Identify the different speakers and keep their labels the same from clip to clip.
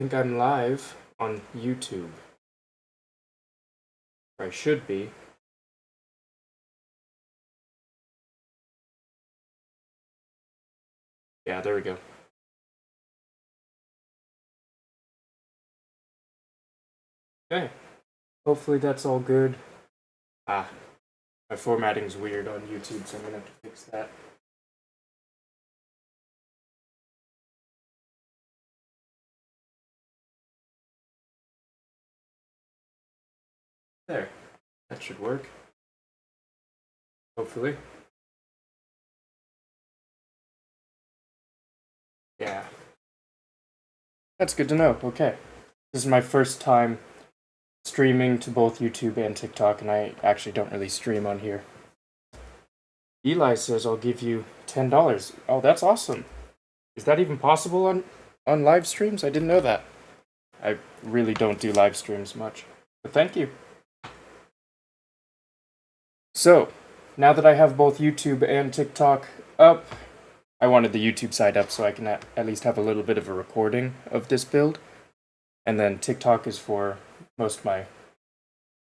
Speaker 1: think I'm live on YouTube. Or I should be. Yeah, there we go. Okay. Hopefully that's all good. My formatting's weird on YouTube, so I'm gonna have to fix that. There. That should work. Hopefully. Yeah. That's good to know. Okay. This is my first time streaming to both YouTube and TikTok, and I actually don't really stream on here. Eli says I'll give you $10. Oh, that's awesome. Is that even possible on live streams? I didn't know that. I really don't do live streams much. But thank you. So, now that I have both YouTube and TikTok up, I wanted the YouTube side up so I can at least have a little bit of a recording of this build. And then TikTok is for most of my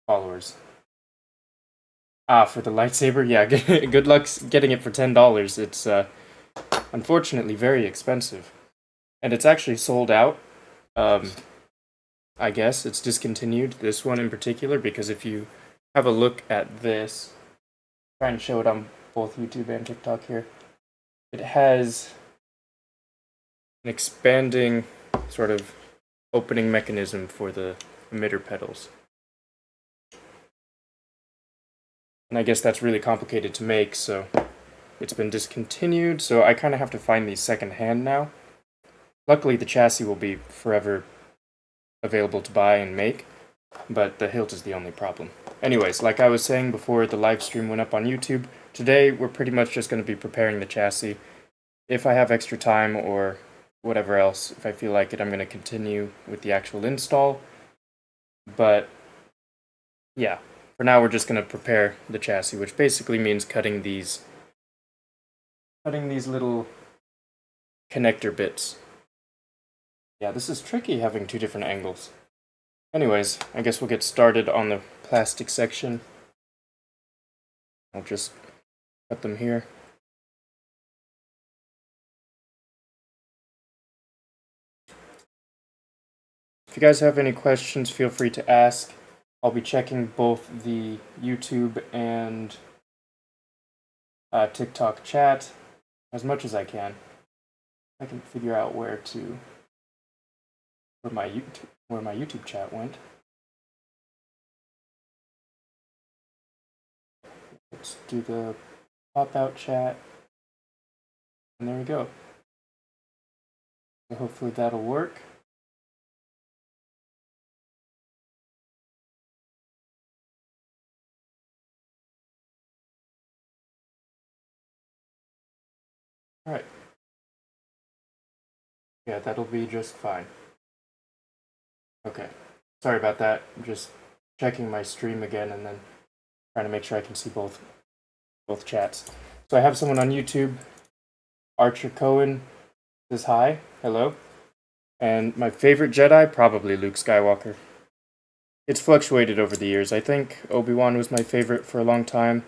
Speaker 1: followers. For the lightsaber? Yeah, good luck getting it for $10. It's unfortunately very expensive. And it's actually sold out. I guess it's discontinued, this one in particular, because if you have a look at this, try and show it on both YouTube and TikTok here, it has an expanding sort of opening mechanism for the emitter pedals. And I guess that's really complicated to make, so it's been discontinued, so I kind of have to find these secondhand now. Luckily, the chassis will be forever available to buy and make, but the hilt is the only problem. Anyways, like I was saying before the live stream went up on YouTube, today we're pretty much just going to be preparing the chassis. If I have extra time or whatever else, if I feel like it, I'm going to continue with the actual install. But yeah, for now we're just going to prepare the chassis, which basically means cutting these little connector bits. Yeah, this is tricky having two different angles. Anyways, I guess we'll get started on the plastic section. I'll just cut them here. If you guys have any questions, feel free to ask. I'll be checking both the YouTube and TikTok chat as much as I can. I can figure out where my YouTube chat went. Let's do the pop-out chat, and there we go. So hopefully that'll work. Alright. Yeah, that'll be just fine. Okay. Sorry about that. I'm just checking my stream again and then trying to make sure I can see both chats. So I have someone on YouTube, Archer Cohen, says hi, hello. And my favorite Jedi, probably Luke Skywalker. It's fluctuated over the years. I think Obi-Wan was my favorite for a long time.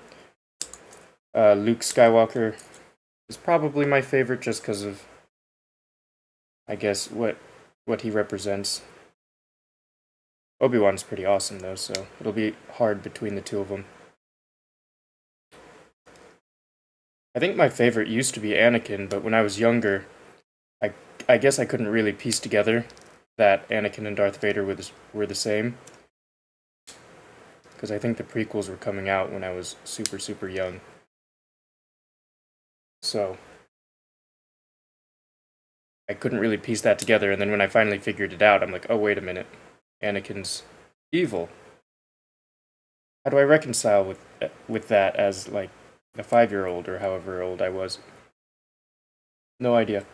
Speaker 1: Luke Skywalker is probably my favorite just because of, I guess, what he represents. Obi-Wan's pretty awesome though, so it'll be hard between the two of them. I think my favorite used to be Anakin, but when I was younger, I guess I couldn't really piece together that Anakin and Darth Vader were the same. Because I think the prequels were coming out when I was super, super young. So I couldn't really piece that together, and then when I finally figured it out, I'm like, oh, wait a minute. Anakin's evil. How do I reconcile with that as, like, a 5-year-old or however old I was? No idea.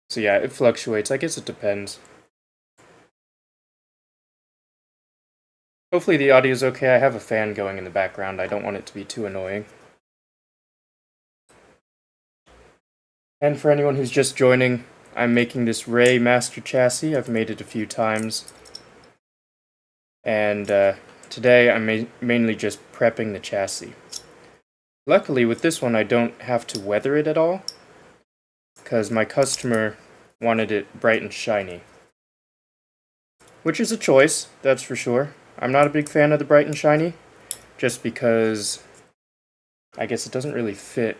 Speaker 1: So yeah, it fluctuates. I guess it depends. Hopefully the audio is okay. I have a fan going in the background. I don't want it to be too annoying. And for anyone who's just joining, I'm making this Rey Master Chassis. I've made it a few times. And today I'm mainly just prepping the chassis. Luckily with this one I don't have to weather it at all, because my customer wanted it bright and shiny. Which is a choice, that's for sure. I'm not a big fan of the bright and shiny, just because I guess it doesn't really fit.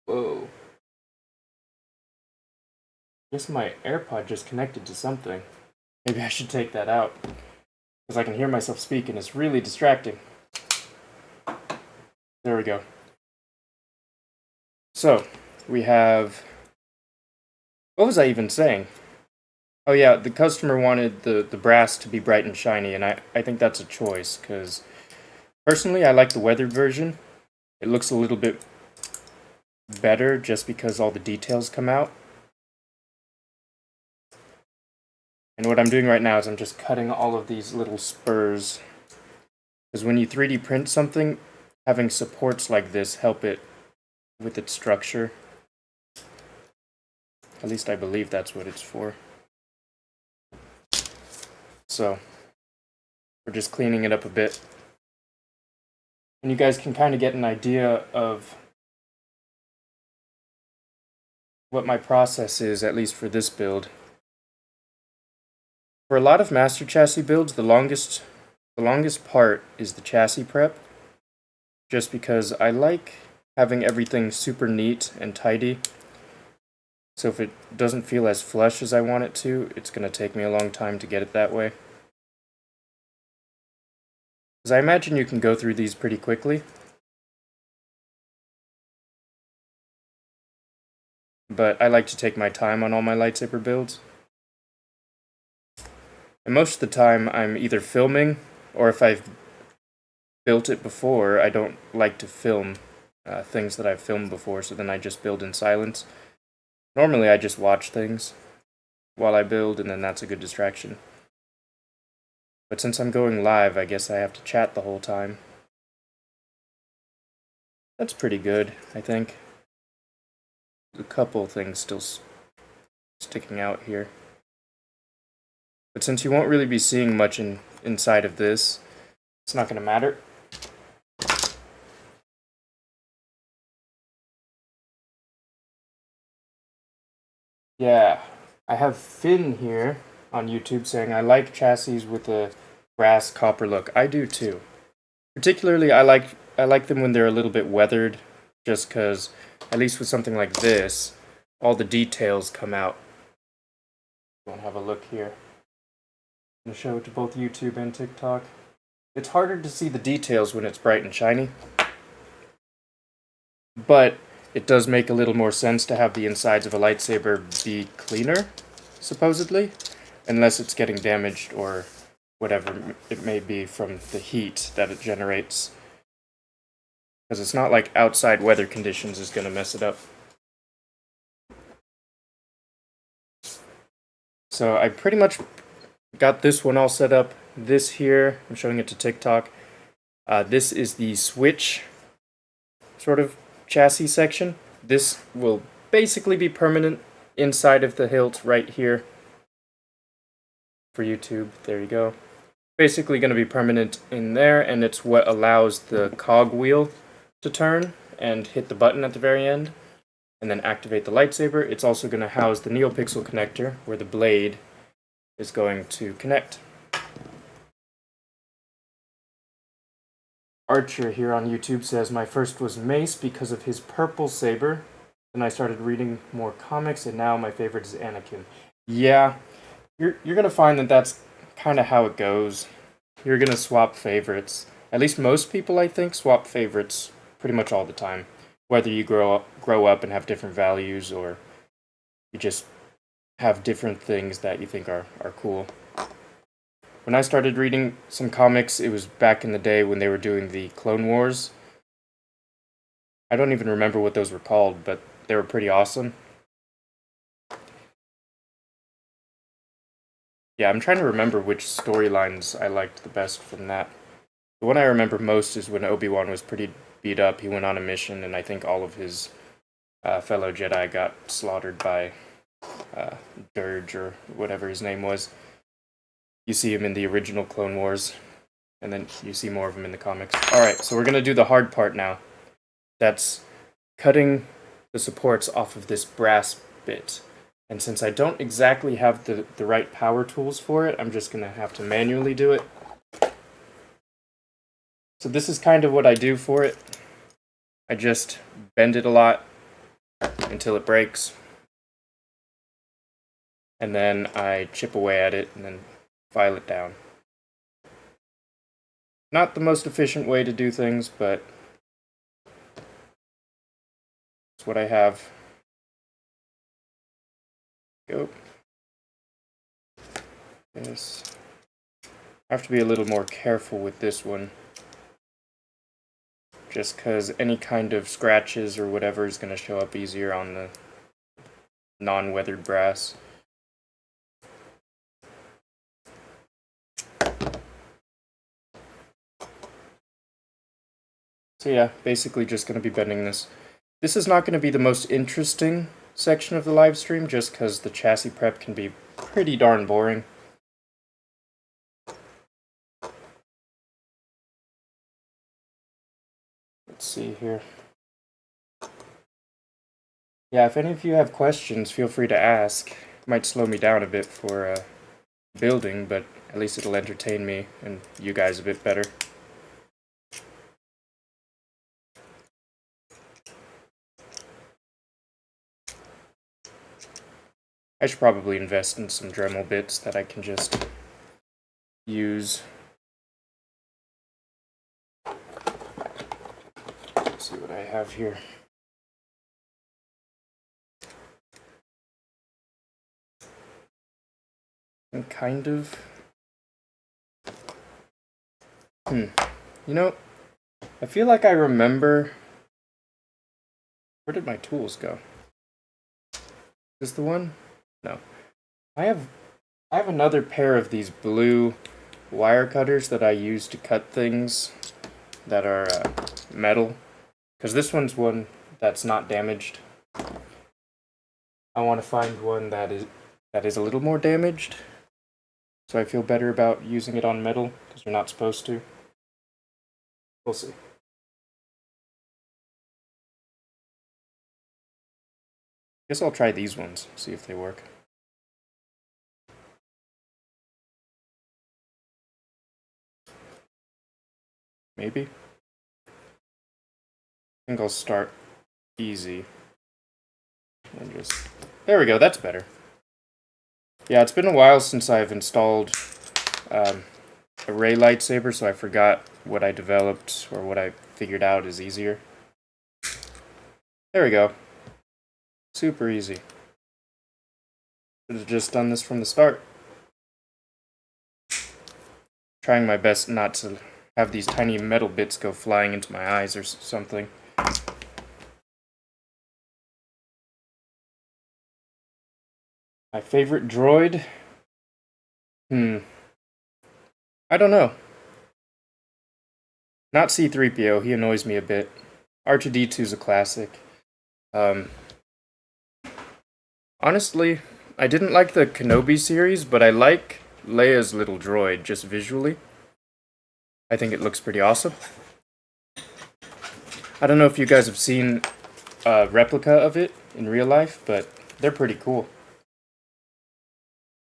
Speaker 1: Whoa. I guess my AirPod just connected to something. Maybe I should take that out, because I can hear myself speak and it's really distracting. There we go. So, we have... What was I even saying? Oh yeah, the customer wanted the brass to be bright and shiny, and I think that's a choice, because personally I like the weathered version. It looks a little bit better just because all the details come out. And what I'm doing right now is I'm just cutting all of these little spurs. Because when you 3D print something, having supports like this help it with its structure. At least I believe that's what it's for. So, we're just cleaning it up a bit. And you guys can kind of get an idea of what my process is, at least for this build. For a lot of Master Chassis builds, the longest part is the chassis prep, just because I like having everything super neat and tidy. So if it doesn't feel as flush as I want it to, it's going to take me a long time to get it that way. Because I imagine you can go through these pretty quickly. But I like to take my time on all my lightsaber builds. And most of the time I'm either filming, or if I've built it before, I don't like to film things that I've filmed before, so then I just build in silence. Normally I just watch things while I build, and then that's a good distraction. But since I'm going live, I guess I have to chat the whole time. That's pretty good, I think. A couple things still sticking out here. But since you won't really be seeing much inside of this, it's not going to matter. Yeah, I have Finn here on YouTube saying, I like chassis with a brass copper look. I do too. Particularly, I like them when they're a little bit weathered, just because, at least with something like this, all the details come out. You want to have a look here. I'm going to show it to both YouTube and TikTok. It's harder to see the details when it's bright and shiny, but it does make a little more sense to have the insides of a lightsaber be cleaner, supposedly, unless it's getting damaged or whatever it may be from the heat that it generates. Because it's not like outside weather conditions is going to mess it up. So I pretty much got this one all set up. This here, I'm showing it to TikTok. This is the switch sort of chassis section. This will basically be permanent inside of the hilt right here. For YouTube, there you go. Basically going to be permanent in there, and it's what allows the cog wheel to turn and hit the button at the very end, and then activate the lightsaber. It's also going to house the NeoPixel connector, where the blade is going to connect. Archer here on YouTube says, my first was Mace because of his purple saber. Then I started reading more comics, and now my favorite is Anakin. Yeah, you're going to find that that's kind of how it goes. You're going to swap favorites. At least most people, I think, swap favorites pretty much all the time. Whether you grow up and have different values, or you just have different things that you think are cool. When I started reading some comics, it was back in the day when they were doing the Clone Wars. I don't even remember what those were called, but they were pretty awesome. Yeah, I'm trying to remember which storylines I liked the best from that. The one I remember most is when Obi-Wan was pretty beat up. He went on a mission, and I think all of his fellow Jedi got slaughtered by Dirge, or whatever his name was. You see him in the original Clone Wars, and then you see more of him in the comics. Alright, so we're going to do the hard part now. That's cutting the supports off of this brass bit. And since I don't exactly have the right power tools for it, I'm just going to have to manually do it. So this is kind of what I do for it. I just bend it a lot until it breaks. And then I chip away at it and then file it down. Not the most efficient way to do things, but it's what I have. Go. Yes. I have to be a little more careful with this one. Just because any kind of scratches or whatever is going to show up easier on the non-weathered brass. So yeah, basically just going to be bending this. This is not going to be the most interesting section of the live stream, just because the chassis prep can be pretty darn boring. Let's see here. Yeah, if any of you have questions, feel free to ask. It might slow me down a bit for building, but at least it'll entertain me and you guys a bit better. I should probably invest in some Dremel bits that I can just use. Let's see what I have here. And kind of. You know, I feel like I remember. Where did my tools go? Is this the one? No. I have another pair of these blue wire cutters that I use to cut things that are metal. Because this one's one that's not damaged. I want to find one that is a little more damaged, so I feel better about using it on metal, because you're not supposed to. We'll see. Guess I'll try these ones, see if they work. Maybe. I think I'll start easy. And just... There we go, that's better. Yeah, it's been a while since I've installed a Rey lightsaber, so I forgot what I developed, or what I figured out is easier. There we go. Super easy. Should have just done this from the start. Trying my best not to have these tiny metal bits go flying into my eyes or something. My favorite droid? I don't know. Not C-3PO, he annoys me a bit. R2-D2's a classic. Honestly, I didn't like the Kenobi series, but I like Leia's little droid, just visually. I think it looks pretty awesome. I don't know if you guys have seen a replica of it in real life, but they're pretty cool.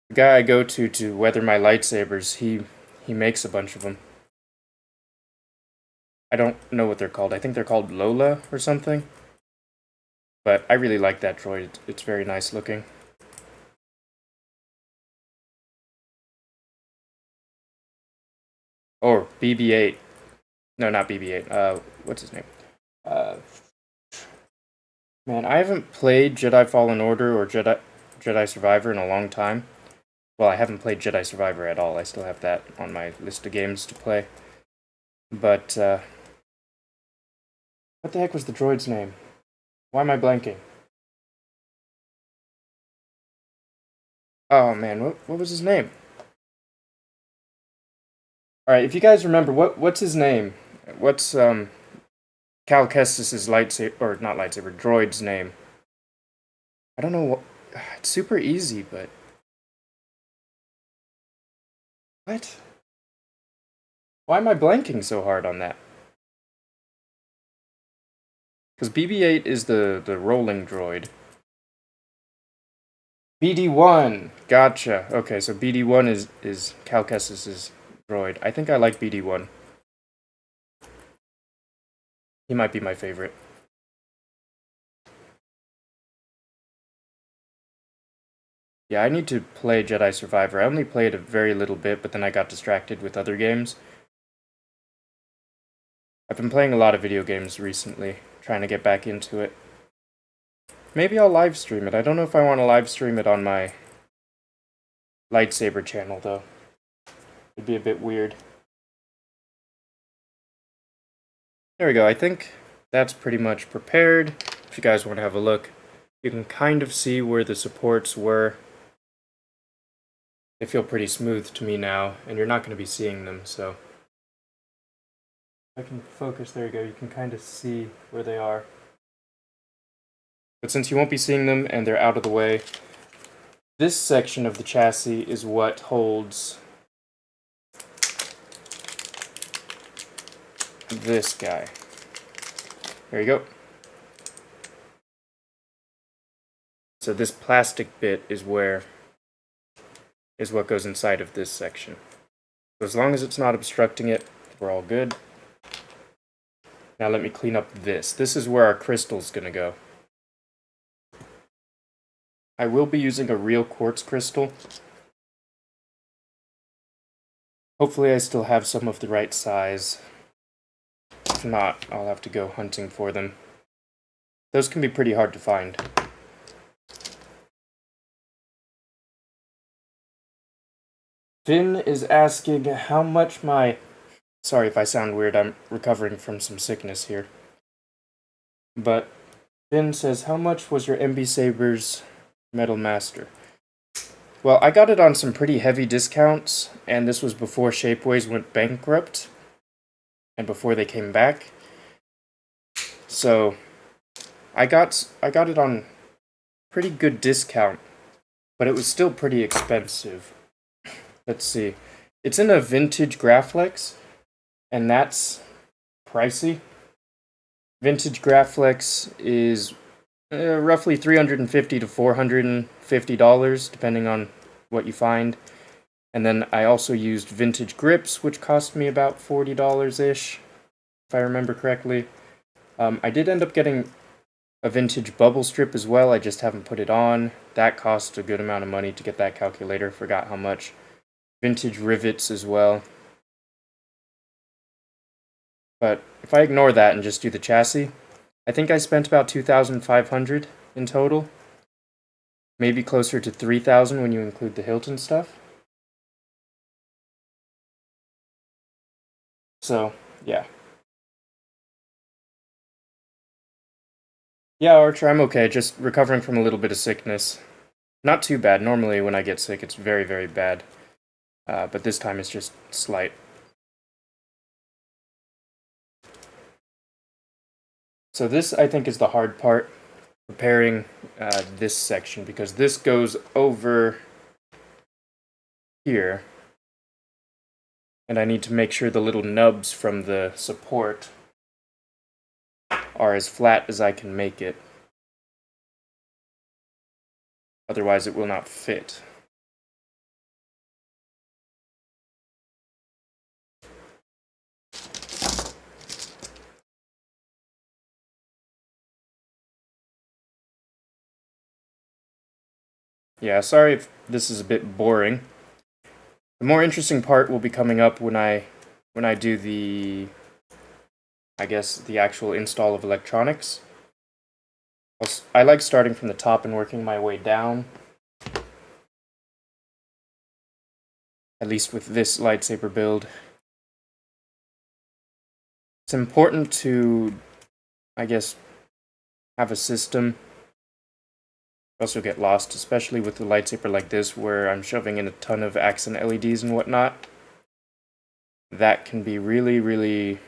Speaker 1: The guy I go to weather my lightsabers, he makes a bunch of them. I don't know what they're called. I think they're called Lola or something. But I really like that droid. It's very nice looking. Or BB-8. No, not BB-8. What's his name? Man, I haven't played Jedi Fallen Order or Jedi Survivor in a long time. Well, I haven't played Jedi Survivor at all. I still have that on my list of games to play. But, what the heck was the droid's name? Why am I blanking? Oh man, what was his name? Alright, if you guys remember, what's his name? What's Cal Kestis's lightsaber, or not lightsaber, droid's name? I don't know what... It's super easy, but... What? Why am I blanking so hard on that? Because BB-8 is the rolling droid. BD-1! Gotcha. Okay, so BD-1 is Cal Kestis's droid. I think I like BD-1. He might be my favorite. Yeah, I need to play Jedi Survivor. I only played a very little bit, but then I got distracted with other games. I've been playing a lot of video games recently, trying to get back into it. Maybe I'll live stream it. I don't know if I want to live stream it on my lightsaber channel, though. It'd be a bit weird. There we go. I think that's pretty much prepared. If you guys want to have a look, you can kind of see where the supports were. They feel pretty smooth to me now, and you're not going to be seeing them, so... If I can focus, there you go, you can kind of see where they are. But since you won't be seeing them, and they're out of the way, this section of the chassis is what holds this guy. There you go. So this plastic bit is what goes inside of this section. So as long as it's not obstructing it, we're all good. Now let me clean up this. This is where our crystal's gonna go. I will be using a real quartz crystal. Hopefully I still have some of the right size. If not, I'll have to go hunting for them. Those can be pretty hard to find. Finn is asking how much my... Sorry if I sound weird, I'm recovering from some sickness here. But Finn says, how much was your MB Saber's Metal Master? Well, I got it on some pretty heavy discounts, and this was before Shapeways went bankrupt, and before they came back. So, I got it on pretty good discount, but it was still pretty expensive. Let's see. It's in a vintage Graflex, and that's pricey. Vintage Graflex is roughly $350 to $450, depending on what you find. And then I also used vintage grips, which cost me about $40-ish, if I remember correctly. I did end up getting a vintage bubble strip as well, I just haven't put it on. That cost a good amount of money to get that calculator, forgot how much. Vintage rivets as well. But if I ignore that and just do the chassis, I think I spent about $2,500 in total. Maybe closer to $3,000 when you include the hilt and stuff. So, yeah. Yeah, Archer, I'm okay, just recovering from a little bit of sickness. Not too bad. Normally when I get sick, it's very, very bad. But this time it's just slight. So this, I think, is the hard part, preparing this section, because this goes over here, and I need to make sure the little nubs from the support are as flat as I can make it. Otherwise it will not fit. Yeah, sorry if this is a bit boring. The more interesting part will be coming up when I do the, I guess, the actual install of electronics. I like starting from the top and working my way down. At least with this lightsaber build. It's important to, I guess, have a system. Also get lost, especially with a lightsaber like this where I'm shoving in a ton of accent LEDs and whatnot. That can be really, really...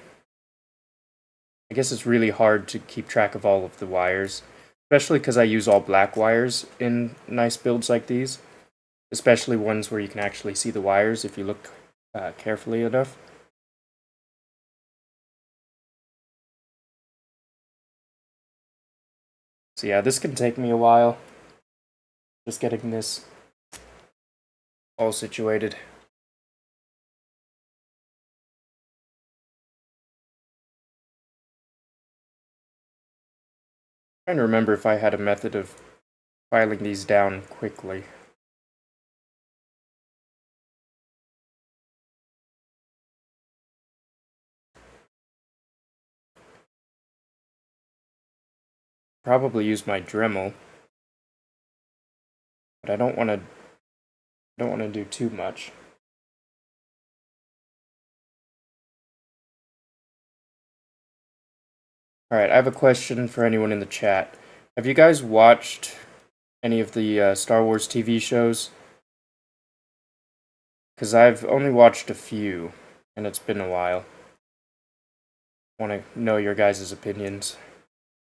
Speaker 1: I guess it's really hard to keep track of all of the wires. especially because I use all black wires in nice builds like these, especially ones where you can actually see the wires if you look carefully enough. So yeah, this can take me a while, just getting this all situated. Trying to remember if I had a method of filing these down quickly. Probably use my Dremel, but I don't want to do too much. Alright, I have a question for anyone in the chat. Have you guys watched any of the Star Wars TV shows? Because I've only watched a few, and it's been a while. I want to know your guys' opinions.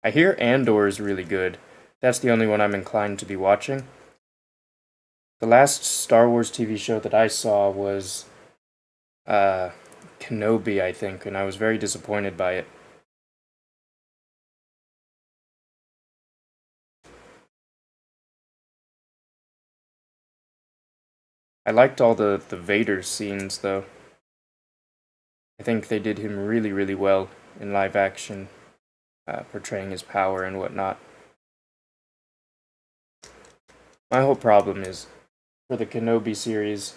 Speaker 1: I hear Andor is really good. That's the only one I'm inclined to be watching. The last Star Wars TV show that I saw was Kenobi, I think, and I was very disappointed by it. I liked all the Vader scenes, though. I think they did him really, really well in live action, portraying his power and whatnot. My whole problem is, for the Kenobi series,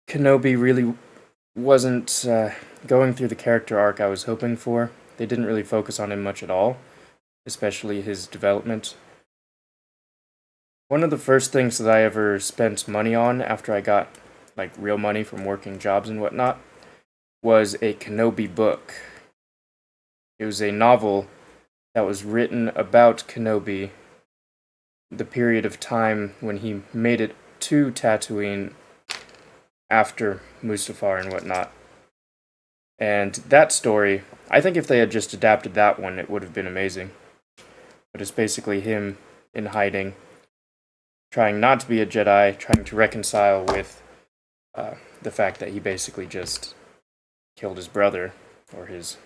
Speaker 1: Kenobi really wasn't going through the character arc I was hoping for. They didn't really focus on him much at all, especially his development. One of the first things that I ever spent money on after I got like real money from working jobs and whatnot was a Kenobi book. It was a novel that was written about Kenobi, the period of time when he made it to Tatooine after Mustafar and whatnot. And that story, I think if they had just adapted that one, it would have been amazing. But it's basically him in hiding, trying not to be a Jedi, trying to reconcile with the fact that he basically just killed his brother, or his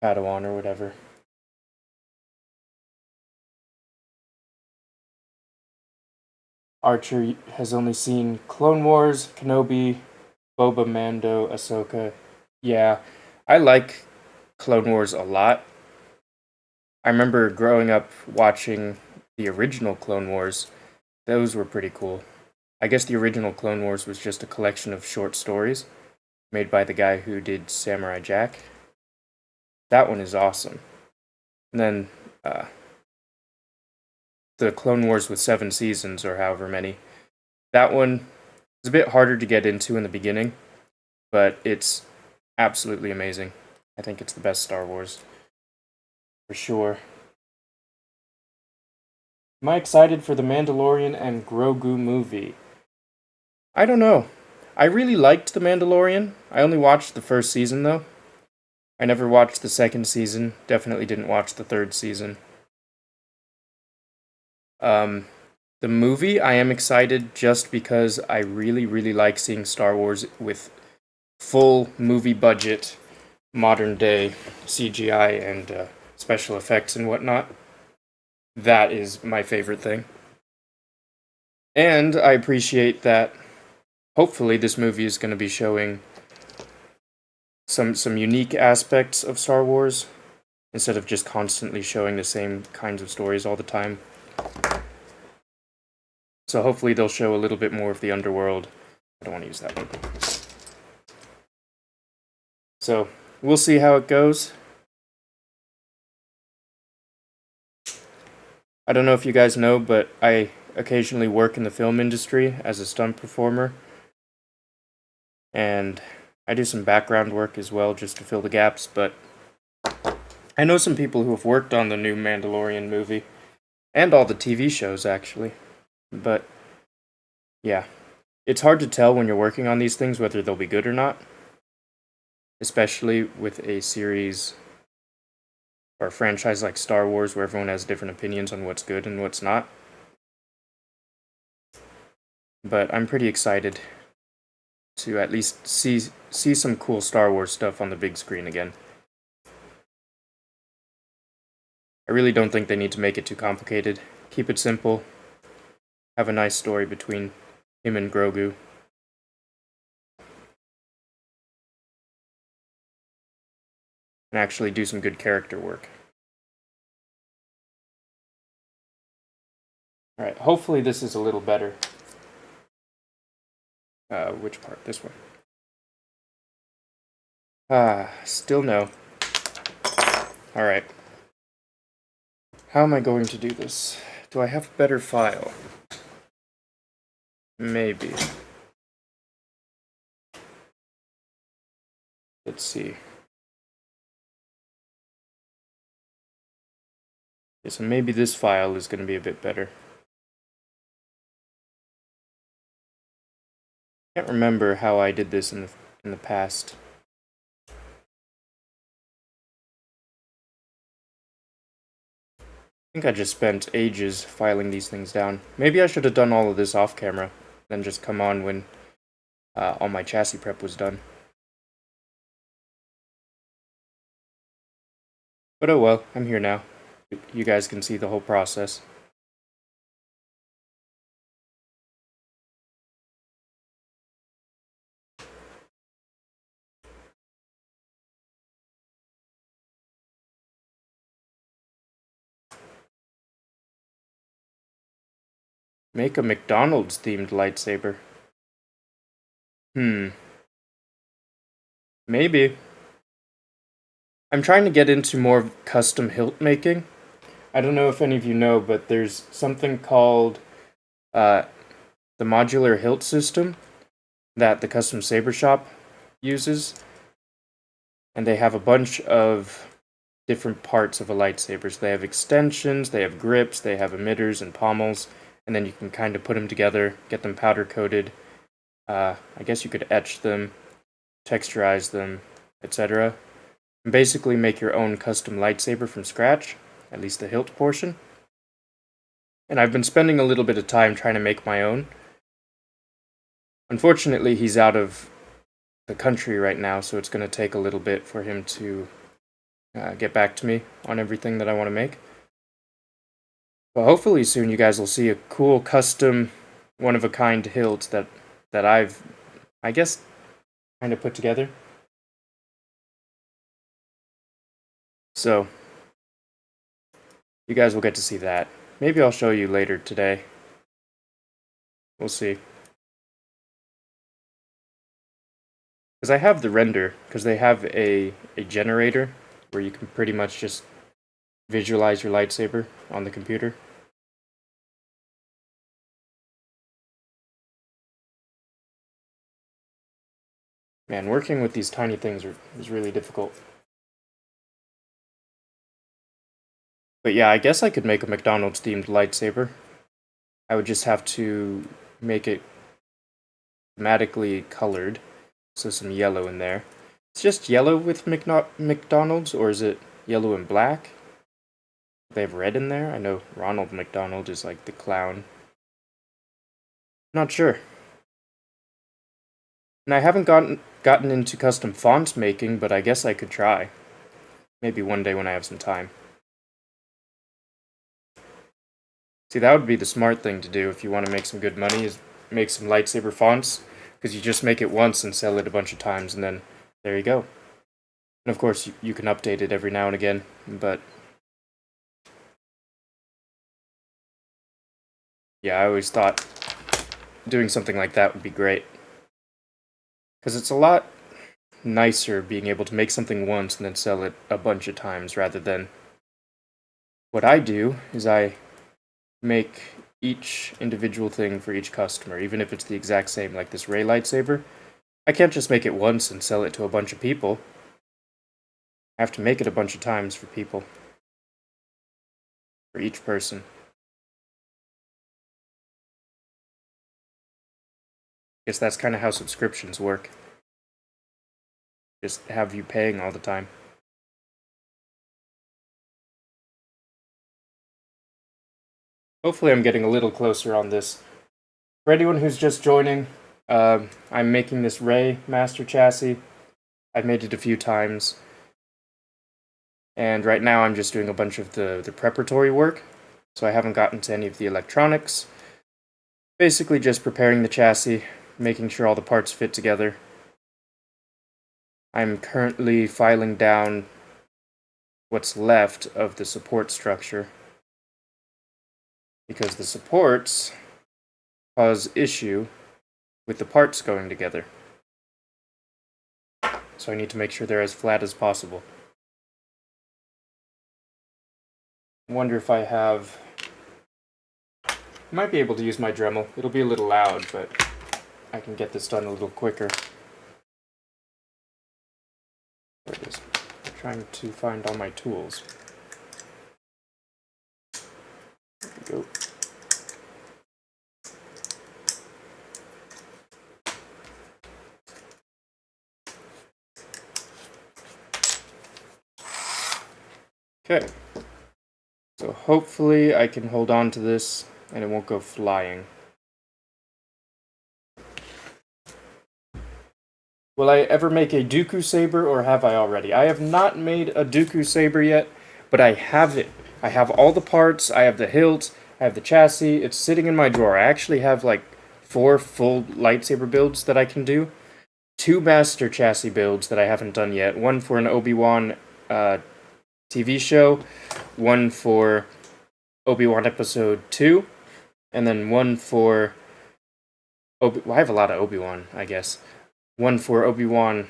Speaker 1: Padawan, or whatever. Archer has only seen Clone Wars, Kenobi, Boba, Mando, Ahsoka. Yeah, I like Clone Wars a lot. I remember growing up watching the original Clone Wars. Those were pretty cool. I guess the original Clone Wars was just a collection of short stories made by the guy who did Samurai Jack. That one is awesome. And then the Clone Wars with 7 seasons, or however many. That one is a bit harder to get into in the beginning, but it's absolutely amazing. I think it's the best Star Wars, for sure. Am I excited for the Mandalorian and Grogu movie? I don't know. I really liked The Mandalorian. I only watched the first season, though. I never watched the second season. Definitely didn't watch the third season. The movie, I am excited just because I really, really like seeing Star Wars with full movie budget, modern day CGI and special effects and whatnot. That is my favorite thing. And I appreciate that hopefully this movie is going to be showing some unique aspects of Star Wars instead of just constantly showing the same kinds of stories all the time. So hopefully they'll show a little bit more of the underworld. I don't want to use that one. So we'll see how it goes. I don't know if you guys know, but I occasionally work in the film industry as a stunt performer. And I do some background work as well just to fill the gaps, but I know some people who have worked on the new Mandalorian movie. And all the TV shows, actually. But, yeah. It's hard to tell when you're working on these things whether they'll be good or not. Especially with a series or a franchise like Star Wars where everyone has different opinions on what's good and what's not. But I'm pretty excited to at least see some cool Star Wars stuff on the big screen again. I really don't think they need to make it too complicated. Keep it simple. Have a nice story between him and Grogu. And actually do some good character work. Alright, hopefully this is a little better. Which part? This one. Still no. Alright. How am I going to do this? Do I have a better file? Maybe. Let's see. Okay, so maybe this file is going to be a bit better. I can't remember how I did this in the past. I think I just spent ages filing these things down. Maybe I should have done all of this off camera, then just come on when all my chassis prep was done. But oh well, I'm here now. You guys can see the whole process. Make a McDonald's themed lightsaber. Maybe. I'm trying to get into more custom hilt making. I don't know if any of you know, but there's something called the modular hilt system that the custom saber shop uses. And they have a bunch of different parts of a lightsaber. So they have extensions, they have grips, they have emitters and pommels, and then you can kind of put them together, get them powder coated. I guess you could etch them, texturize them, etc. And basically make your own custom lightsaber from scratch, at least the hilt portion. And I've been spending a little bit of time trying to make my own. Unfortunately, he's out of the country right now, so it's going to take a little bit for him to get back to me on everything that I want to make. But hopefully soon you guys will see a cool custom one-of-a-kind hilt that I've, I guess, kind of put together. So, you guys will get to see that. Maybe I'll show you later today. We'll see. Because I have the render, because they have a generator where you can pretty much just visualize your lightsaber on the computer. Man, working with these tiny things is really difficult. But yeah, I guess I could make a McDonald's themed lightsaber. I would just have to make it thematically colored, so some yellow in there. It's just yellow with McDonald's, or is it yellow and black? They have red in there? I know Ronald McDonald is like the clown. Not sure. And I haven't gotten into custom font making, but I guess I could try. Maybe one day when I have some time. See, that would be the smart thing to do if you want to make some good money, is make some lightsaber fonts, because you just make it once and sell it a bunch of times, and then there you go. And of course, you can update it every now and again, but yeah, I always thought doing something like that would be great. Because it's a lot nicer being able to make something once and then sell it a bunch of times, rather than what I do is I make each individual thing for each customer, even if it's the exact same, like this Rey lightsaber. I can't just make it once and sell it to a bunch of people. I have to make it a bunch of times for people. For each person. I guess that's kind of how subscriptions work. Just have you paying all the time. Hopefully I'm getting a little closer on this. For anyone who's just joining, I'm making this Rey Master Chassis. I've made it a few times. And right now I'm just doing a bunch of the preparatory work. So I haven't gotten to any of the electronics. Basically just preparing the chassis, making sure all the parts fit together. I'm currently filing down what's left of the support structure, because the supports cause issue with the parts going together. So I need to make sure they're as flat as possible. I wonder if I have... I might be able to use my Dremel. It'll be a little loud, but I can get this done a little quicker. There it is. I'm trying to find all my tools. There we go. Okay. So hopefully I can hold on to this and it won't go flying. Will I ever make a Dooku saber, or have I already? I have not made a Dooku saber yet, but I have it. I have all the parts, I have the hilt, I have the chassis, it's sitting in my drawer. I actually have like 4 full lightsaber builds that I can do. 2 master chassis builds that I haven't done yet. One for an Obi-Wan TV show, one for Obi-Wan Episode 2, and then one for... well, I have a lot of Obi-Wan, I guess. One for Obi-Wan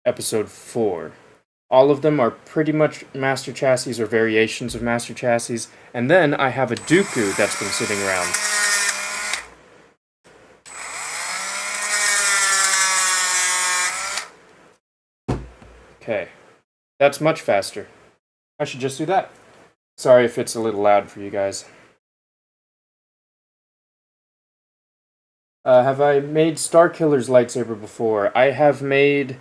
Speaker 1: Episode 4. All of them are pretty much master chassis or variations of master chassis. And then I have a Dooku that's been sitting around. Okay. That's much faster. I should just do that. Sorry if it's a little loud for you guys. Have I made Starkiller's lightsaber before? I have made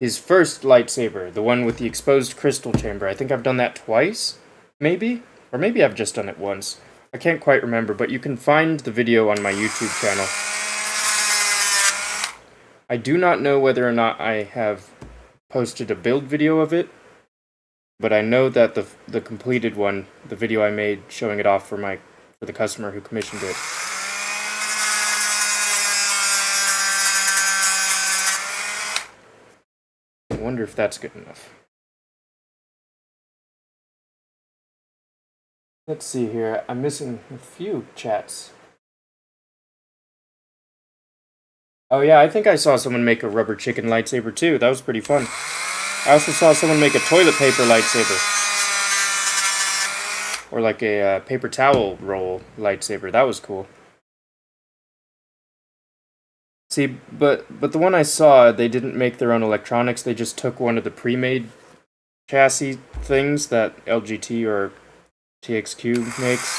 Speaker 1: his first lightsaber, the one with the exposed crystal chamber. I think I've done that twice, maybe? Or maybe I've just done it once. I can't quite remember, but you can find the video on my YouTube channel. I do not know whether or not I have posted a build video of it, but I know that the completed one, the video I made showing it off for the customer who commissioned it. I wonder if that's good enough. Let's see here. I'm missing a few chats. Oh yeah, I think I saw someone make a rubber chicken lightsaber too. That was pretty fun. I also saw someone make a toilet paper lightsaber. Or like a paper towel roll lightsaber. That was cool. See, but the one I saw, they didn't make their own electronics. They just took one of the pre-made chassis things that LGT or TXQ makes,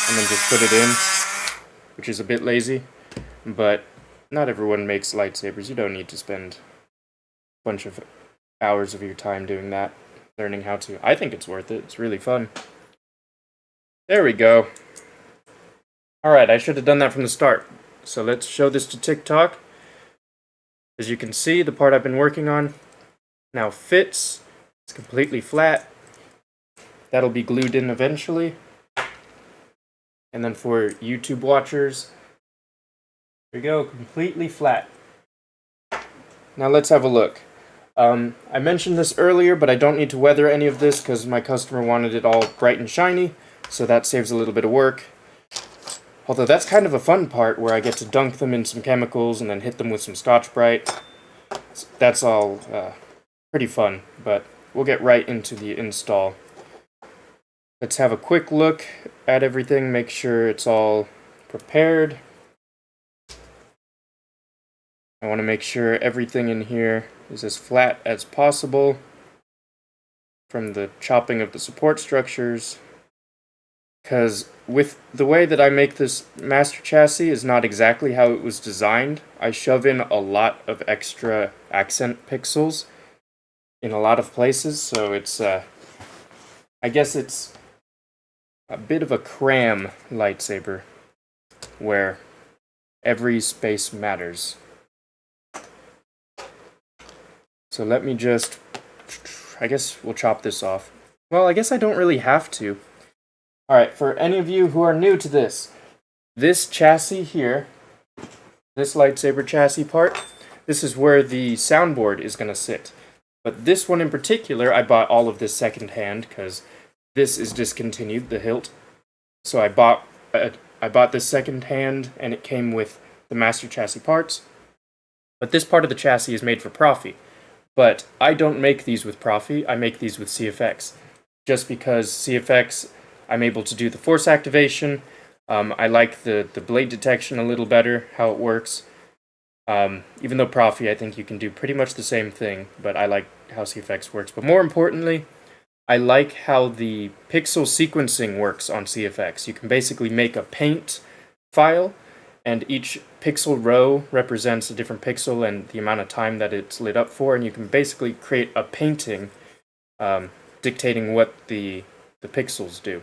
Speaker 1: and then just put it in, which is a bit lazy. But not everyone makes lightsabers. You don't need to spend a bunch of hours of your time doing that, learning how to. I think it's worth it. It's really fun. There we go. Alright, I should have done that from the start. So let's show this to TikTok. As you can see, the part I've been working on now fits. It's completely flat. That'll be glued in eventually. And then for YouTube watchers, there we go, completely flat. Now let's have a look. I mentioned this earlier, but I don't need to weather any of this because my customer wanted it all bright and shiny, so that saves a little bit of work. Although that's kind of a fun part where I get to dunk them in some chemicals and then hit them with some Scotch-Brite. That's all pretty fun, but we'll get right into the install. Let's have a quick look at everything, make sure it's all prepared. I want to make sure everything in here is as flat as possible from the chopping of the support structures. Because with the way that I make this master chassis is not exactly how it was designed. I shove in a lot of extra accent pixels in a lot of places, so it's, I guess it's a bit of a cram lightsaber where every space matters. So let me just, I guess we'll chop this off. Well, I guess I don't really have to. Alright, for any of you who are new to this chassis here, this lightsaber chassis part, this is where the soundboard is going to sit. But this one in particular, I bought all of this secondhand because this is discontinued, the hilt. So I bought this secondhand, and it came with the Master Chassis parts. But this part of the chassis is made for Profi. But I don't make these with Profi, I make these with CFX. Just because CFX, I'm able to do the force activation. I like the blade detection a little better, how it works. Even though Profi, I think you can do pretty much the same thing, but I like how CFX works. But more importantly, I like how the pixel sequencing works on CFX. You can basically make a paint file, and each pixel row represents a different pixel and the amount of time that it's lit up for, and you can basically create a painting dictating what the pixels do.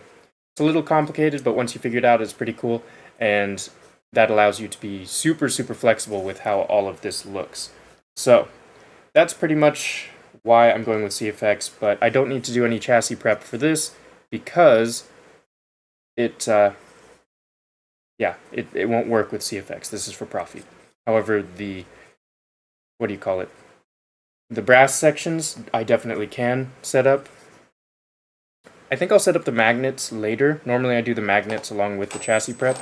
Speaker 1: It's a little complicated, but once you figure it out, it's pretty cool, and that allows you to be super flexible with how all of this looks. So that's pretty much why I'm going with CFX, but I don't need to do any chassis prep for this because it won't work with CFX. This is for Profi. However, the brass sections, I definitely can set up. I think I'll set up the magnets later. Normally I do the magnets along with the chassis prep,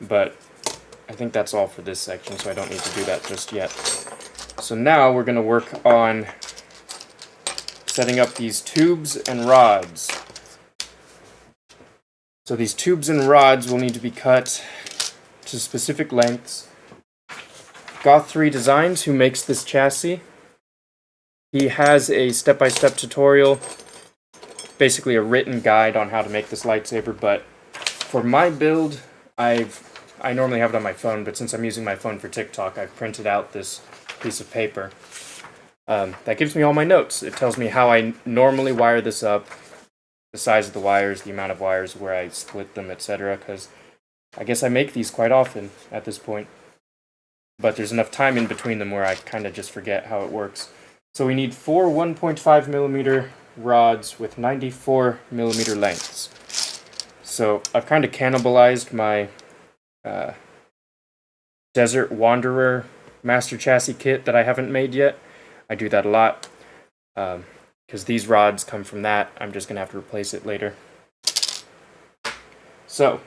Speaker 1: but I think that's all for this section, so I don't need to do that just yet. So now we're going to work on setting up these tubes and rods. So these tubes and rods will need to be cut to specific lengths. Goth3 Designs, who makes this chassis, he has a step-by-step tutorial, basically a written guide on how to make this lightsaber, but for my build, I normally have it on my phone, but since I'm using my phone for TikTok, I've printed out this piece of paper. That gives me all my notes. It tells me how I normally wire this up, the size of the wires, the amount of wires, where I split them, etc., because I guess I make these quite often at this point. But there's enough time in between them where I kind of just forget how it works. So we need 4 1.5mm rods with 94mm lengths. So I've kind of cannibalized my Desert Wanderer Master Chassis kit that I haven't made yet. I do that a lot because these rods come from that. I'm just going to have to replace it later. So,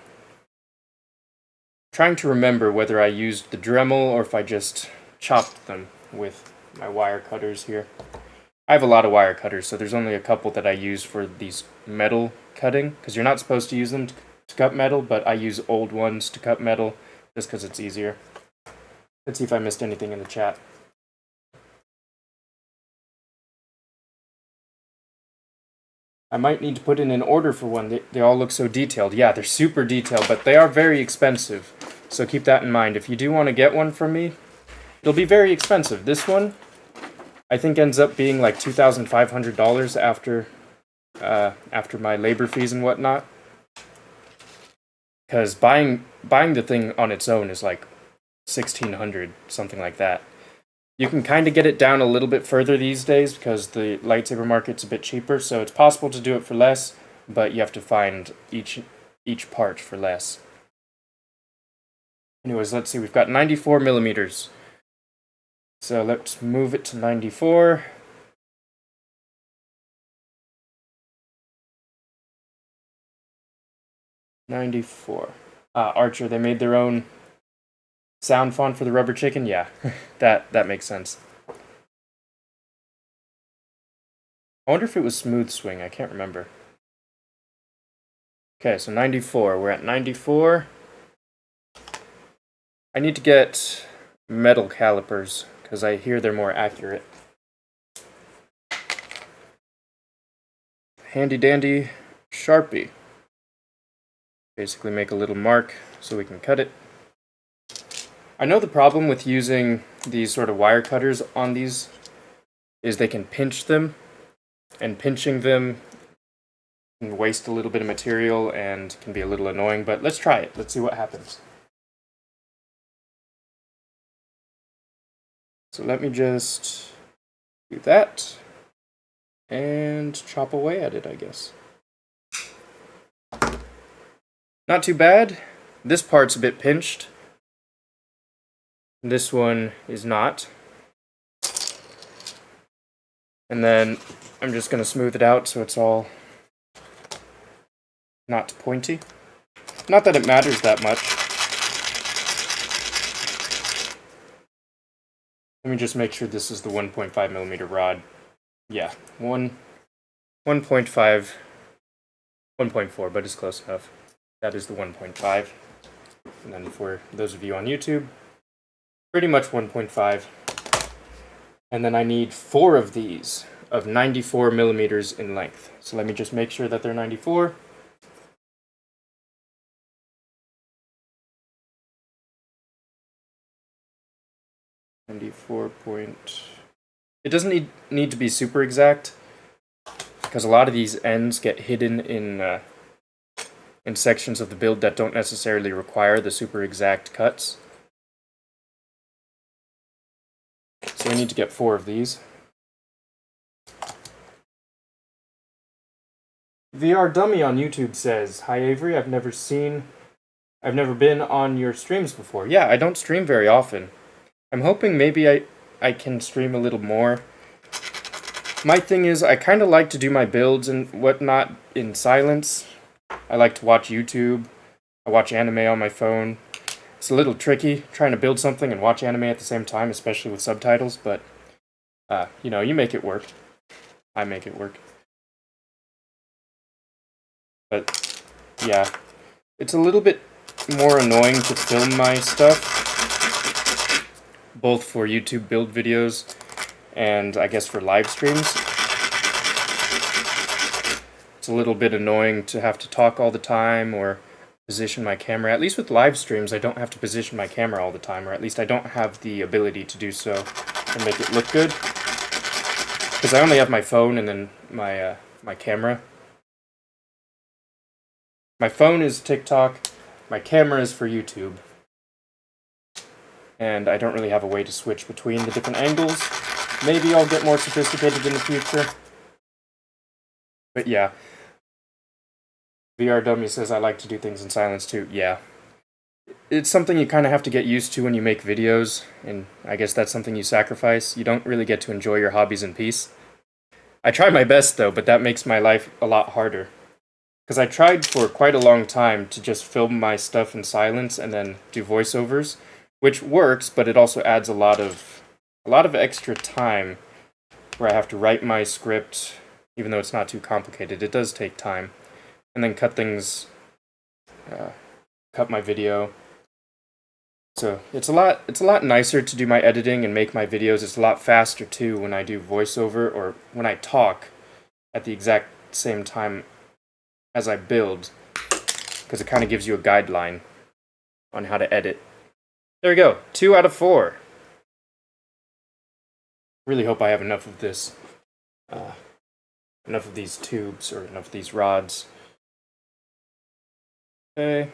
Speaker 1: trying to remember whether I used the Dremel or if I just chopped them with my wire cutters here. I have a lot of wire cutters, so there's only a couple that I use for these metal cutting, because you're not supposed to use them to cut metal, but I use old ones to cut metal just because it's easier. Let's see if I missed anything in the chat. I might need to put in an order for one. They all look so detailed. Yeah, they're super detailed, but they are very expensive. So keep that in mind. If you do want to get one from me, it'll be very expensive. This one, I think, ends up being like $2,500 after my labor fees and whatnot. Because buying the thing on its own is like $1,600, something like that. You can kind of get it down a little bit further these days because the lightsaber market's a bit cheaper, so it's possible to do it for less, but you have to find each part for less. Anyways, let's see, we've got 94mm. So let's move it to 94. Archer, they made their own sound font for the rubber chicken? Yeah, that makes sense. I wonder if it was Smooth Swing, I can't remember. Okay, so 94, we're at 94. I need to get metal calipers, because I hear they're more accurate. Handy dandy Sharpie. Basically make a little mark so we can cut it. I know the problem with using these sort of wire cutters on these is they can pinch them, and pinching them can waste a little bit of material and can be a little annoying, but let's try it. Let's see what happens. So let me just do that and chop away at it, I guess. Not too bad. This part's a bit pinched. This one is not. And then I'm just going to smooth it out so it's all not pointy. Not that it matters that much. Let me just make sure this is the 1.5 millimeter rod. Yeah, 1.5, 1.4, but it's close enough. That is the 1.5. And then for those of you on YouTube, pretty much 1.5. And then I need 4 of these of 94 millimeters in length. So let me just make sure that they're 94. It doesn't need to be super exact, because a lot of these ends get hidden in sections of the build that don't necessarily require the super exact cuts. So I need to get 4 of these. VR Dummy on YouTube says, "Hi Avery, I've never been on your streams before." Yeah, I don't stream very often. I'm hoping maybe I can stream a little more. My thing is, I kind of like to do my builds and whatnot in silence. I like to watch YouTube. I watch anime on my phone. It's a little tricky trying to build something and watch anime at the same time, especially with subtitles, but, you know, you make it work. I make it work. But, yeah, it's a little bit more annoying to film my stuff, both for YouTube build videos and I guess for live streams. It's a little bit annoying to have to talk all the time or position my camera. At least with live streams, I don't have to position my camera all the time, or at least I don't have the ability to do so and make it look good. Because I only have my phone and then my camera. My phone is TikTok, my camera is for YouTube. And I don't really have a way to switch between the different angles. Maybe I'll get more sophisticated in the future. But yeah. VR Dummy says I like to do things in silence too. Yeah. It's something you kind of have to get used to when you make videos, and I guess that's something you sacrifice. You don't really get to enjoy your hobbies in peace. I try my best though, but that makes my life a lot harder. Because I tried for quite a long time to just film my stuff in silence and then do voiceovers, which works, but it also adds a lot of extra time where I have to write my script, even though it's not too complicated. It does take time. And then cut things, cut my video. So it's a lot nicer to do my editing and make my videos. It's a lot faster too when I do voiceover or when I talk at the exact same time as I build, because it kind of gives you a guideline on how to edit. There we go, 2 out of 4. Really hope I have enough of this, enough of these tubes, or enough of these rods. Okay.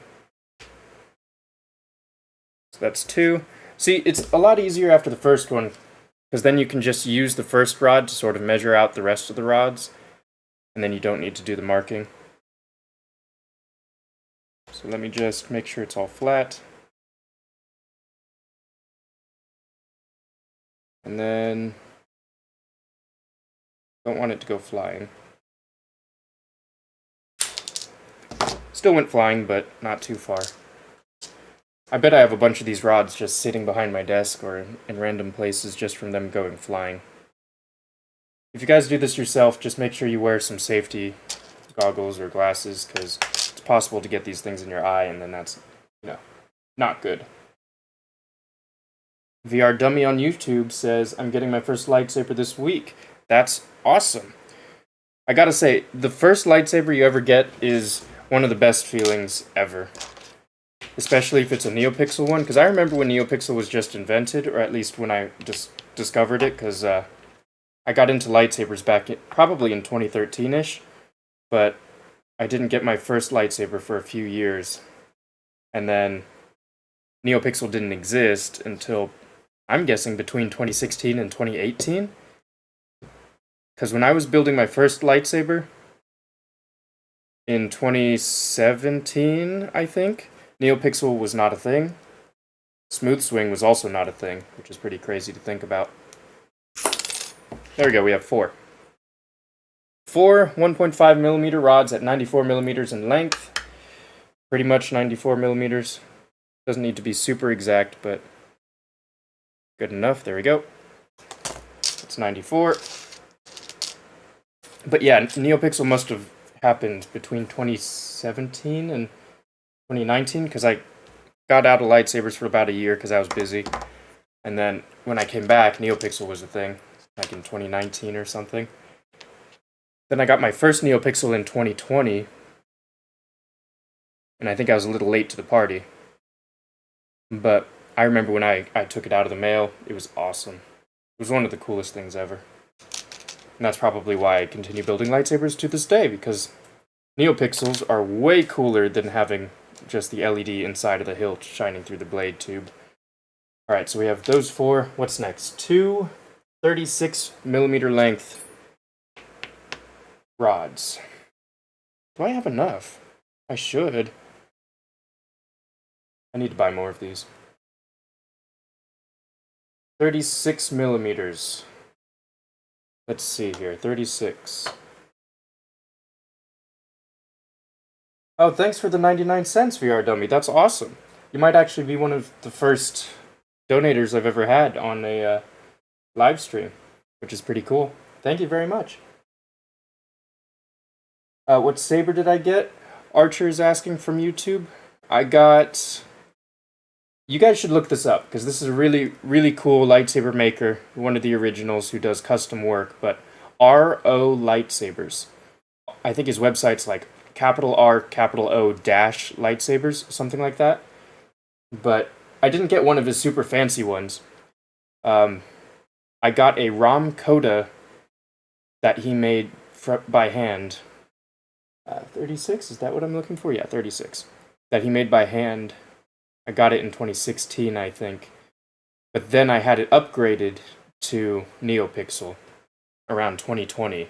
Speaker 1: So that's 2. See, it's a lot easier after the first one, because then you can just use the first rod to sort of measure out the rest of the rods, and then you don't need to do the marking. So let me just make sure it's all flat. And then, don't want it to go flying. Still went flying, but not too far. I bet I have a bunch of these rods just sitting behind my desk or in random places just from them going flying. If you guys do this yourself, just make sure you wear some safety goggles or glasses, because it's possible to get these things in your eye, and then that's, you know, not good. VR Dummy on YouTube says, "I'm getting my first lightsaber this week." That's awesome. I gotta say, the first lightsaber you ever get is one of the best feelings ever. Especially if it's a NeoPixel one, because I remember when NeoPixel was just invented, or at least when I just discovered it, because I got into lightsabers back probably in 2013-ish, but I didn't get my first lightsaber for a few years, and then NeoPixel didn't exist until, I'm guessing, between 2016 and 2018. Because when I was building my first lightsaber in 2017, I think, NeoPixel was not a thing. Smooth Swing was also not a thing, which is pretty crazy to think about. There we go, we have 4. 4 1.5 millimeter rods at 94 millimeters in length. Pretty much 94 millimeters. Doesn't need to be super exact, but good enough. There we go. It's 94. But yeah, NeoPixel must have happened between 2017 and 2019, because I got out of lightsabers for about a year because I was busy. And then when I came back, NeoPixel was a thing, like in 2019 or something. Then I got my first NeoPixel in 2020, and I think I was a little late to the party. But I remember when I took it out of the mail, it was awesome. It was one of the coolest things ever. And that's probably why I continue building lightsabers to this day, because NeoPixels are way cooler than having just the LED inside of the hilt shining through the blade tube. Alright, so we have those 4. What's next? 2 36 millimeter length rods. Do I have enough? I should. I need to buy more of these. 36 millimeters. Let's see here. 36. Oh, thanks for the 99 cents, VR Dummy. That's awesome. You might actually be one of the first donators I've ever had on a live stream, which is pretty cool. Thank you very much. What saber did I get? Archer is asking from YouTube. I got... You guys should look this up, because this is a really, really cool lightsaber maker, one of the originals who does custom work, but RO Lightsabers. I think his website's like R O dash lightsabers, something like that. But I didn't get one of his super fancy ones. I got a Ram Coda that he made by hand. 36? Is that what I'm looking for? Yeah, 36. That he made by hand. I got it in 2016, I think. But then I had it upgraded to NeoPixel around 2020.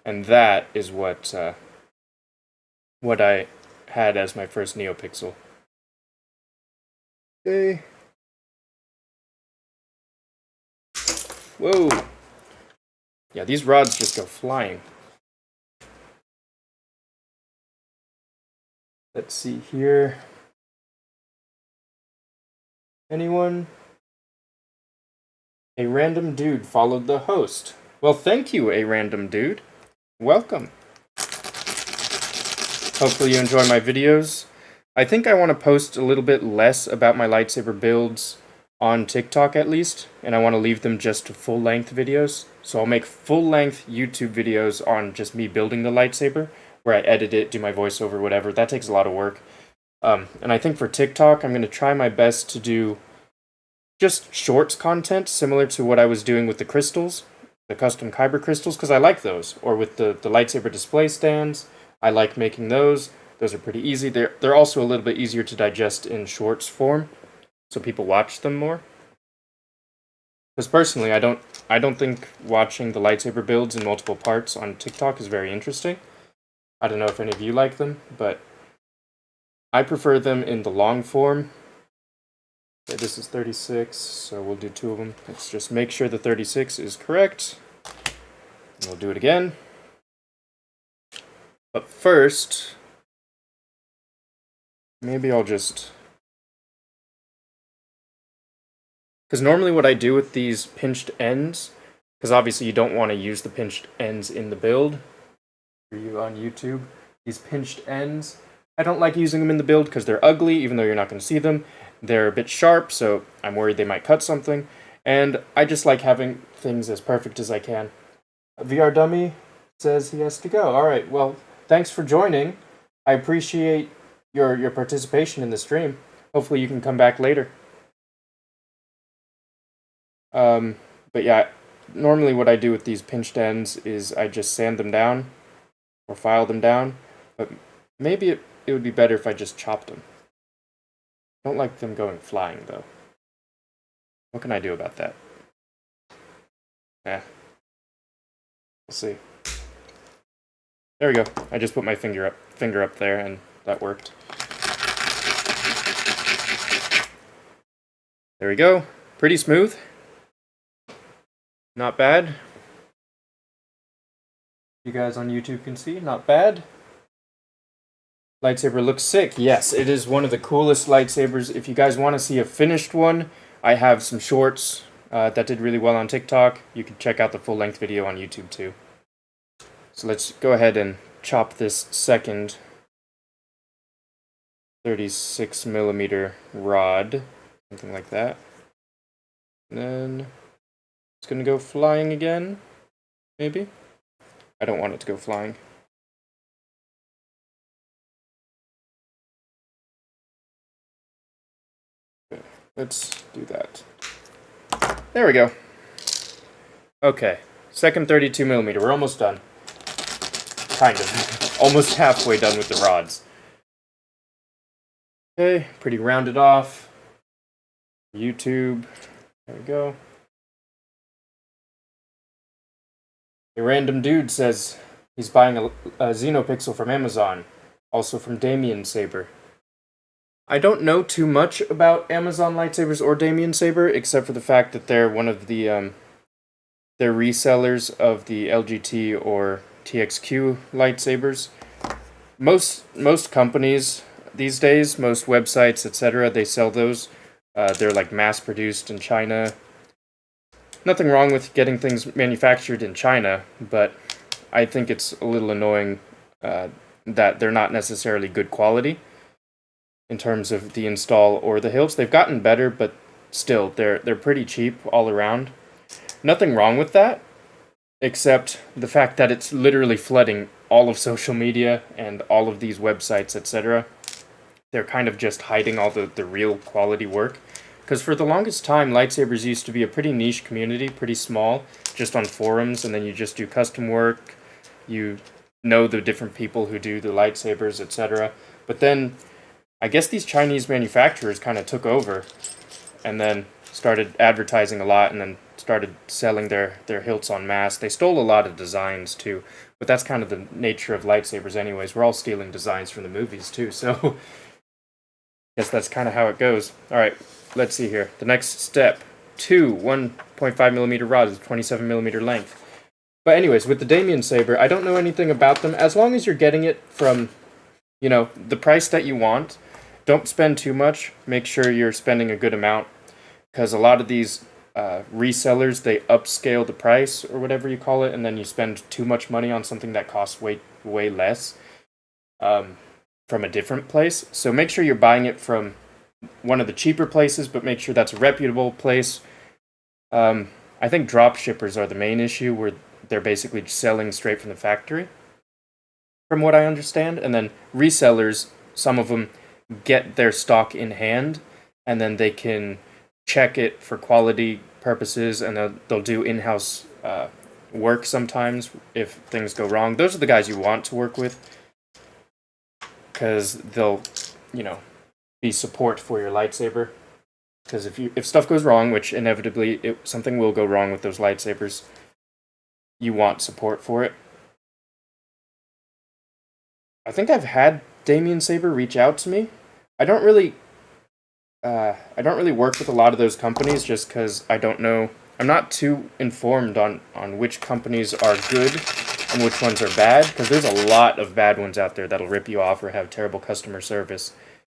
Speaker 1: And that is what I had as my first NeoPixel. Okay. Whoa. Yeah, these rods just go flying. Let's see here. Anyone? A random dude followed the host. Well, thank you, a random dude. Welcome. Hopefully you enjoy my videos. I think I want to post a little bit less about my lightsaber builds on TikTok at least, and I want to leave them just to full-length videos. So I'll make full-length YouTube videos on just me building the lightsaber, where I edit it, do my voiceover, whatever. That takes a lot of work. And I think for TikTok, I'm going to try my best to do just shorts content, similar to what I was doing with the crystals, the custom Kyber crystals, because I like those. Or with the lightsaber display stands, I like making those. Those are pretty easy. They're also a little bit easier to digest in shorts form, so people watch them more. Because personally, I don't think watching the lightsaber builds in multiple parts on TikTok is very interesting. I don't know if any of you like them, but I prefer them in the long form. Okay, this is 36, so we'll do 2 of them. Let's just make sure the 36 is correct. And we'll do it again. But first, maybe I'll just... Because normally what I do with these pinched ends, because obviously you don't want to use the pinched ends in the build, for you on YouTube, these pinched ends, I don't like using them in the build because they're ugly, even though you're not going to see them. They're a bit sharp, so I'm worried they might cut something. And I just like having things as perfect as I can. VR Dummy says he has to go. Alright, well, thanks for joining. I appreciate your participation in the stream. Hopefully you can come back later. But yeah, normally what I do with these pinched ends is I just sand them down or file them down, but maybe it would be better if I just chopped them. I don't like them going flying, though. What can I do about that? We'll see. There we go. I just put my finger up there, and that worked. There we go. Pretty smooth. Not bad. You guys on YouTube can see, not bad. Lightsaber looks sick. Yes, it is one of the coolest lightsabers. If you guys want to see a finished one, I have some shorts that did really well on TikTok. You can check out the full-length video on YouTube too. So let's go ahead and chop this second 36mm rod, something like that. And then it's gonna go flying again, maybe? I don't want it to go flying. Okay, let's do that. There we go. Okay, second 32mm, we're almost done. Kind of. Almost halfway done with the rods. Okay, pretty rounded off. YouTube. There we go. A random dude says he's buying a Xenopixel from Amazon. Also from Damien Saber. I don't know too much about Amazon lightsabers or Damien Saber, except for the fact that they're one of the they're resellers of the LGT or TXQ lightsabers. Most companies these days, most websites, etc., they sell those. They're like mass-produced in China. Nothing wrong with getting things manufactured in China, but I think it's a little annoying that they're not necessarily good quality in terms of the install or the hilts. They've gotten better, but still, they're pretty cheap all around. Nothing wrong with that, except the fact that it's literally flooding all of social media and all of these websites, etc. They're kind of just hiding all the real quality work. Because for the longest time, lightsabers used to be a pretty niche community, pretty small, just on forums, and then you just do custom work, you know the different people who do the lightsabers, etc. But then, I guess these Chinese manufacturers kind of took over, and then started advertising a lot, and then started selling their hilts en masse. They stole a lot of designs, too, but that's kind of the nature of lightsabers anyways. We're all stealing designs from the movies, too, so I guess that's kind of how it goes. Alright. Let's see here. The next step. 2 1.5mm rods with 27mm length. But anyways, with the Damien Saber, I don't know anything about them. As long as you're getting it from, you know, the price that you want, don't spend too much. Make sure you're spending a good amount. Because a lot of these resellers, they upscale the price, or whatever you call it, and then you spend too much money on something that costs way less from a different place. So make sure you're buying it from one of the cheaper places, but make sure that's a reputable place. I think drop shippers are the main issue, where they're basically selling straight from the factory, from what I understand. And then resellers, some of them get their stock in hand, and then they can check it for quality purposes, and they'll do in-house work sometimes if things go wrong. Those are the guys you want to work with, because they'll, you know, be support for your lightsaber. Because if stuff goes wrong, which inevitably something will go wrong with those lightsabers, you want support for it. I think I've had Damien Saber reach out to me. I don't really work with a lot of those companies, just because I don't know. I'm not too informed on which companies are good and which ones are bad, because there's a lot of bad ones out there that'll rip you off or have terrible customer service.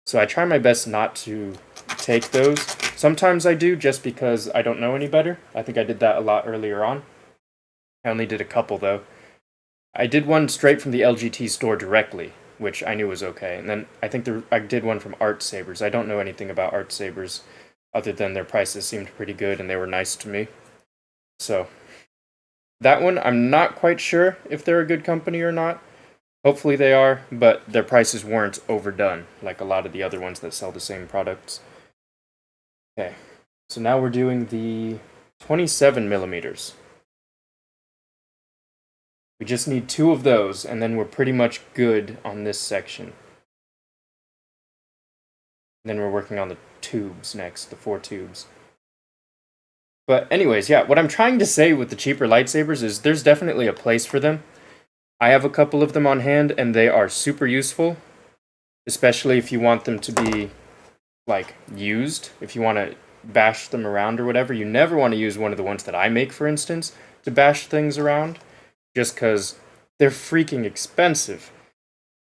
Speaker 1: So I try my best not to take those. Sometimes I do, just because I don't know any better. I think I did that a lot earlier on. I only did a couple, though. I did one straight from the LGT store directly, which I knew was okay. And then I think I did one from Art Sabers. I don't know anything about Art Sabers, other than their prices seemed pretty good and they were nice to me. So, that one, I'm not quite sure if they're a good company or not. Hopefully they are, but their prices weren't overdone, like a lot of the other ones that sell the same products. Okay, so now we're doing the 27mm. We just need 2 of those, and then we're pretty much good on this section. And then we're working on the tubes next, the 4 tubes. But anyways, yeah, what I'm trying to say with the cheaper lightsabers is there's definitely a place for them. I have a couple of them on hand, and they are super useful. Especially if you want them to be, like, used. If you want to bash them around or whatever. You never want to use one of the ones that I make, for instance, to bash things around. Just because they're freaking expensive.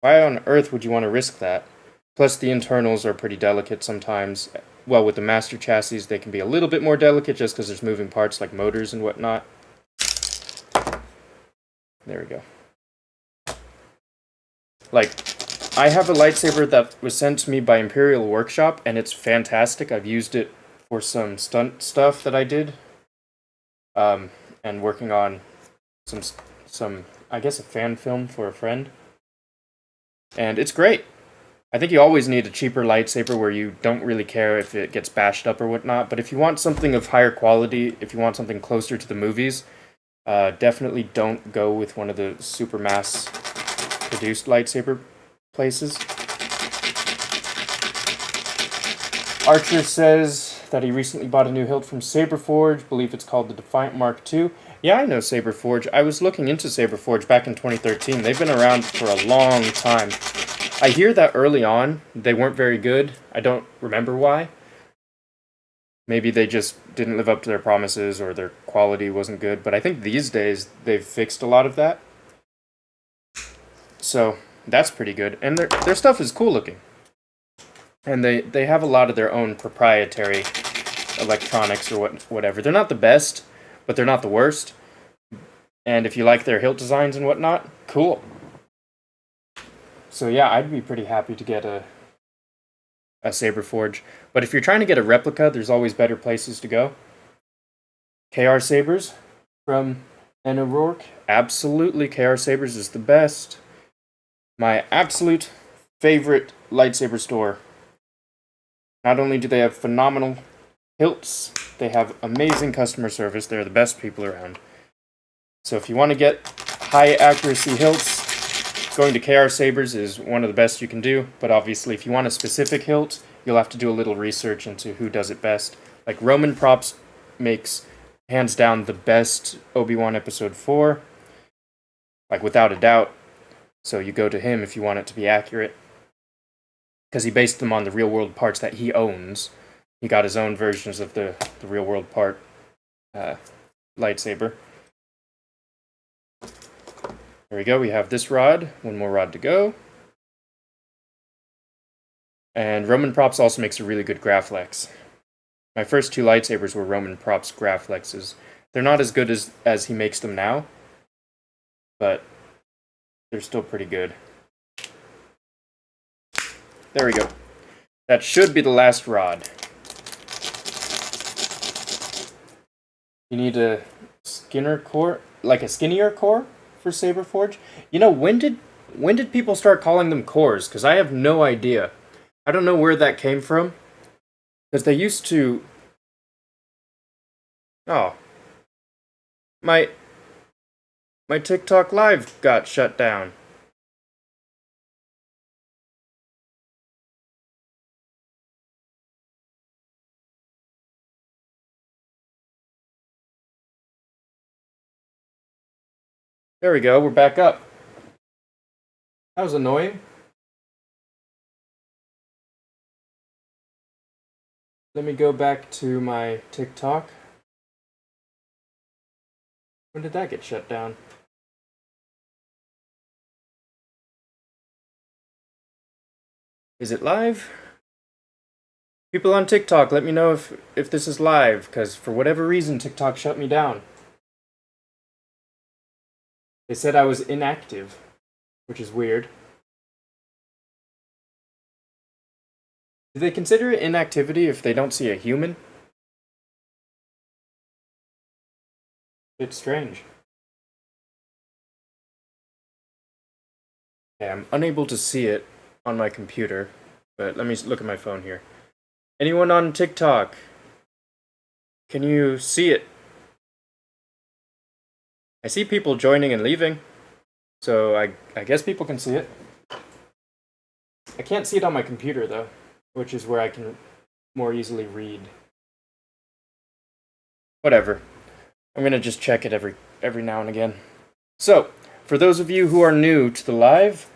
Speaker 1: Why on earth would you want to risk that? Plus, the internals are pretty delicate sometimes. Well, with the Master Chassis, they can be a little bit more delicate just because there's moving parts like motors and whatnot. There we go. Like, I have a lightsaber that was sent to me by Imperial Workshop, and it's fantastic. I've used it for some stunt stuff that I did. And working on some, I guess, a fan film for a friend. And it's great. I think you always need a cheaper lightsaber where you don't really care if it gets bashed up or whatnot, but if you want something of higher quality, if you want something closer to the movies, definitely don't go with one of the super mass-produced lightsaber places. Archer says that he recently bought a new hilt from Saberforge, believe it's called the Defiant Mark II. Yeah, I know Saberforge. I was looking into Saberforge back in 2013. They've been around for a long time. I hear that early on, they weren't very good. I don't remember why. Maybe they just didn't live up to their promises or their quality wasn't good. But I think these days, they've fixed a lot of that. So, that's pretty good. And their stuff is cool looking. And they have a lot of their own proprietary electronics or whatever. They're not the best, but they're not the worst. And if you like their hilt designs and whatnot, cool. So yeah, I'd be pretty happy to get a Saberforge. But if you're trying to get a replica, there's always better places to go. KR Sabers from Anna Rourke. Absolutely, KR Sabers is the best. My absolute favorite lightsaber store. Not only do they have phenomenal hilts, they have amazing customer service. They're the best people around. So if you want to get high accuracy hilts, going to KR Sabers is one of the best you can do, but obviously if you want a specific hilt, you'll have to do a little research into who does it best. Like Roman Props makes, hands down, the best Obi-Wan Episode 4, like without a doubt. So you go to him if you want it to be accurate. Because he based them on the real-world parts that he owns. He got his own versions of the real-world part lightsaber. There we go, we have this rod, one more rod to go. And Roman Props also makes a really good Graflex. My first 2 lightsabers were Roman Props Graflexes. They're not as good as he makes them now, but they're still pretty good. There we go. That should be the last rod. You need a skinner core, like a skinnier core for Saberforge. You know, when did people start calling them cores? Because I have no idea. I don't know where that came from. Because they used to... Oh. My TikTok live got shut down. There we go, we're back up. That was annoying. Let me go back to my TikTok. When did that get shut down? Is it live? People on TikTok, let me know if this is live, because for whatever reason, TikTok shut me down. They said I was inactive, which is weird. Do they consider it inactivity if they don't see a human? It's strange. Okay, I'm unable to see it on my computer, but let me look at my phone here. Anyone on TikTok? Can you see it? I see people joining and leaving. So I guess people can see it. I can't see it on my computer though, which is where I can more easily read. Whatever. I'm gonna just check it every now and again. So, for those of you who are new to the live,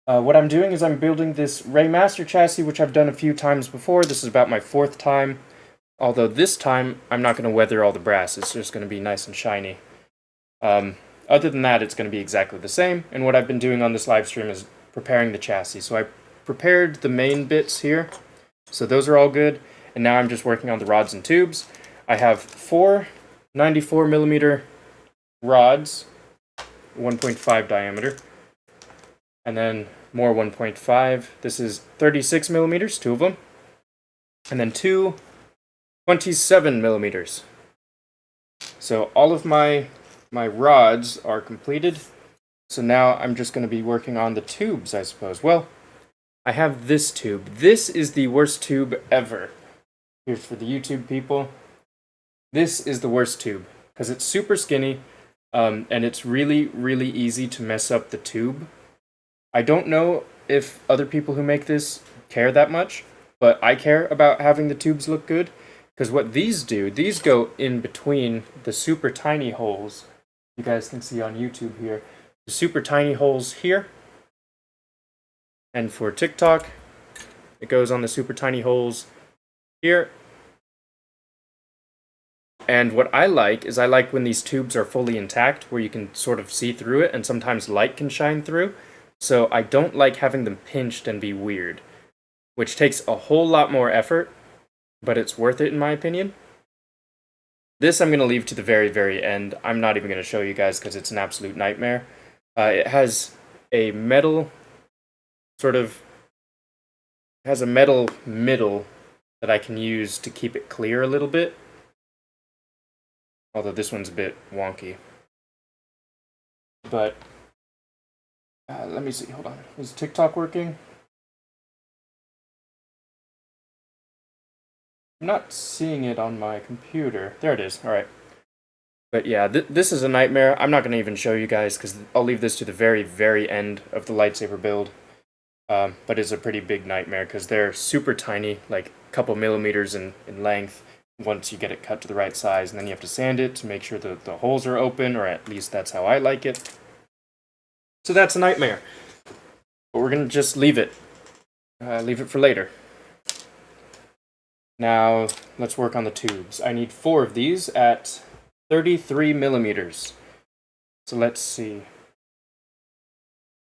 Speaker 1: what I'm doing is I'm building this Rey Master Chassis, which I've done a few times before. This is about my 4th time. Although this time, I'm not going to weather all the brass. It's just going to be nice and shiny. Other than that, it's going to be exactly the same. And what I've been doing on this live stream is preparing the chassis. So I prepared the main bits here. So those are all good. And now I'm just working on the rods and tubes. I have 4 94mm rods, 1.5 diameter. And then more 1.5. This is 36mm, 2 of them. And then 2 27mm. So all of my rods are completed. So now I'm just going to be working on the tubes, I suppose. Well, I have this tube. This is the worst tube ever. Here's for the YouTube people. This is the worst tube because it's super skinny and it's really, really easy to mess up the tube. I don't know if other people who make this care that much, but I care about having the tubes look good. Because what these do, these go in between the super tiny holes. You guys can see on YouTube here. The super tiny holes here. And for TikTok, it goes on the super tiny holes here. And what I like is I like when these tubes are fully intact, where you can sort of see through it, and sometimes light can shine through. So I don't like having them pinched and be weird, which takes a whole lot more effort, but it's worth it in my opinion. This I'm going to leave to the very, very end. I'm not even going to show you guys because it's an absolute nightmare. It has a metal has a metal middle that I can use to keep it clear a little bit. Although this one's a bit wonky. But let me see, hold on. Is TikTok working? I'm not seeing it on my computer. There it is. All right. But yeah, this is a nightmare. I'm not going to even show you guys because I'll leave this to the very, very end of the lightsaber build. But it's a pretty big nightmare because they're super tiny, like a couple millimeters in length once you get it cut to the right size. And then you have to sand it to make sure that the holes are open, or at least that's how I like it. So that's a nightmare. But we're going to just leave it. Leave it for later. Now, let's work on the tubes. I need 4 of these at 33mm. So let's see.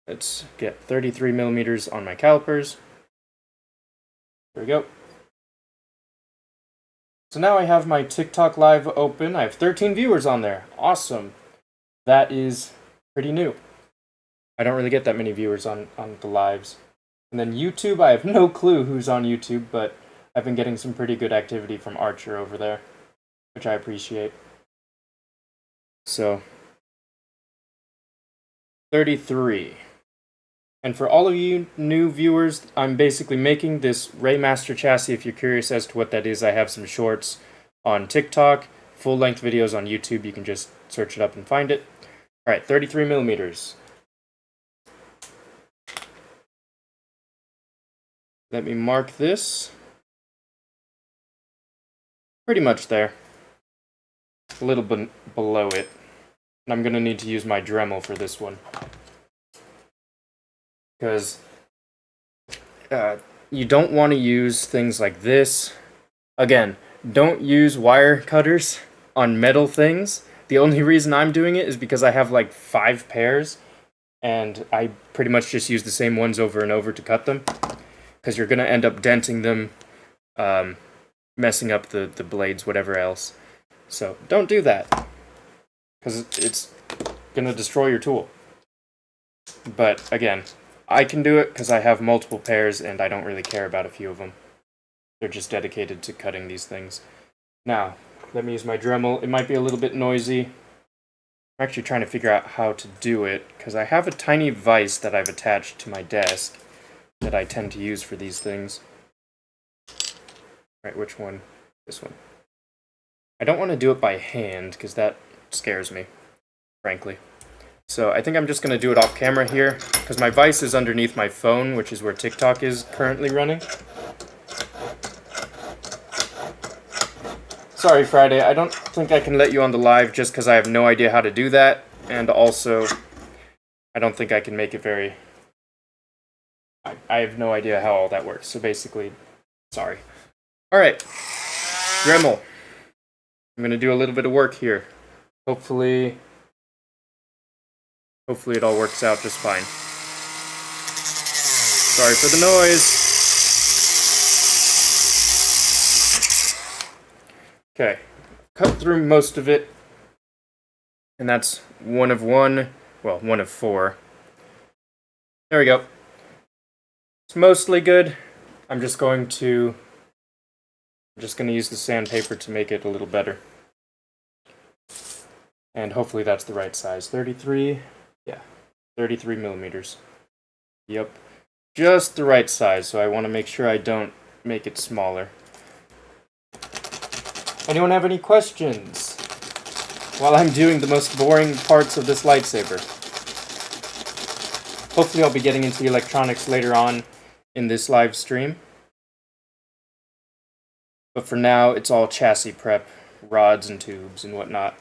Speaker 1: Let's get 33mm on my calipers. There we go. So now I have my TikTok live open. I have 13 viewers on there. Awesome. That is pretty new. I don't really get that many viewers on the lives. And then YouTube, I have no clue who's on YouTube, but I've been getting some pretty good activity from Archer over there, which I appreciate. So, 33. And for all of you new viewers, I'm basically making this Rey Master Chassis. If you're curious as to what that is, I have some shorts on TikTok, full-length videos on YouTube. You can just search it up and find it. All right, 33mm. Let me mark this. Pretty much there. A little bit below it. And I'm going to need to use my Dremel for this one. Because you don't want to use things like this. Again, don't use wire cutters on metal things. The only reason I'm doing it is because I have like 5 pairs. And I pretty much just use the same ones over and over to cut them. Because you're going to end up denting them. Messing up the blades, whatever else. So don't do that, because it's gonna destroy your tool. But again, I can do it because I have multiple pairs and I don't really care about a few of them. They're just dedicated to cutting these things. Now, let me use my Dremel. It might be a little bit noisy. I'm actually trying to figure out how to do it, because I have a tiny vise that I've attached to my desk that I tend to use for these things. Right, which one? This one. I don't want to do it by hand, because that scares me, frankly. So I think I'm just going to do it off camera here, because my vise is underneath my phone, which is where TikTok is currently running. Sorry, Friday, I don't think I can let you on the live just because I have no idea how to do that, and also I don't think I can make it very... I have no idea how all that works, so basically, sorry. Alright, Dremel. I'm going to do a little bit of work here. Hopefully it all works out just fine. Sorry for the noise. Okay, cut through most of it, and that's one of 4. There we go. It's mostly good. I'm just going to use the sandpaper to make it a little better. And hopefully that's the right size. 33, yeah, 33 millimeters. Yep, just the right size, so I want to make sure I don't make it smaller. Anyone have any questions while I'm doing the most boring parts of this lightsaber? Hopefully I'll be getting into electronics later on in this live stream. But for now, it's all chassis prep, rods and tubes and whatnot.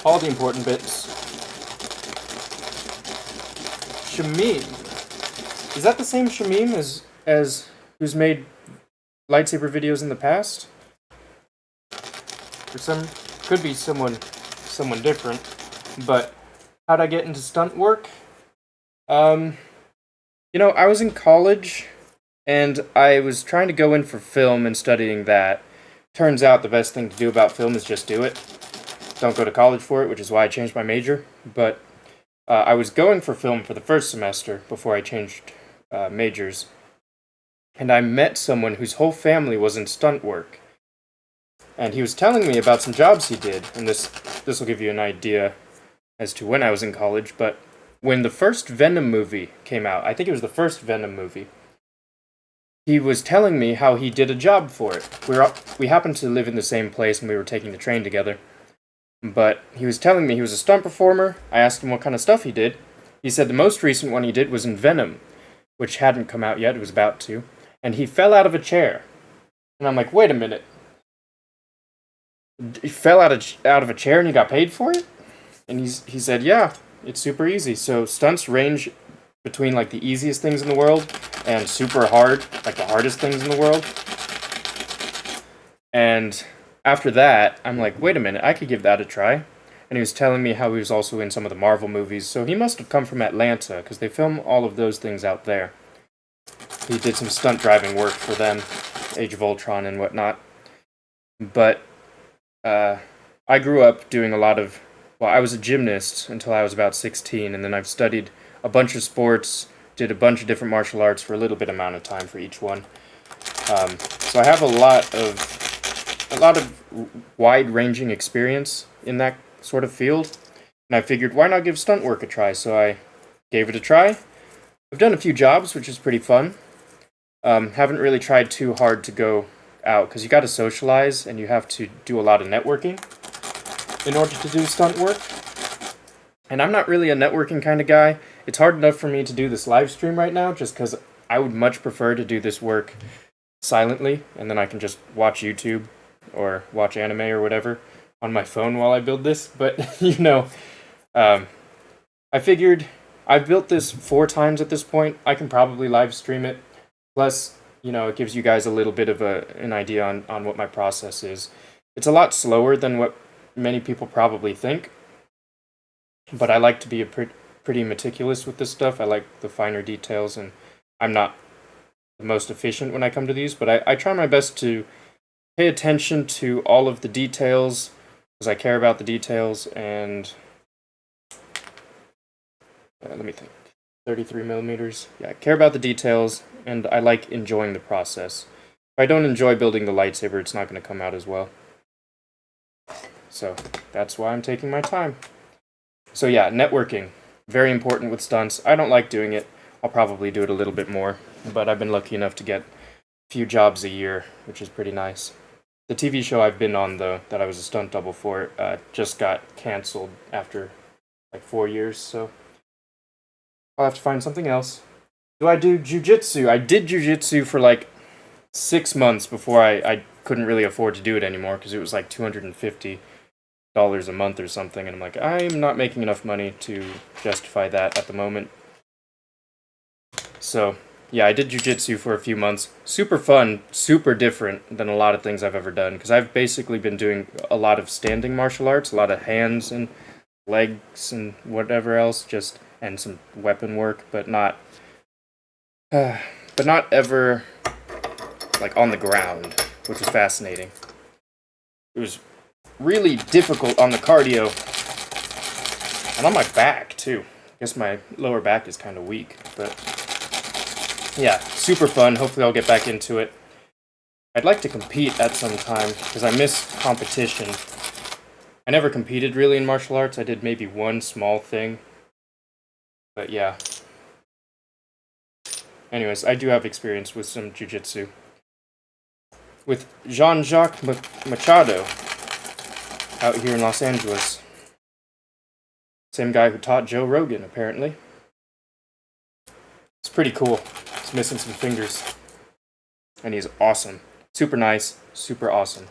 Speaker 1: All the important bits. Shamim. Is that the same Shamim as who's made lightsaber videos in the past? Could be someone different. But how'd I get into stunt work? I was in college and I was trying to go in for film and studying that. Turns out the best thing to do about film is just do it. Don't go to college for it, which is why I changed my major. But I was going for film for the first semester before I changed majors. And I met someone whose whole family was in stunt work. And he was telling me about some jobs he did. And this will give you an idea as to when I was in college. But when the first Venom movie came out, I think it was the first Venom movie, he was telling me how he did a job for it. We happened to live in the same place and we were taking the train together. But he was telling me he was a stunt performer. I asked him what kind of stuff he did. He said the most recent one he did was in Venom, which hadn't come out yet, it was about to. And he fell out of a chair. And I'm like, wait a minute. He fell out of a chair and he got paid for it? And he said, yeah, it's super easy. So stunts range between like the easiest things in the world and super hard, like the hardest things in the world. And after that, I'm like, wait a minute, I could give that a try. And he was telling me how he was also in some of the Marvel movies, so he must have come from Atlanta, because they film all of those things out there. He did some stunt driving work for them, Age of Ultron and whatnot. But I grew up doing a lot of... Well, I was a gymnast until I was about 16, and then I've studied a bunch of sports, did a bunch of different martial arts for a little bit amount of time for each one. So I have a lot of wide-ranging experience in that sort of field, and I figured why not give stunt work a try, so I gave it a try. I've done a few jobs, which is pretty fun. Haven't really tried too hard to go out, because you got to socialize, and you have to do a lot of networking in order to do stunt work. And I'm not really a networking kind of guy. It's hard enough for me to do this live stream right now, just because I would much prefer to do this work silently, and then I can just watch YouTube or watch anime or whatever on my phone while I build this. But, I figured I've built this 4 times at this point. I can probably live stream it. Plus, it gives you guys a little bit of an idea on what my process is. It's a lot slower than what many people probably think. But I like to be pretty meticulous with this stuff. I like the finer details, and I'm not the most efficient when I come to these, but I try my best to pay attention to all of the details, because I care about the details, and let me think. 33 millimeters. Yeah, I care about the details, and I like enjoying the process. If I don't enjoy building the lightsaber, it's not going to come out as well. So that's why I'm taking my time. So yeah, networking. Very important with stunts. I don't like doing it. I'll probably do it a little bit more, but I've been lucky enough to get a few jobs a year, which is pretty nice. The TV show I've been on, though, that I was a stunt double for, just got canceled after like 4 years, so I'll have to find something else. Do I do jujitsu? I did jujitsu for like 6 months before I couldn't really afford to do it anymore because it was like $250 a month or something, and I'm like, I'm not making enough money to justify that at the moment. So, yeah, I did jujitsu for a few months. Super fun, super different than a lot of things I've ever done, because I've basically been doing a lot of standing martial arts, a lot of hands and legs and whatever else, and some weapon work, but not ever like on the ground, which was fascinating. It was really difficult on the cardio and on my back too. I guess my lower back is kind of weak, but yeah, super fun. Hopefully I'll get back into it. I'd like to compete at some time because I miss competition. I never competed really in martial arts. I did maybe one small thing, but yeah. Anyways, I do have experience with some jiu-jitsu. With Jean-Jacques Machado out here in Los Angeles. Same guy who taught Joe Rogan, apparently. It's pretty cool. He's missing some fingers. And he's awesome. Super nice. Super awesome.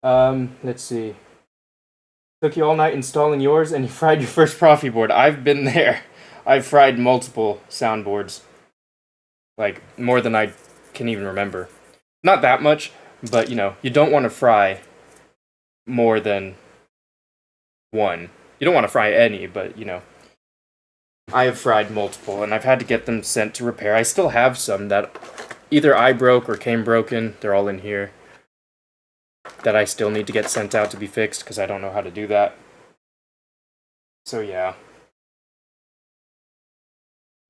Speaker 1: Let's see. Took you all night installing yours and you fried your first Profi board. I've been there. I've fried multiple soundboards. Like, more than I can even remember. Not that much, but, you know, you don't want to fry more than one. You don't want to fry any, but, you know. I have fried multiple, and I've had to get them sent to repair. I still have some that either I broke or came broken. They're all in here. That I still need to get sent out to be fixed, because I don't know how to do that. So, yeah.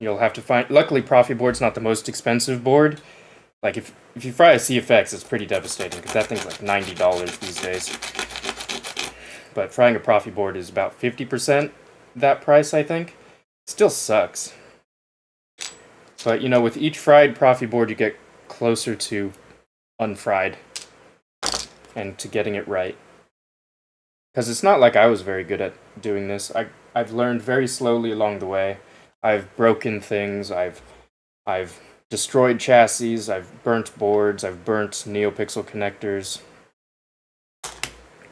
Speaker 1: You'll have to find... Luckily, Profi board's not the most expensive board. Like, if you fry a CFX, it's pretty devastating, because that thing's like $90 these days. But frying a Profi board is about 50% that price, I think. Still sucks. But, you know, with each fried Profi board, you get closer to unfried. And to getting it right. Because it's not like I was very good at doing this. I've learned very slowly along the way. I've broken things, I've destroyed chassis, I've burnt boards, I've burnt NeoPixel connectors.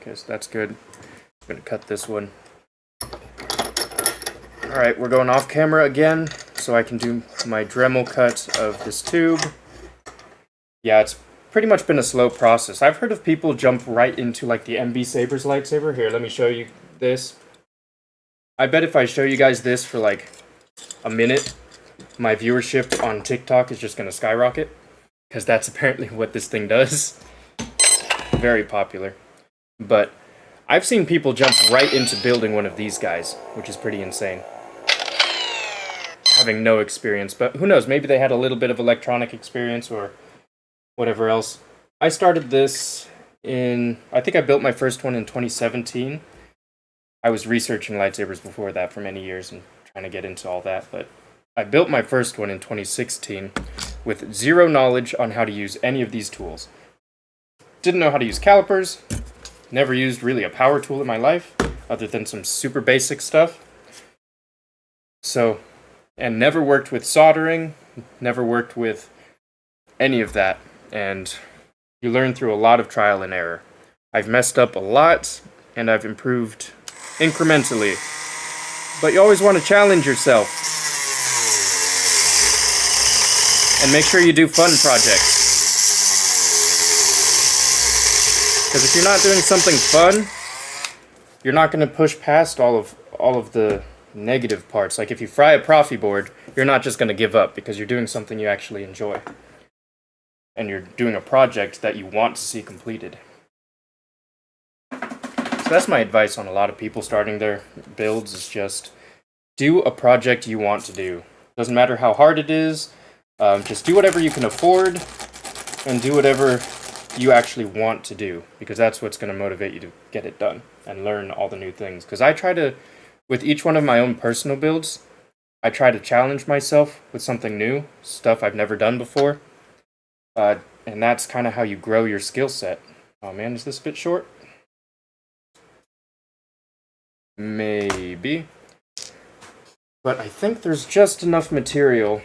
Speaker 1: Okay, so that's good. I'm going to cut this one. Alright, we're going off camera again, so I can do my Dremel cut of this tube. Yeah, it's pretty much been a slow process. I've heard of people jump right into like the MB Saber's lightsaber. Here, let me show you this. I bet if I show you guys this for like a minute, my viewership on TikTok is just going to skyrocket. Because that's apparently what this thing does. Very popular. But I've seen people jump right into building one of these guys, which is pretty insane. Having no experience, but who knows, maybe they had a little bit of electronic experience or whatever else. I started this I think I built my first one in 2017. I was researching lightsabers before that for many years and trying to get into all that, but I built my first one in 2016 with zero knowledge on how to use any of these tools. Didn't know how to use calipers, never used really a power tool in my life, other than some super basic stuff. So, and never worked with soldering, never worked with any of that, and you learn through a lot of trial and error. I've messed up a lot, and I've improved incrementally. But you always want to challenge yourself. And make sure you do fun projects. Because if you're not doing something fun, you're not going to push past all of the negative parts. Like if you fry a Profi board, you're not just going to give up because you're doing something you actually enjoy. And you're doing a project that you want to see completed. So that's my advice on a lot of people starting their builds, is just do a project you want to do. Doesn't matter how hard it is, just do whatever you can afford, and do whatever you actually want to do, because that's what's going to motivate you to get it done and learn all the new things. Because I try to, with each one of my own personal builds, I try to challenge myself with something new, stuff I've never done before, and that's kind of how you grow your skill set. Oh man, is this a bit short? Maybe. But I think there's just enough material.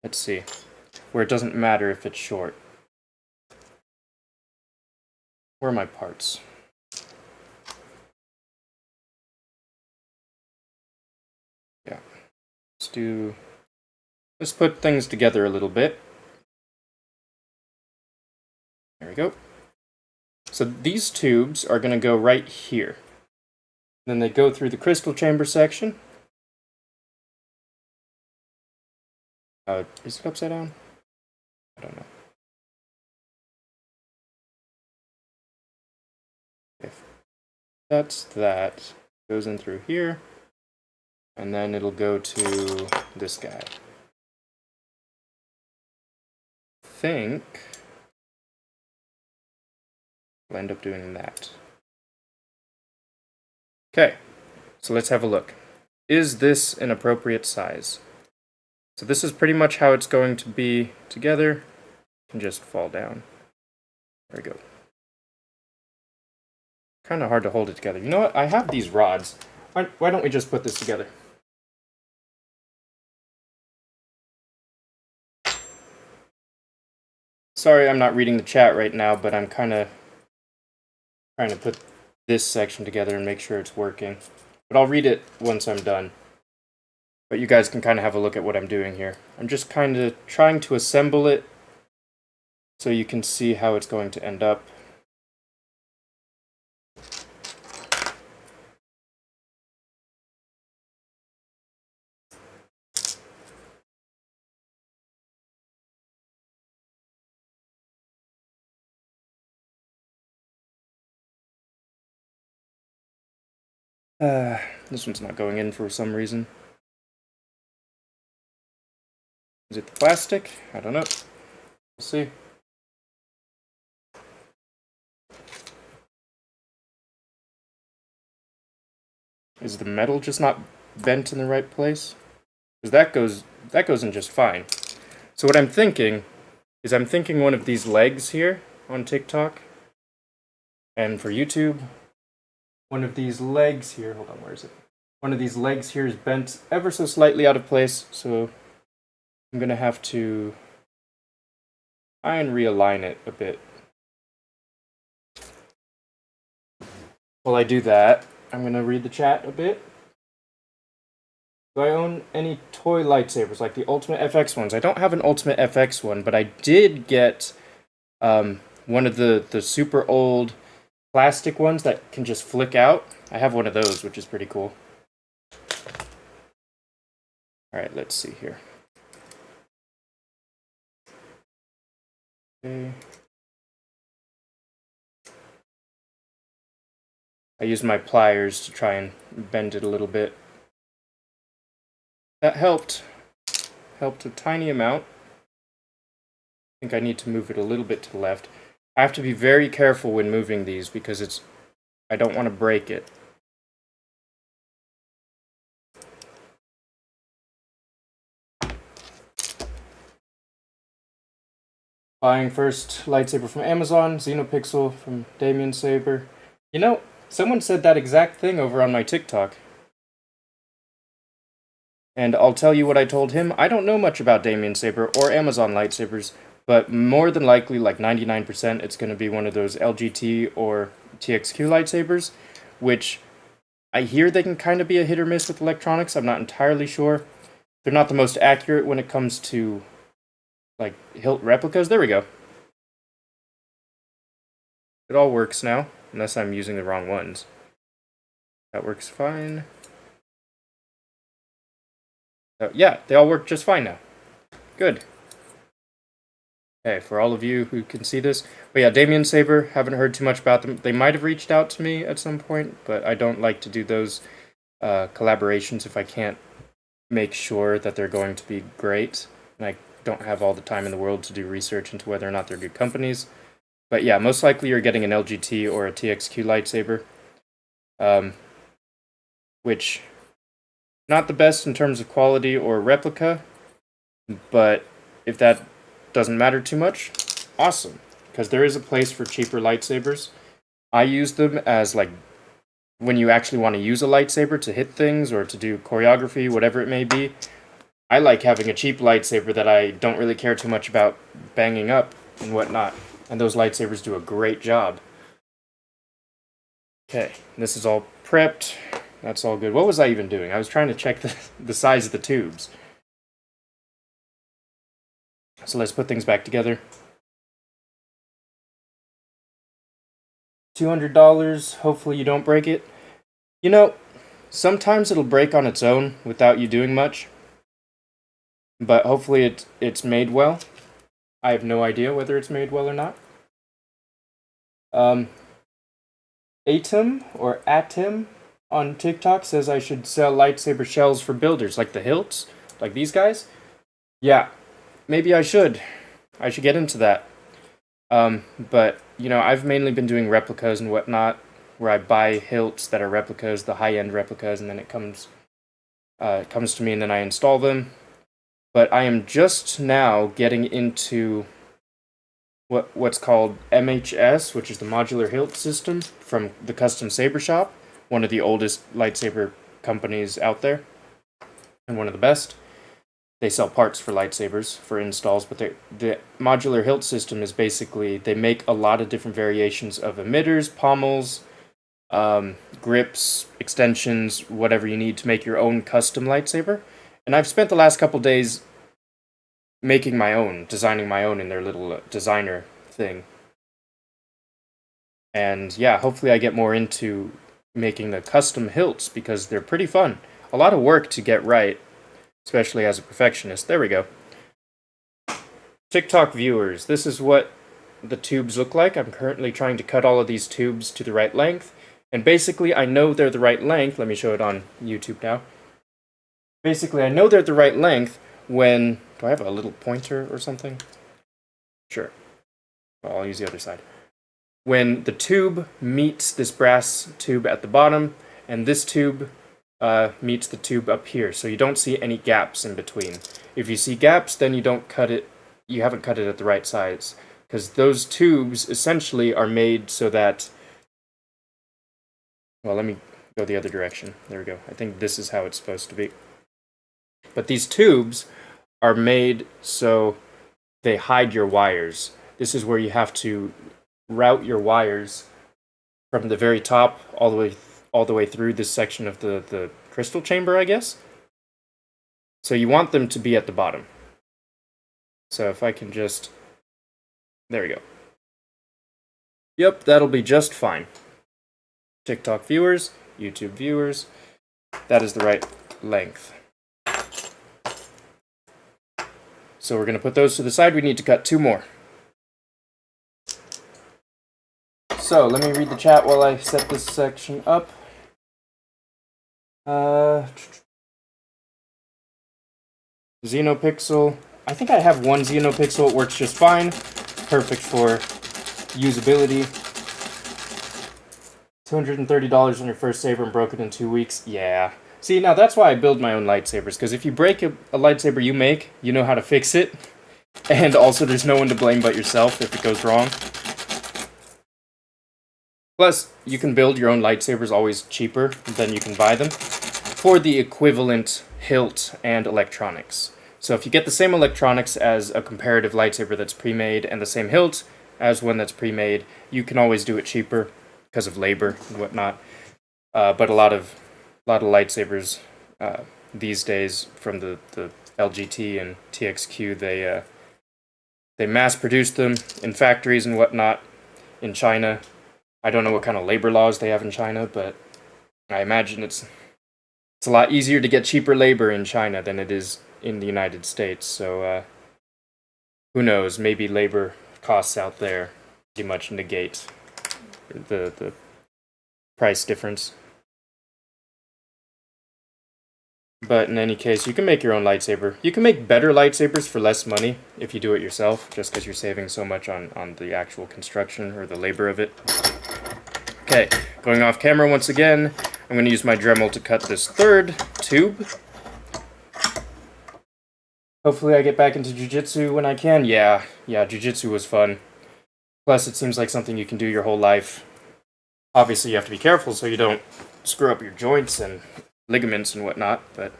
Speaker 1: Let's see. Where it doesn't matter if it's short. Where are my parts? Yeah. Let's put things together a little bit. There we go. So these tubes are going to go right here. Then they go through the crystal chamber section. Is it upside down? I don't know. If that's that, goes in through here, and then it'll go to this guy. I think we'll end up doing that. Okay, so let's have a look. Is this an appropriate size? So this is pretty much how it's going to be together. It can just fall down. There we go. Kind of hard to hold it together. You know what? I have these rods. Why don't we just put this together? Sorry, I'm not reading the chat right now, but I'm kind of trying to put this section together and make sure it's working. But I'll read it once I'm done. But you guys can kind of have a look at what I'm doing here. I'm just kind of trying to assemble it so you can see how it's going to end up. This one's not going in for some reason. Is it the plastic? I don't know. We'll see. Is the metal just not bent in the right place? Because that goes in just fine. So what I'm thinking is I'm thinking one of these legs here on TikTok, and for YouTube, one of these legs here, hold on, where is it? One of these legs here is bent ever so slightly out of place, so I'm going to have to try and realign it a bit. While I do that, I'm going to read the chat a bit. Do I own any toy lightsabers, like the Ultimate FX ones? I don't have an Ultimate FX one, but I did get one of the super old plastic ones that can just flick out. I have one of those, which is pretty cool. Alright, let's see here. Okay. I used my pliers to try and bend it a little bit. That helped. Helped a tiny amount. I think I need to move it a little bit to the left. I have to be very careful when moving these because I don't want to break it. Buying first lightsaber from Amazon, Xenopixel from Damien Saber. You know, someone said that exact thing over on my TikTok. And I'll tell you what I told him. I don't know much about Damien Saber or Amazon lightsabers, but more than likely, like 99%, it's going to be one of those LGT or TXQ lightsabers, which I hear they can kind of be a hit or miss with electronics. I'm not entirely sure. They're not the most accurate when it comes to like hilt replicas. There we go. It all works now, unless I'm using the wrong ones. That works fine. Yeah, they all work just fine now. Good. Okay, for all of you who can see this. But yeah, Damien Saber, haven't heard too much about them. They might have reached out to me at some point, but I don't like to do those collaborations if I can't make sure that they're going to be great. And I don't have all the time in the world to do research into whether or not they're good companies. But yeah, most likely you're getting an LGT or a TXQ lightsaber. Which, not the best in terms of quality or replica, but if that doesn't matter too much, awesome. Because there is a place for cheaper lightsabers. I use them as like when you actually want to use a lightsaber to hit things or to do choreography, whatever it may be, I like having a cheap lightsaber that I don't really care too much about banging up and whatnot. And those lightsabers do a great job. Okay, this is all prepped. That's all good. What was I even doing? I was trying to check the size of the tubes. So let's put things back together. $200. Hopefully you don't break it. You know, sometimes it'll break on its own without you doing much. But hopefully it's made well. I have no idea whether it's made well or not. Atom or Atom on TikTok says I should sell lightsaber shells for builders, like the hilts, like these guys. Yeah, maybe I should. I should get into that. But, you know, I've mainly been doing replicas and whatnot, where I buy hilts that are replicas, the high-end replicas, and then it comes to me and then I install them. But I am just now getting into what's called MHS, which is the modular hilt system from the Custom Saber Shop, one of the oldest lightsaber companies out there, and one of the best. They sell parts for lightsabers, for installs, but the modular hilt system is basically, they make a lot of different variations of emitters, pommels, grips, extensions, whatever you need to make your own custom lightsaber. And I've spent the last couple days making my own, designing my own in their little designer thing. And yeah, hopefully I get more into making the custom hilts because they're pretty fun. A lot of work to get right, especially as a perfectionist. There we go. TikTok viewers, this is what the tubes look like. I'm currently trying to cut all of these tubes to the right length. And basically, I know they're the right length. Let me show it on YouTube now. Basically, I know they're the right length when... Do I have a little pointer or something? Sure. Well, I'll use the other side. When the tube meets this brass tube at the bottom, and this tube meets the tube up here, so you don't see any gaps in between. If you see gaps, then you don't cut it, you haven't cut it at the right size, because those tubes essentially are made so that, well, let me go the other direction. There we go. I think this is how it's supposed to be. But these tubes are made so they hide your wires. This is where you have to route your wires from the very top all the way through this section of the crystal chamber, I guess. So you want them to be at the bottom. So if I can just... There we go. Yep, that'll be just fine. TikTok viewers, YouTube viewers, that is the right length. So we're going to put those to the side. We need to cut 2 more. So let me read the chat while I set this section up. Xenopixel. I think I have one Xenopixel. It works just fine. Perfect for usability. $230 on your first saber and broke it in 2 weeks. Yeah. See, now that's why I build my own lightsabers, because if you break a lightsaber you make, you know how to fix it. And also there's no one to blame but yourself if it goes wrong. Plus, you can build your own lightsabers always cheaper than you can buy them for the equivalent hilt and electronics. So if you get the same electronics as a comparative lightsaber that's pre-made and the same hilt as one that's pre-made, you can always do it cheaper because of labor and whatnot. But a lot of lightsabers these days from the LGT and TXQ, they mass produce them in factories and whatnot in China. I don't know what kind of labor laws they have in China, but I imagine it's a lot easier to get cheaper labor in China than it is in the United States. So who knows? Maybe labor costs out there pretty much negate the price difference. But in any case, you can make your own lightsaber. You can make better lightsabers for less money if you do it yourself, just because you're saving so much on the actual construction or the labor of it. Okay, going off camera once again, I'm going to use my Dremel to cut this 3rd tube. Hopefully I get back into jiu-jitsu when I can. Yeah, jiu-jitsu was fun. Plus, it seems like something you can do your whole life. Obviously, you have to be careful so you don't screw up your joints and ligaments and whatnot, but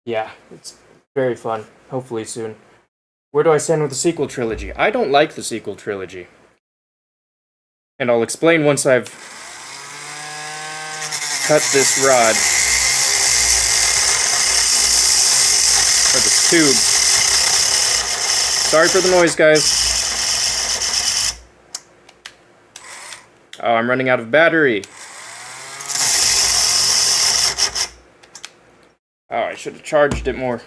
Speaker 1: yeah, it's very fun. Hopefully soon. Where do I stand with the sequel trilogy? I don't like the sequel trilogy. And I'll explain once I've cut this rod. Or this tube. Sorry for the noise, guys. Oh, I'm running out of battery. Oh, I should have charged it more.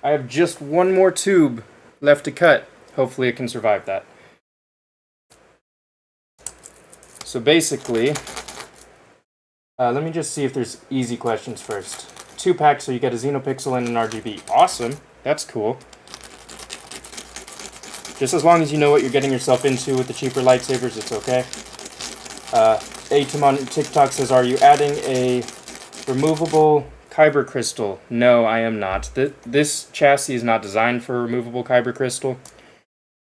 Speaker 1: I have just one more tube left to cut. Hopefully it can survive that. So basically, let me just see if there's easy questions first. 2-pack, so you get a Xenopixel and an RGB. Awesome. That's cool. Just as long as you know what you're getting yourself into with the cheaper lightsabers, it's okay. Atom on TikTok says, are you adding a removable kyber crystal? No, I am not. This chassis is not designed for a removable kyber crystal.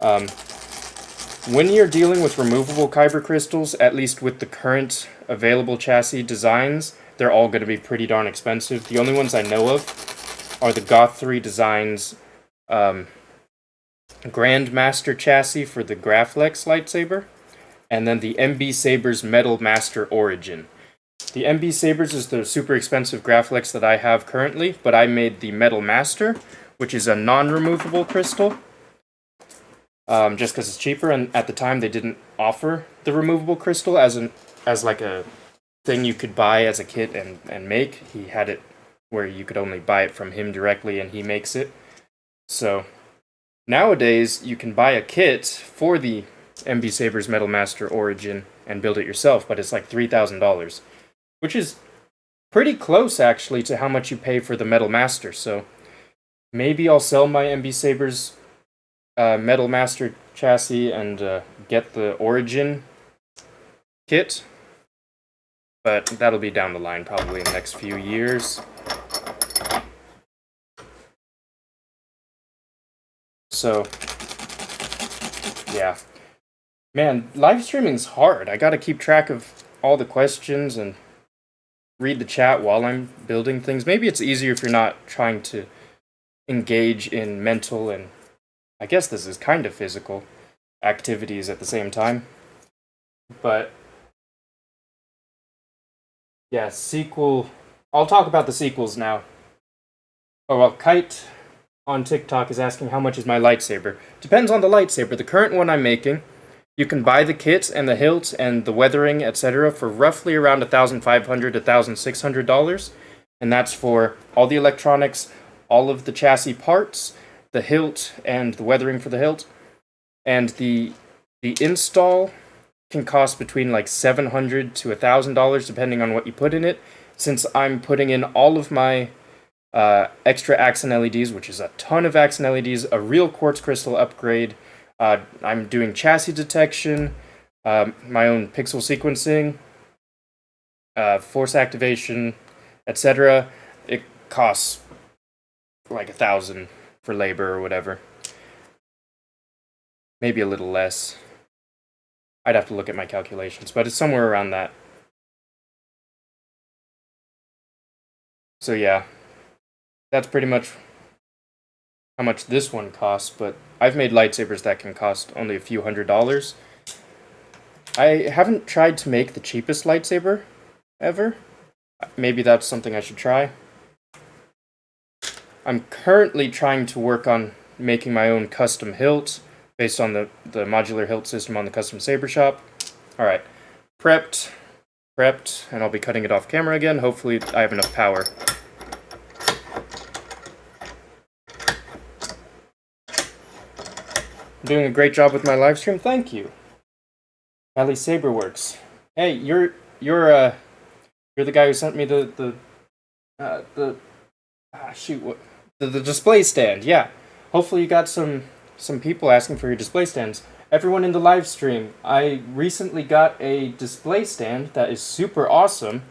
Speaker 1: When you're dealing with removable kyber crystals, at least with the current available chassis designs, they're all going to be pretty darn expensive. The only ones I know of are the Goth 3 Designs Grand Master Chassis for the Graflex lightsaber, and then the MB Saber's Metal Master Origin. The MB Sabers is the super expensive Graflex that I have currently, but I made the Metal Master, which is a non-removable crystal, just because it's cheaper, and at the time they didn't offer the removable crystal as like a thing you could buy as a kit and make. He had it where you could only buy it from him directly, and he makes it. So nowadays, you can buy a kit for the MB Saber's Metal Master Origin and build it yourself, but it's like $3,000, which is pretty close, actually, to how much you pay for the Metal Master. So maybe I'll sell my MB Saber's Metal Master chassis and get the Origin kit, but that'll be down the line, probably in the next few years. So, yeah. Man, live streaming's hard. I gotta keep track of all the questions and read the chat while I'm building things. Maybe it's easier if you're not trying to engage in mental and, I guess this is kind of physical, activities at the same time. But yeah, sequel. I'll talk about the sequels now. Oh, well, Kite on TikTok is asking how much is my lightsaber. Depends on the lightsaber. The current one I'm making, you can buy the kit and the hilt and the weathering, etc. for roughly around $1,500 to $1,600. And that's for all the electronics, all of the chassis parts, the hilt and the weathering for the hilt. And the install can cost between like $700 to $1,000 depending on what you put in it. Since I'm putting in all of my extra accent LEDs, which is a ton of accent LEDs, a real quartz crystal upgrade, I'm doing chassis detection, my own pixel sequencing, force activation, etc. It costs like $1,000 for labor or whatever. Maybe a little less. I'd have to look at my calculations, but it's somewhere around that. So yeah, that's pretty much how much this one costs, but I've made lightsabers that can cost only a few $100s. I haven't tried to make the cheapest lightsaber ever. Maybe that's something I should try. I'm currently trying to work on making my own custom hilt based on the modular hilt system on the custom saber shop. Alright, prepped, and I'll be cutting it off camera again. Hopefully I have enough power. I'm doing a great job with my live stream. Thank you. Valley Saberworks. Hey, you're the guy who sent me the display stand. Yeah. Hopefully you got some people asking for your display stands. Everyone in the live stream, I recently got a display stand that is super awesome.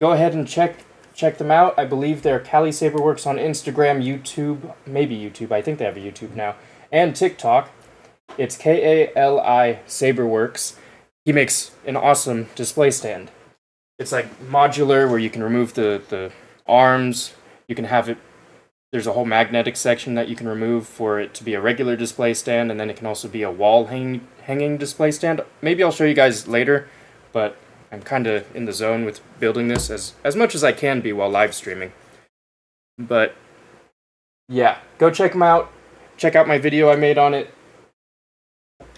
Speaker 1: Go ahead and check them out. I believe they're Kali Saberworks on Instagram, YouTube, maybe YouTube. I think they have a YouTube now. And TikTok. It's Kali Saberworks. he makes an awesome display stand. It's like modular, where you can remove the arms. You can have it. There's a whole magnetic section that you can remove for it to be a regular display stand, and then it can also be a wall hanging display stand. Maybe I'll show you guys later, but I'm kind of in the zone with building this as much as I can be while live streaming. But yeah, go check them out. Check out my video I made on it.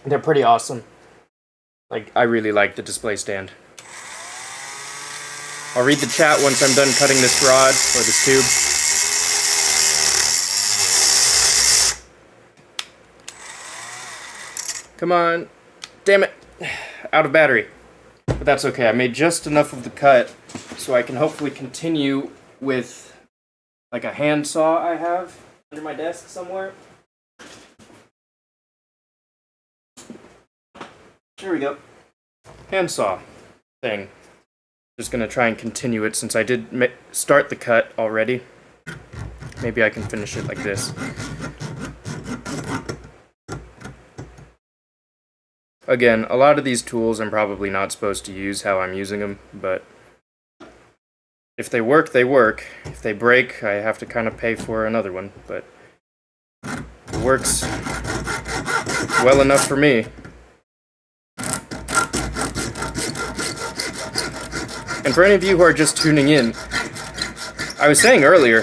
Speaker 1: They're pretty awesome. Like, I really like the display stand. I'll read the chat once I'm done cutting this rod or this tube. Come on. Damn it. Out of battery. But that's okay. I made just enough of the cut so I can hopefully continue with like a hand saw I have under my desk somewhere. There we go. Handsaw thing. Just gonna try and continue it since I did start the cut already. Maybe I can finish it like this. Again, a lot of these tools I'm probably not supposed to use how I'm using them, but if they work, they work. If they break, I have to kind of pay for another one, but it works well enough for me. And for any of you who are just tuning in, I was saying earlier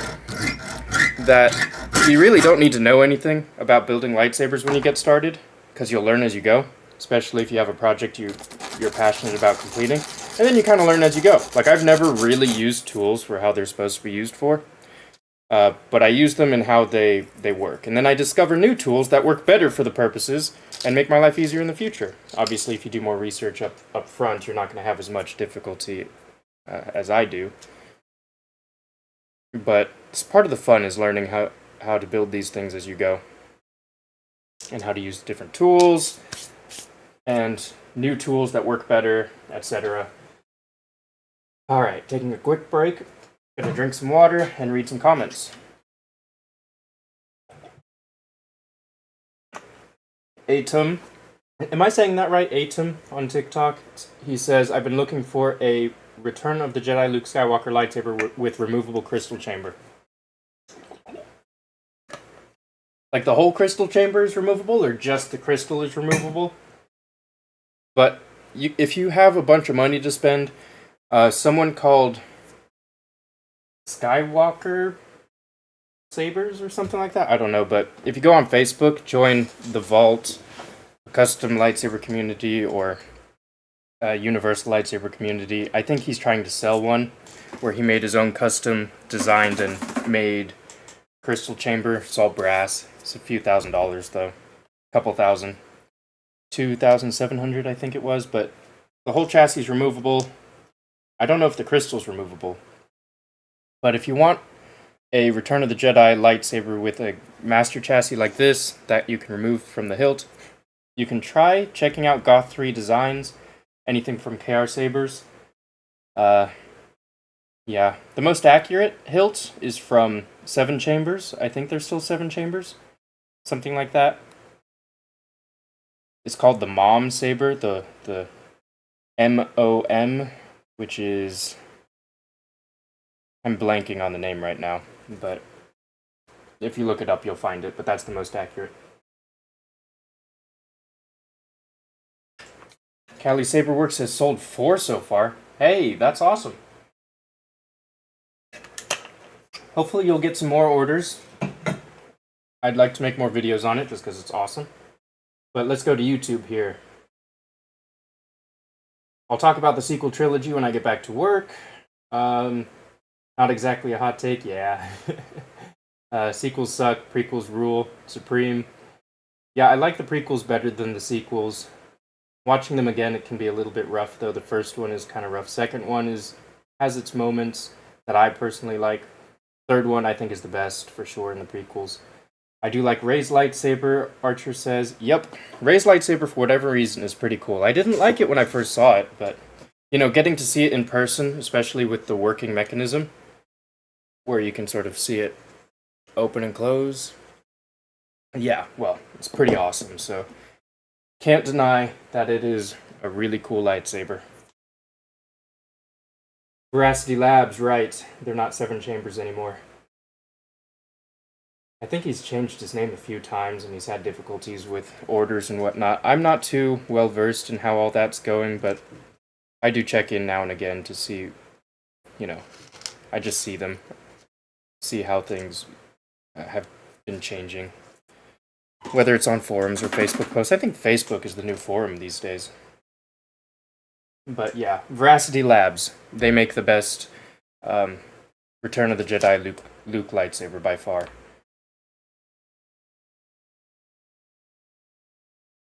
Speaker 1: that you really don't need to know anything about building lightsabers when you get started, because you'll learn as you go, especially if you have a project you're passionate about completing, and then you kind of learn as you go. Like, I've never really used tools for how they're supposed to be used for, but I use them in how they work, and then I discover new tools that work better for the purposes and make my life easier in the future. Obviously, if you do more research up front, you're not going to have as much difficulty as I do. But it's part of the fun is learning how to build these things as you go, and how to use different tools and new tools that work better, etc. Alright, taking a quick break. Gonna drink some water and read some comments. Atum. Am I saying that right? Atum on TikTok. He says, I've been looking for a Return of the Jedi Luke Skywalker lightsaber with removable crystal chamber. Like the whole crystal chamber is removable, or just the crystal is removable? But if you have a bunch of money to spend, someone called Skywalker Sabers or something like that, I don't know, but if you go on Facebook, join the Vault custom lightsaber community or universal lightsaber community. I think he's trying to sell one where he made his own custom designed and made crystal chamber. It's all brass. It's a few $1,000s though. A couple thousand. 2,700 I think it was, but the whole chassis is removable. I don't know if the crystal's removable. But if you want a Return of the Jedi lightsaber with a master chassis like this that you can remove from the hilt, you can try checking out Goth 3 Designs. Anything from KR Sabers. Yeah. The most accurate hilt is from 7 Chambers. I think there's still 7 Chambers. Something like that. It's called the Mom Saber, the MOM, which is... I'm blanking on the name right now, but if you look it up, you'll find it, but that's the most accurate. Cali Saberworks has sold 4 so far. Hey, that's awesome. Hopefully you'll get some more orders. I'd like to make more videos on it just because it's awesome. But let's go to YouTube here. I'll talk about the sequel trilogy when I get back to work. Not exactly a hot take, yeah. Sequels suck, prequels rule, supreme. Yeah, I like the prequels better than the sequels. Watching them again, it can be a little bit rough, though. The first one is kind of rough. Second one has its moments that I personally like. Third one, I think, is the best, for sure, in the prequels. I do like Rey's lightsaber, Archer says. Yep, Rey's lightsaber, for whatever reason, is pretty cool. I didn't like it when I first saw it, but, you know, getting to see it in person, especially with the working mechanism, where you can sort of see it open and close. Yeah, well, it's pretty awesome, so... Can't deny that it is a really cool lightsaber. Veracity Labs, right. They're not 7 chambers anymore. I think he's changed his name a few times and he's had difficulties with orders and whatnot. I'm not too well versed in how all that's going, but I do check in now and again to see, you know, I just see them, see how things have been changing. Whether it's on forums or Facebook posts. I think Facebook is the new forum these days. But yeah, Veracity Labs. They make the best Return of the Jedi Luke lightsaber by far.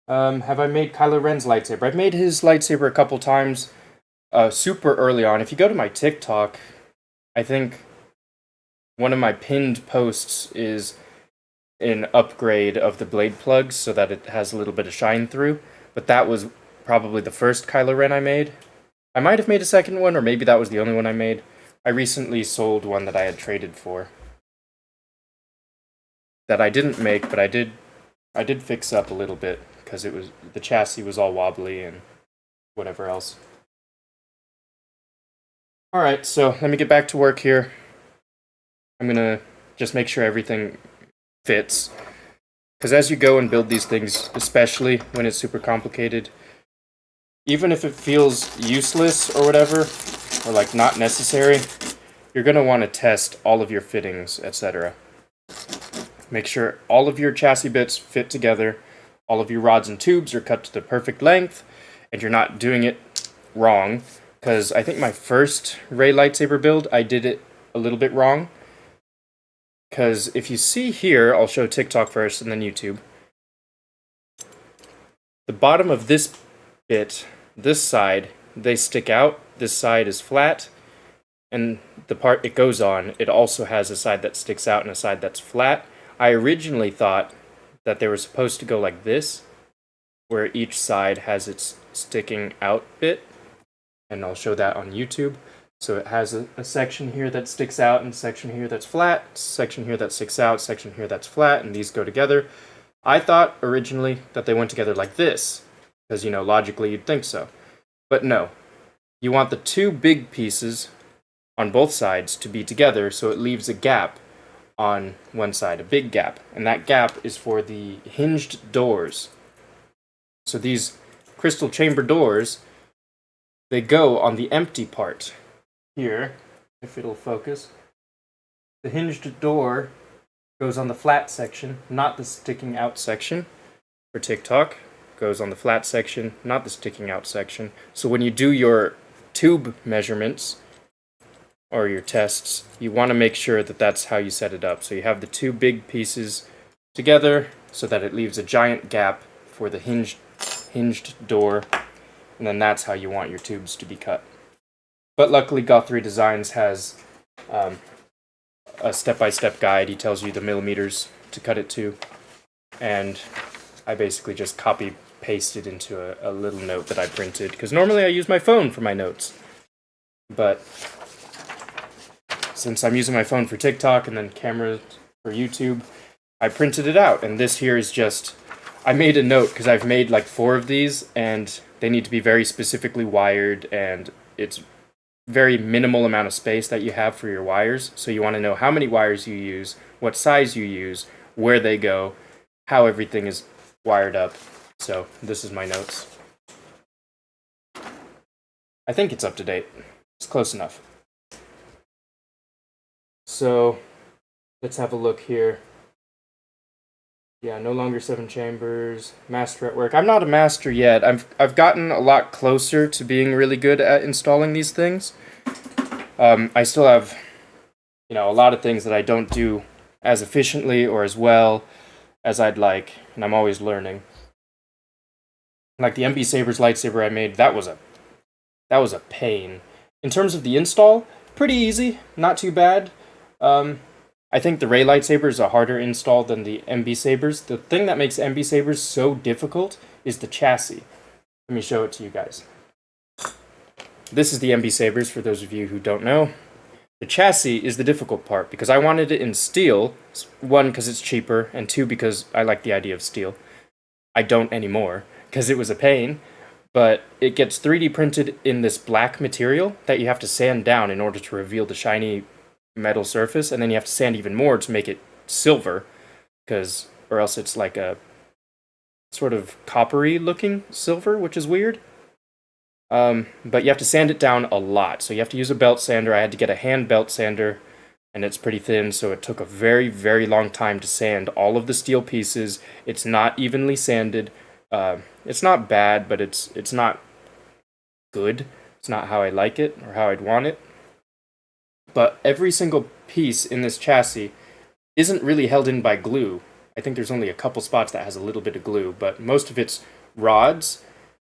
Speaker 1: Have I made Kylo Ren's lightsaber? I've made his lightsaber a couple times, super early on. If you go to my TikTok, I think one of my pinned posts is an upgrade of the blade plugs so that it has a little bit of shine through. But that was probably the first Kylo Ren I made. I might have made a second one, or maybe that was the only one I made. I recently sold one that I had traded for. That I didn't make, but I did fix up a little bit, because the chassis was all wobbly and whatever else. Alright, so let me get back to work here. I'm gonna just make sure everything fits. Because as you go and build these things, especially when it's super complicated, even if it feels useless or whatever, or like not necessary, you're gonna want to test all of your fittings, etc. Make sure all of your chassis bits fit together, all of your rods and tubes are cut to the perfect length, and you're not doing it wrong. Because I think my first Rey lightsaber build, I did it a little bit wrong. Because if you see here, I'll show TikTok first and then YouTube. The bottom of this bit, this side, they stick out. This side is flat. And the part it goes on, it also has a side that sticks out and a side that's flat. I originally thought that they were supposed to go like this, where each side has its sticking out bit. And I'll show that on YouTube. So it has a section here that sticks out, and a section here that's flat, section here that sticks out, section here that's flat, and these go together. I thought originally that they went together like this, because, you know, logically you'd think so. But no. You want the two big pieces on both sides to be together, so it leaves a gap on one side, a big gap. And that gap is for the hinged doors. So these crystal chamber doors, they go on the empty part. Here, if it'll focus, the hinged door goes on the flat section, not the sticking out section. For TikTok, goes on the flat section, not the sticking out section. So when you do your tube measurements, or your tests, you want to make sure that that's how you set it up. So you have the two big pieces together, so that it leaves a giant gap for the hinged door, and then that's how you want your tubes to be cut. But luckily, Goth3 Designs has a step-by-step guide. He tells you the millimeters to cut it to. And I basically just copy-pasted into a little note that I printed. Because normally I use my phone for my notes. But since I'm using my phone for TikTok and then camera for YouTube, I printed it out. And this here is just... I made a note because I've made like 4 of these. And they need to be very specifically wired. And it's very minimal amount of space that you have for your wires. So you want to know how many wires you use, what size you use, where they go, how everything is wired up. So this is my notes. I think it's up to date. It's close enough. So let's have a look here. Yeah, no longer 7 chambers. Master at work. I'm not a master yet. I've gotten a lot closer to being really good at installing these things. I still have, you know, a lot of things that I don't do as efficiently or as well as I'd like, and I'm always learning. Like the MB Saber's lightsaber I made, that was a pain. In terms of the install, pretty easy, not too bad. I think the Rey lightsaber is a harder install than the MB Sabers. The thing that makes MB Sabers so difficult is the chassis. Let me show it to you guys. This is the MB Sabers, for those of you who don't know. The chassis is the difficult part, because I wanted it in steel. 1, because it's cheaper, and 2, because I like the idea of steel. I don't anymore, because it was a pain. but it gets 3D printed in this black material that you have to sand down in order to reveal the shiny metal surface, and then you have to sand even more to make it silver, or else it's like a sort of coppery looking silver, which is weird. But you have to sand it down a lot, so you have to use a belt sander. I had to get a hand belt sander, and it's pretty thin, so it took a very, very long time to sand all of the steel pieces. It's not evenly sanded. It's not bad, but it's not good. It's not how I like it or how I'd want it. But every single piece in this chassis isn't really held in by glue. I think there's only a couple spots that has a little bit of glue, but most of it's rods,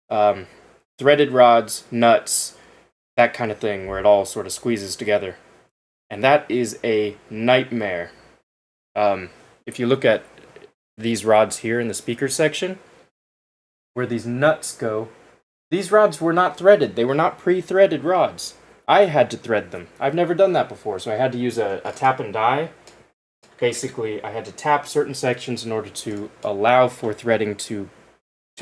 Speaker 1: threaded rods, nuts, that kind of thing, where it all sort of squeezes together. And that is a nightmare. If you look at these rods here in the speaker section, where these nuts go, these rods were not threaded. They were not pre-threaded rods. I had to thread them. I've never done that before, so I had to use a tap and die. Basically, I had to tap certain sections in order to allow for threading to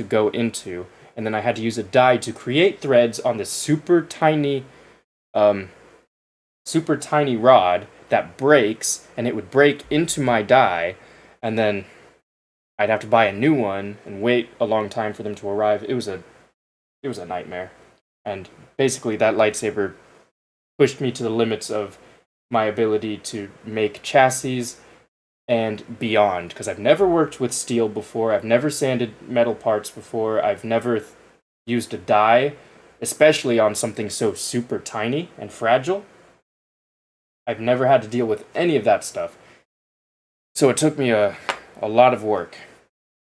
Speaker 1: go into, and then I had to use a die to create threads on this super tiny rod that breaks, and it would break into my die, and then I'd have to buy a new one and wait a long time for them to arrive. It was a nightmare. And basically that lightsaber pushed me to the limits of my ability to make chassis and beyond, because I've never worked with steel before, I've never sanded metal parts before, I've never used a die, especially on something so super tiny and fragile. I've never had to deal with any of that stuff. So it took me a lot of work,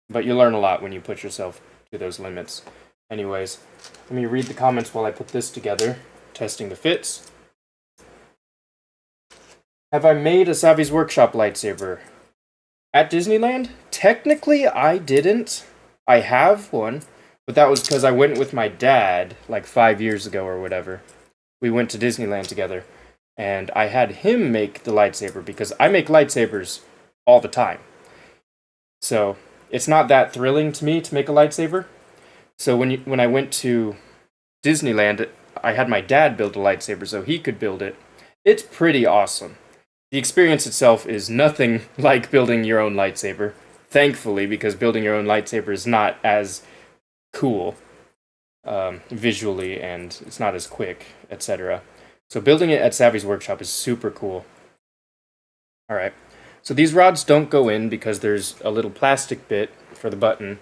Speaker 1: but you learn a lot when you put yourself to those limits. Anyways, let me read the comments while I put this together, testing the fits. Have I made a Savvy's Workshop lightsaber? At Disneyland? Technically, I didn't. I have one, but that was because I went with my dad like 5 years ago or whatever. We went to Disneyland together, and I had him make the lightsaber because I make lightsabers all the time. So it's not that thrilling to me to make a lightsaber. So when I went to Disneyland, I had my dad build a lightsaber so he could build it. It's pretty awesome. The experience itself is nothing like building your own lightsaber, thankfully, because building your own lightsaber is not as cool visually, and it's not as quick, etc. So building it at Savvy's Workshop is super cool. Alright, so these rods don't go in because there's a little plastic bit for the button.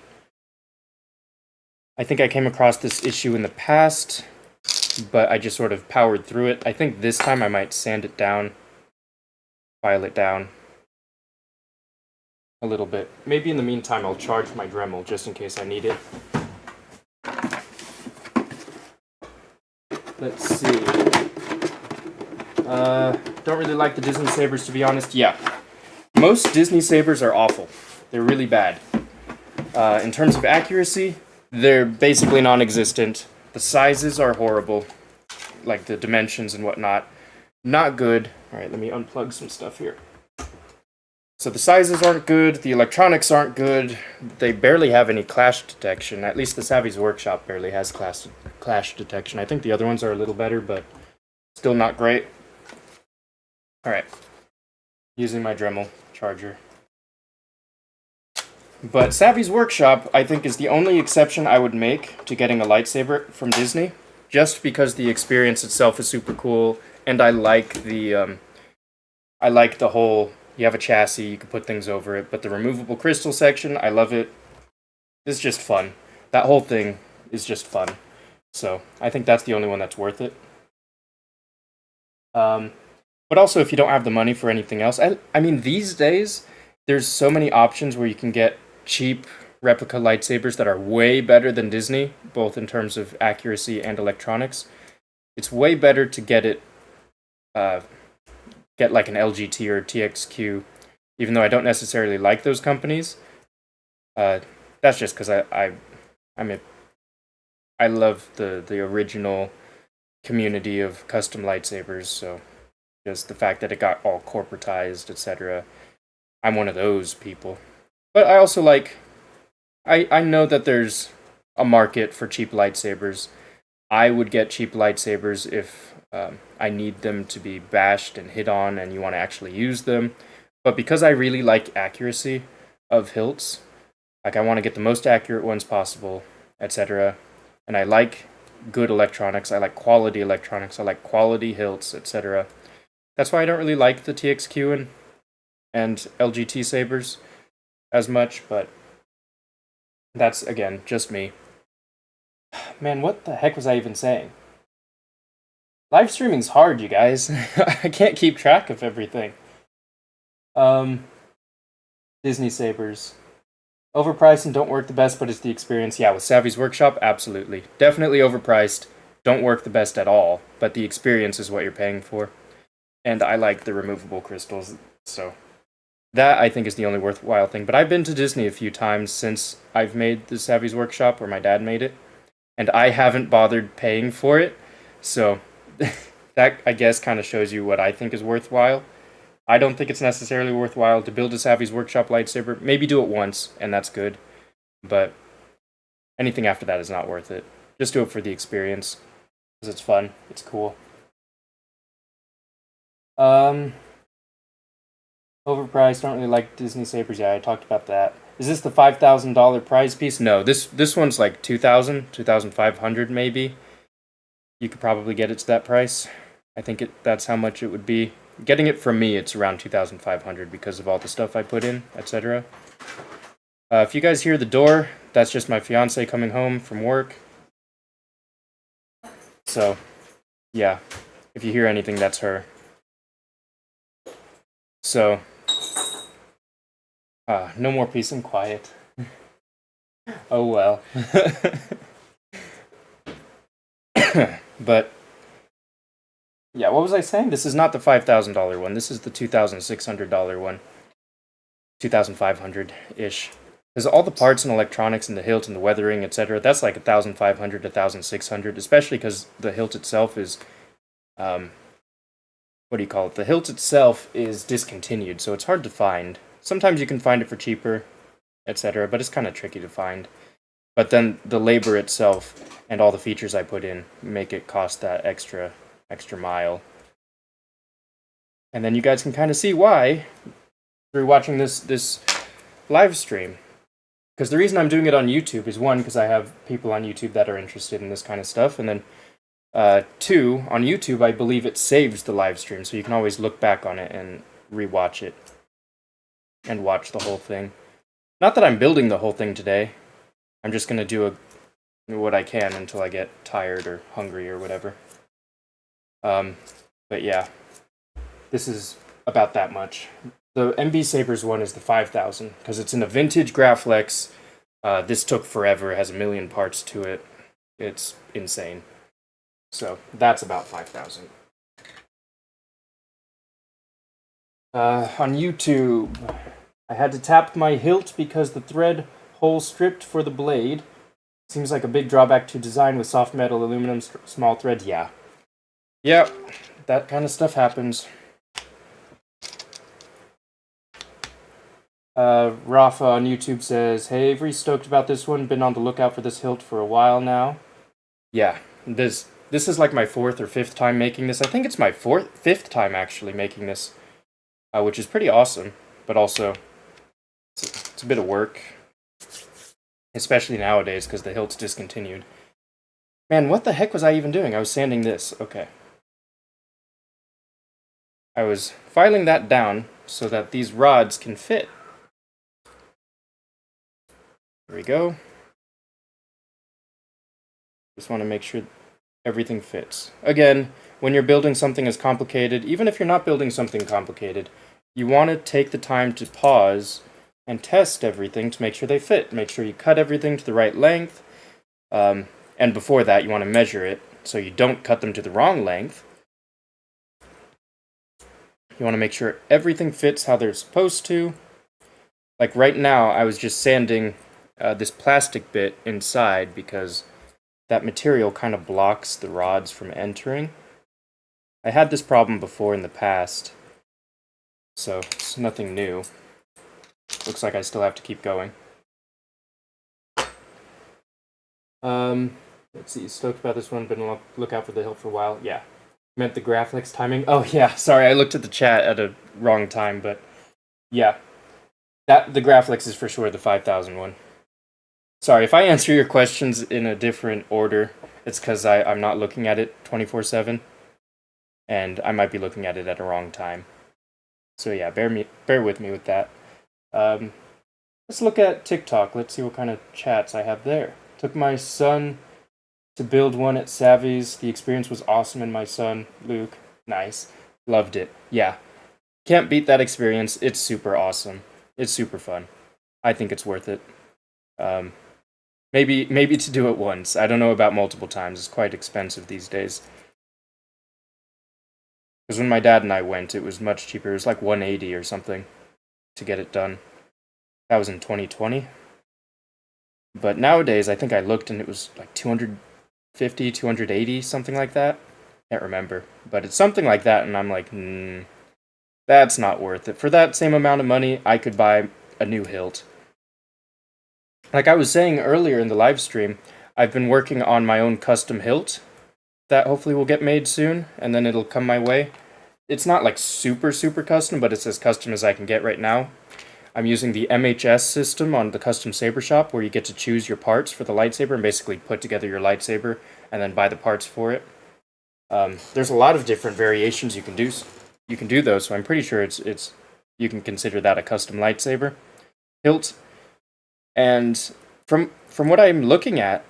Speaker 1: I think I came across this issue in the past, but I just sort of powered through it. I think this time I might sand it down, file it down a little bit. Maybe in the meantime I'll charge my Dremel just in case I need it. Let's see. Don't really like the Disney sabers, to be honest. Yeah, most Disney sabers are awful. They're really bad. In terms of accuracy, they're basically non-existent. The sizes are horrible, like the dimensions and whatnot. Not good. Alright, let me unplug some stuff here. So the sizes aren't good, the electronics aren't good, they barely have any clash detection. At least the Savvy's Workshop barely has clash detection. I think the other ones are a little better, but still not great. Alright, using my Dremel charger. But Savvy's Workshop, I think, is the only exception I would make to getting a lightsaber from Disney, just because the experience itself is super cool, and I like the whole, you have a chassis, you can put things over it, but the removable crystal section, I love it. It's just fun. That whole thing is just fun. So, I think that's the only one that's worth it. But also, if you don't have the money for anything else, I mean, these days, there's so many options where you can get cheap replica lightsabers that are way better than Disney, both in terms of accuracy and electronics. It's way better to get it, get like an LGT or TXQ, even though I don't necessarily like those companies. That's just because I love the original community of custom lightsabers, so just the fact that it got all corporatized, etc. I'm one of those people. But I also like, I know that there's a market for cheap lightsabers. I would get cheap lightsabers if I need them to be bashed and hit on and you want to actually use them. But because I really like accuracy of hilts, like I want to get the most accurate ones possible, etc. And I like good electronics, I like quality electronics, I like quality hilts, etc. That's why I don't really like the TXQ and LGT sabers as much, but that's, again, just me. Man, what the heck was I even saying? Live streaming's hard, you guys. I can't keep track of everything. Disney sabers. Overpriced and don't work the best, but it's the experience. Yeah, with Savvy's Workshop, absolutely. Definitely overpriced, don't work the best at all, but the experience is what you're paying for. And I like the removable crystals, so that I think is the only worthwhile thing. But I've been to Disney a few times since I've made the Savvy's Workshop, or my dad made it, and I haven't bothered paying for it, so that, I guess, kind of shows you what I think is worthwhile. I don't think it's necessarily worthwhile to build a Savvy's Workshop lightsaber. Maybe do it once, and that's good. But anything after that is not worth it. Just do it for the experience, because it's fun. It's cool. Overpriced. Don't really like Disney sabers. Yeah, I talked about that. Is this the $5,000 prize piece? No, this one's like 2,000, 2,500 maybe. You could probably get it to that price. I think that's how much it would be. Getting it from me, it's around 2,500 because of all the stuff I put in, etc. If you guys hear the door, that's just my fiance coming home from work. So, yeah, if you hear anything, that's her. So, no more peace and quiet. Oh well. But yeah, what was I saying? This is not the $5,000 one. This is the $2,600 one. 2,500-ish. Because all the parts and electronics and the hilt and the weathering, etc., that's like 1,500 to 1,600, especially because the hilt itself is, what do you call it? The hilt itself is discontinued, so it's hard to find. Sometimes you can find it for cheaper, etc., but it's kind of tricky to find. But then the labor itself and all the features I put in make it cost that extra mile. And then you guys can kind of see why through watching this live stream. Because the reason I'm doing it on YouTube is, one, because I have people on YouTube that are interested in this kind of stuff, and then two, on YouTube I believe it saves the live stream, so you can always look back on it and rewatch it and watch the whole thing. Not that I'm building the whole thing today. I'm just going to do what I can until I get tired or hungry or whatever. But yeah, this is about that much. The MB Sabers one is the 5,000, because it's in a vintage Graflex. This took forever, it has a million parts to it. It's insane. So, that's about 5,000. On YouTube, I had to tap my hilt because the thread hole stripped for the blade. Seems like a big drawback to design with soft metal, aluminum, small threads. Yeah. Yep, that kind of stuff happens. Rafa on YouTube says, "Hey Avery, stoked about this one. Been on the lookout for this hilt for a while now." Yeah, this is like my 4th or 5th time making this. I think it's my 5th time actually making this, which is pretty awesome. But also, it's a bit of work, especially nowadays because the hilt's discontinued. Man, what the heck was I even doing? I was sanding this. Okay. I was filing that down so that these rods can fit. There we go. Just want to make sure everything fits. Again, when you're building something as complicated, even if you're not building something complicated, you want to take the time to pause and test everything to make sure they fit. Make sure you cut everything to the right length. And before that, you want to measure it so you don't cut them to the wrong length. You want to make sure everything fits how they're supposed to. Like right now, I was just sanding this plastic bit inside because that material kind of blocks the rods from entering. I had this problem before in the past, so it's nothing new. Looks like I still have to keep going. Let's see, stoked about this one, been on look out for the hilt for a while. Yeah. Meant the graphics timing. Oh yeah, sorry, I looked at the chat at a wrong time, but yeah. The graphics is for sure the 5,000 one. Sorry, if I answer your questions in a different order, it's because I'm not looking at it 24/7, and I might be looking at it at a wrong time. So yeah, bear with me with that. Let's look at TikTok. Let's see what kind of chats I have there. Took my son to build one at Savvy's. The experience was awesome, and my son, Luke, nice. Loved it. Yeah. Can't beat that experience. It's super awesome. It's super fun. I think it's worth it. Maybe to do it once. I don't know about multiple times. It's quite expensive these days. Because when my dad and I went, it was much cheaper. It was like 180 or something to get it done. That was in 2020. But nowadays, I think I looked and it was like 250, 280, something like that. Can't remember. But it's something like that, and I'm like, that's not worth it. For that same amount of money, I could buy a new hilt. Like I was saying earlier in the live stream, I've been working on my own custom hilt that hopefully will get made soon, and then it'll come my way. It's not like super custom, but it's as custom as I can get right now. I'm using the MHS system on the custom saber shop, where you get to choose your parts for the lightsaber and basically put together your lightsaber and then buy the parts for it. There's a lot of different variations you can do though, so I'm pretty sure it's you can consider that a custom lightsaber hilt. And from what I'm looking at,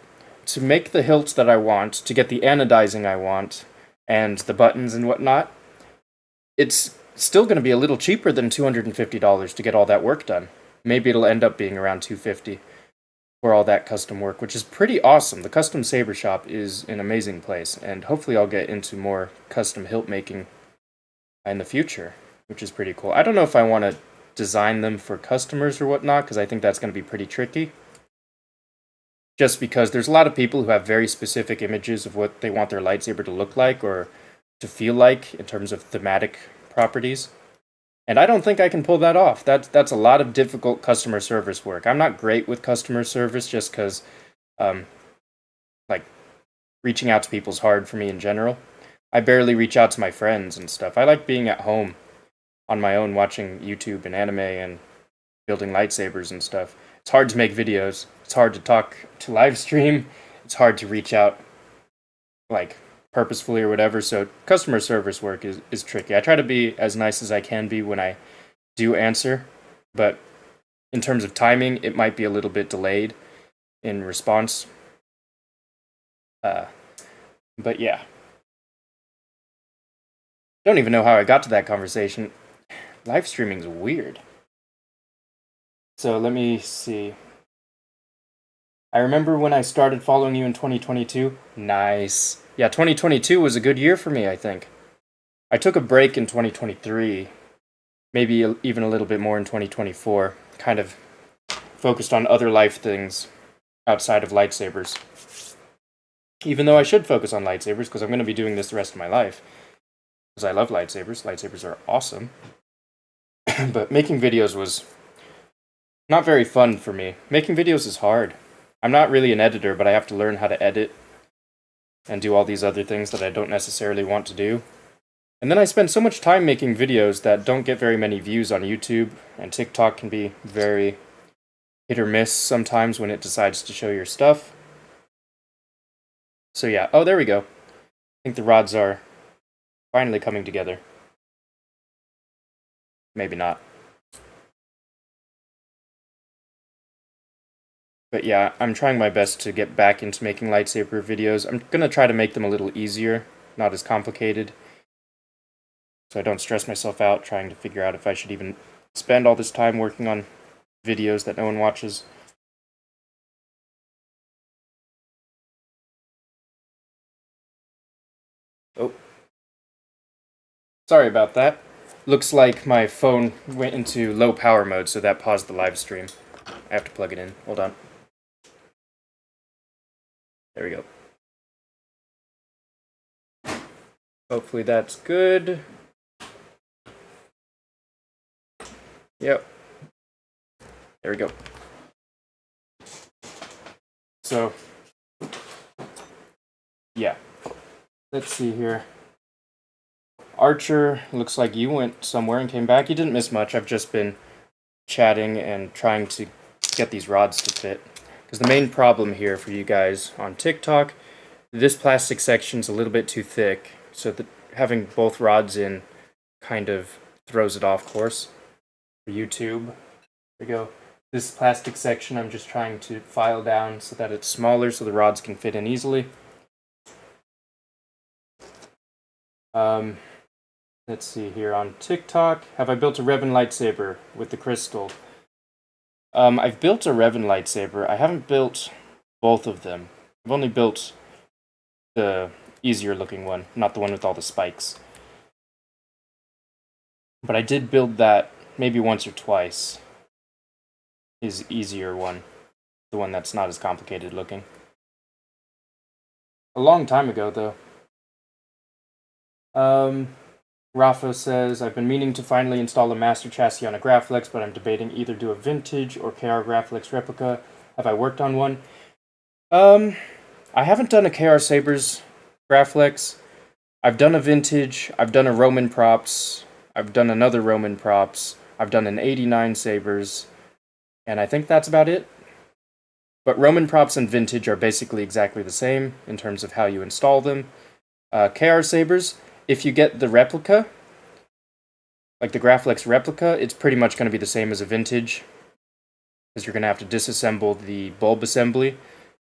Speaker 1: to make the hilts that I want, to get the anodizing I want, and the buttons and whatnot, it's still going to be a little cheaper than $250 to get all that work done. Maybe it'll end up being around $250 for all that custom work, which is pretty awesome. The custom saber shop is an amazing place, and hopefully I'll get into more custom hilt making in the future, which is pretty cool. I don't know if I want to design them for customers or whatnot, because I think that's going to be pretty tricky. Just because there's a lot of people who have very specific images of what they want their lightsaber to look like or to feel like in terms of thematic properties. And I don't think I can pull that off. That's a lot of difficult customer service work. I'm not great with customer service just because, like, reaching out to people is hard for me in general. I barely reach out to my friends and stuff. I like being at home on my own watching YouTube and anime and building lightsabers and stuff. It's hard to make videos. It's hard to talk to live stream. It's hard to reach out, like, purposefully or whatever. So customer service work is tricky. I try to be as nice as I can be when I do answer, but in terms of timing, it might be a little bit delayed in response. But yeah. Don't even know how I got to that conversation. Live streaming's weird. So let me see. I remember when I started following you in 2022. Nice. Yeah, 2022 was a good year for me, I think. I took a break in 2023. Maybe even a little bit more in 2024. Kind of focused on other life things outside of lightsabers. Even though I should focus on lightsabers, because I'm going to be doing this the rest of my life. Because I love lightsabers. Lightsabers are awesome. But making videos was not very fun for me. Making videos is hard. I'm not really an editor, but I have to learn how to edit and do all these other things that I don't necessarily want to do. And then I spend so much time making videos that don't get very many views on YouTube, and TikTok can be very hit or miss sometimes when it decides to show your stuff. So yeah, oh, there we go. I think the rods are finally coming together. Maybe not. But yeah, I'm trying my best to get back into making lightsaber videos. I'm gonna try to make them a little easier, not as complicated, so I don't stress myself out trying to figure out if I should even spend all this time working on videos that no one watches. Oh. Sorry about that. Looks like my phone went into low power mode, so that paused the live stream. I have to plug it in. Hold on. There we go. Hopefully that's good. Yep. There we go. So, Let's see here. Archer, looks like you went somewhere and came back. You didn't miss much. I've just been chatting and trying to get these rods to fit. Because the main problem here for you guys on TikTok, this plastic section's a little bit too thick, so that having both rods in kind of throws it off course. For YouTube, there we go. This plastic section I'm just trying to file down so that it's smaller so the rods can fit in easily. Let's see here on TikTok. Have I built a Revan lightsaber with the crystal? I've built a Revan lightsaber. I haven't built both of them. I've only built the easier looking one, not the one with all the spikes. But I did build that maybe once or twice. His easier one. The one that's not as complicated looking. A long time ago, though. Rafa says, I've been meaning to finally install a Master Chassis on a Graflex, but I'm debating either do a vintage or KR Graflex replica. Have I worked on one? I haven't done a KR Sabers Graflex. I've done a vintage, I've done a Roman props, I've done another Roman props, I've done an 89 Sabers, and I think that's about it. But Roman props and vintage are basically exactly the same in terms of how you install them. KR Sabers, if you get the replica, like the Graflex replica, it's pretty much going to be the same as a vintage, because you're going to have to disassemble the bulb assembly,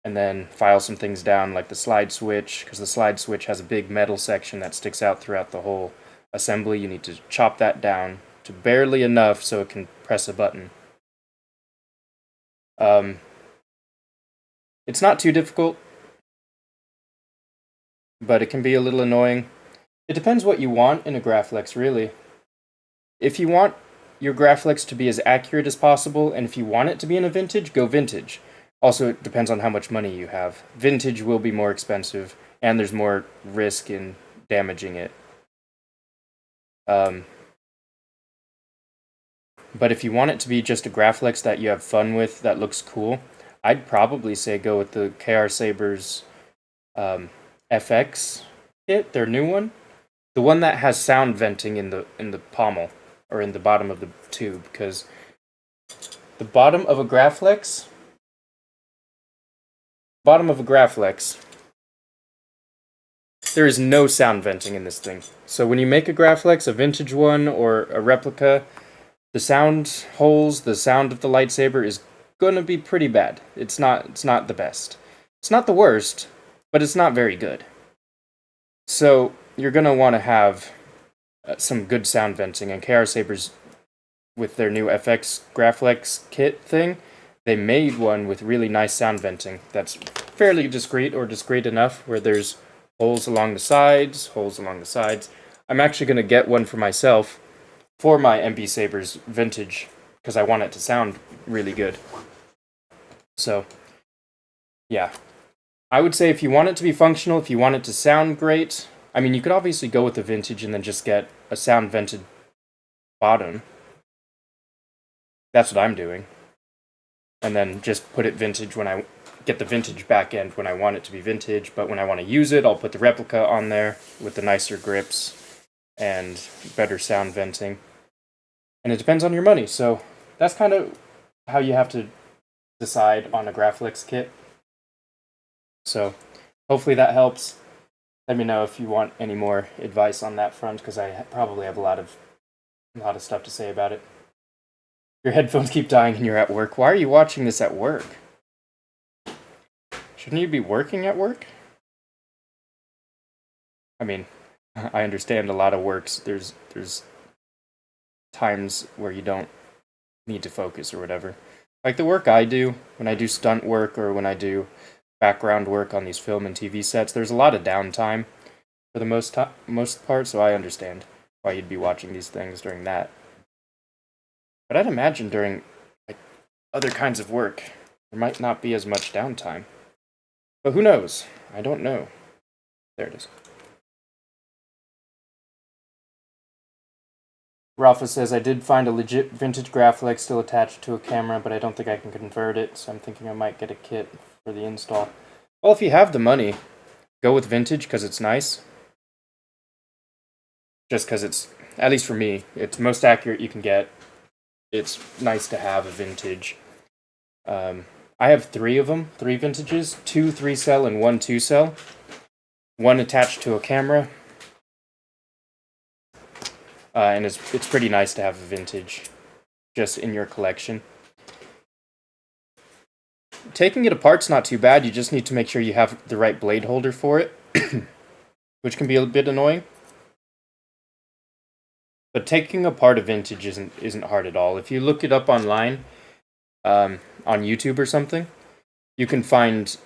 Speaker 1: and then file some things down like the slide switch, because the slide switch has a big metal section that sticks out throughout the whole assembly. You need to chop that down to barely enough so it can press a button. It's not too difficult, but it can be a little annoying. It depends what you want in a Graflex, really. If you want your Graflex to be as accurate as possible, and if you want it to be in a vintage, go vintage. Also, it depends on how much money you have. Vintage will be more expensive, and there's more risk in damaging it. But if you want it to be just a Graflex that you have fun with, that looks cool, I'd probably say go with the KR Sabers FX kit, their new one. The one that has sound venting in the pommel, or in the bottom of the tube, because the bottom of a Graflex, there is no sound venting in this thing. So when you make a Graflex, a vintage one or a replica, the sound holes, the sound of the lightsaber is gonna be pretty bad. It's not the best. It's not the worst, but it's not very good. So you're gonna want to have some good sound venting, and KR Sabers, with their new FX Graflex kit thing, they made one with really nice sound venting that's fairly discreet, or discreet enough, where there's holes along the sides. I'm actually going to get one for myself for my MB Sabers vintage, because I want it to sound really good. So, yeah. I would say if you want it to be functional, if you want it to sound great, I mean, you could obviously go with the vintage and then just get a sound vented bottom. That's what I'm doing. And then just put it vintage when I get the vintage back end when I want it to be vintage, but when I want to use it, I'll put the replica on there with the nicer grips and better sound venting. And it depends on your money, so that's kind of how you have to decide on a Graflex kit. So hopefully that helps. Let me know if you want any more advice on that front, because I probably have a lot of stuff to say about it. Your headphones keep dying and you're at work. Why are you watching this at work? Shouldn't you be working at work? I mean, I understand a lot of works. There's times where you don't need to focus or whatever. Like the work I do, when I do stunt work or when I do background work on these film and TV sets, there's a lot of downtime for the most part, so I understand why you'd be watching these things during that. But I'd imagine during other kinds of work, there might not be as much downtime. But who knows? I don't know. There it is. Rafa says, I did find a legit vintage Graflex still attached to a camera, but I don't think I can convert it, so I'm thinking I might get a kit for the install. Well, if you have the money, go with vintage because it's nice. just because it's, at least for me, it's most accurate you can get. It's nice to have a vintage. I have 3 of them, 3 vintages, 2 3-cell and 1 2-cell. One attached to a camera. And it's pretty nice to have a vintage just in your collection. Taking it apart's not too bad, you just need to make sure you have the right blade holder for it, which can be a bit annoying. But taking apart a vintage isn't hard at all. If you look it up online, on YouTube or something, you can find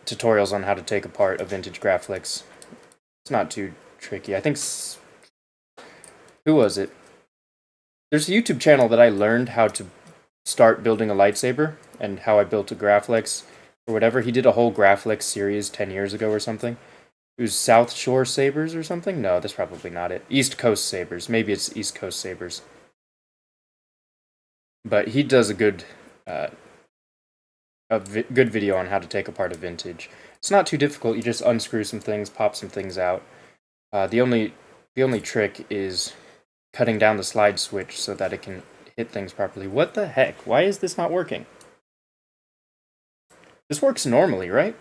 Speaker 1: tutorials on how to take apart a vintage Graflex. It's not too tricky. I think... Who was it? There's a YouTube channel that I learned how to start building a lightsaber, and how I built a Graflex, or whatever. He did a whole Graflex series 10 years ago or something. It was South Shore Sabers or something? No, that's probably not it. East Coast Sabers. Maybe it's East Coast Sabers. But he does a good good video on how to take apart a vintage. It's not too difficult. You just unscrew some things, pop some things out. The only trick is cutting down the slide switch so that it can hit things properly. What the heck? Why is this not working? This works normally, right?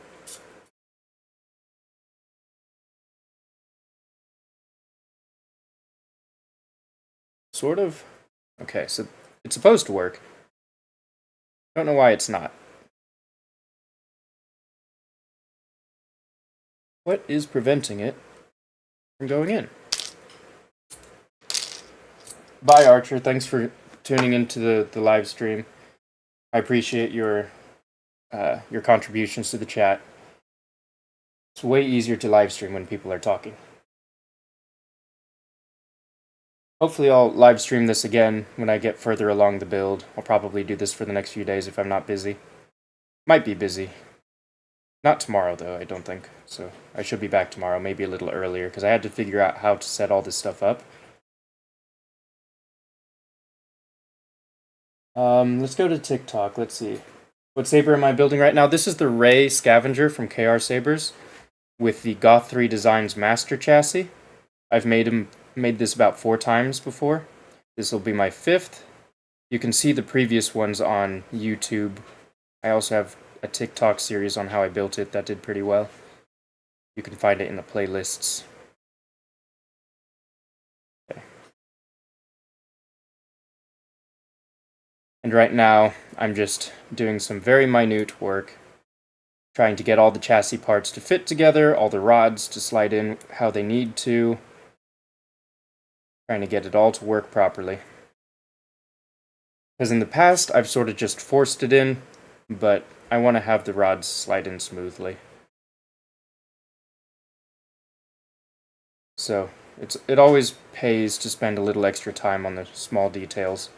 Speaker 1: Sort of. Okay, so it's supposed to work. I don't know why it's not. What is preventing it from going in? Bye, Archer. Thanks for tuning into the live stream. I appreciate your contributions to the chat. It's way easier to live stream when people are talking. Hopefully I'll live stream this again when I get further along the build. I'll probably do this for the next few days if I'm not busy. Might be busy. Not tomorrow, though, I don't think. So I should be back tomorrow, maybe a little earlier, because I had to figure out how to set all this stuff up. Let's go to TikTok. Let's see. What saber am I building right now? This is the Rey Scavenger from KR Sabers with the Goth 3 Designs Master Chassis. I've made this about 4 times before. This will be my 5th. You can see the previous ones on YouTube. I also have a TikTok series on how I built it that did pretty well. You can find it in the playlists. Okay. And right now, I'm just doing some very minute work, trying to get all the chassis parts to fit together, all the rods to slide in how they need to, trying to get it all to work properly. Because in the past, I've sort of just forced it in, but I want to have the rods slide in smoothly. So, it always pays to spend a little extra time on the small details.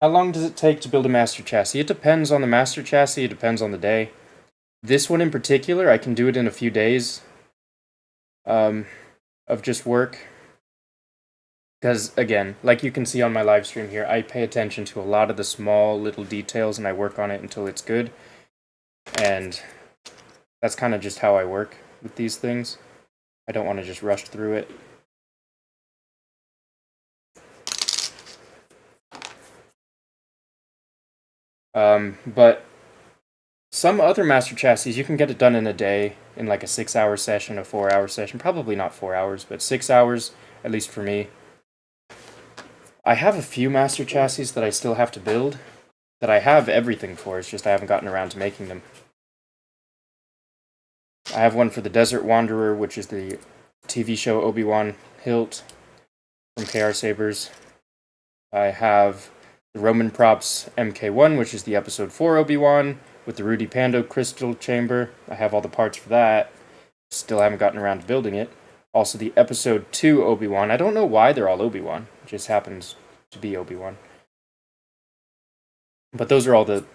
Speaker 1: How long does it take to build a master chassis? It depends on the master chassis, it depends on the day. This one in particular, I can do it in a few days of just work. Because, again, like you can see on my live stream here, I pay attention to a lot of the small little details and I work on it until it's good. And that's kind of just how I work with these things. I don't want to just rush through it. But some other master chassis, you can get it done in a day, in like a 6-hour session, a 4-hour session. Probably not 4 hours, but 6 hours, at least for me. I have a few master chassis that I still have to build, that I have everything for, it's just I haven't gotten around to making them. I have one for the Desert Wanderer, which is the TV show Obi-Wan hilt from KR Sabers. I have the Roman Props MK1, which is the Episode 4 Obi-Wan, with the Rudy Pando crystal chamber. I have all the parts for that. Still haven't gotten around to building it. Also the Episode 2 Obi-Wan. I don't know why they're all Obi-Wan. It just happens to be Obi-Wan. But those are all the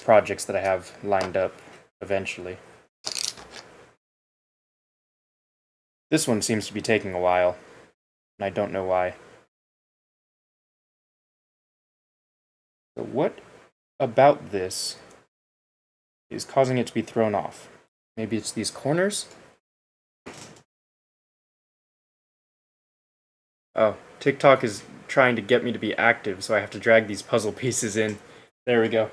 Speaker 1: projects that I have lined up eventually. This one seems to be taking a while, and I don't know why. So what about this is causing it to be thrown off? Maybe it's these corners? Oh, TikTok is trying to get me to be active, so I have to drag these puzzle pieces in. There we go.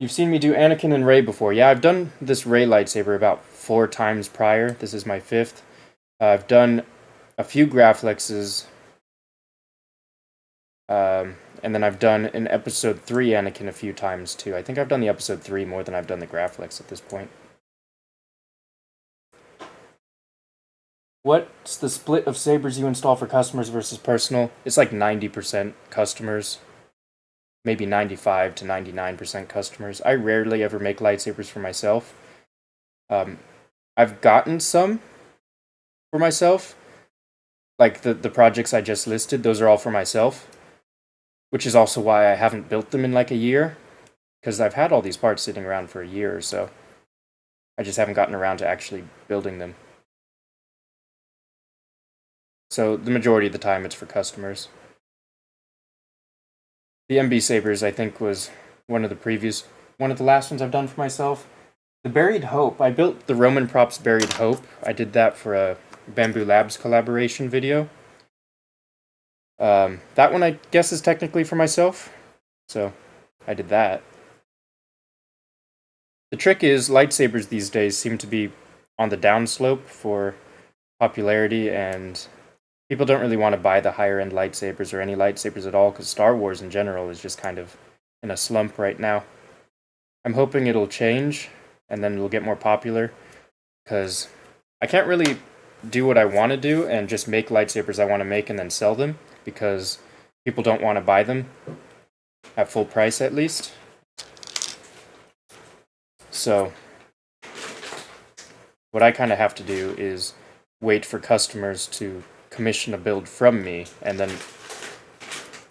Speaker 1: You've seen me do Anakin and Rey before. Yeah, I've done this Rey lightsaber about 4 times prior. This is my 5th. I've done a few Graflexes, and then I've done an episode 3 Anakin a few times too. I think I've done the episode 3 more than I've done the Graflex at this point. What's the split of sabers you install for customers versus personal? It's like 90% customers. Maybe 95 to 99% customers. I rarely ever make lightsabers for myself. I've gotten some for myself. Like the projects I just listed, those are all for myself. Which is also why I haven't built them in like a year. Because I've had all these parts sitting around for a year or so. I just haven't gotten around to actually building them. So the majority of the time it's for customers. The MB Sabers, I think, was one of the last ones I've done for myself. The Buried Hope, I built the Roman Props Buried Hope. I did that for a Bamboo Labs collaboration video. That one I guess is technically for myself, so I did that. The trick is, lightsabers these days seem to be on the downslope for popularity, and people don't really want to buy the higher-end lightsabers or any lightsabers at all, because Star Wars in general is just kind of in a slump right now. I'm hoping it'll change, and then it'll get more popular, because I can't really do what I want to do and just make lightsabers I want to make and then sell them, because people don't want to buy them at full price at least. So what I kind of have to do is wait for customers to commission a build from me, and then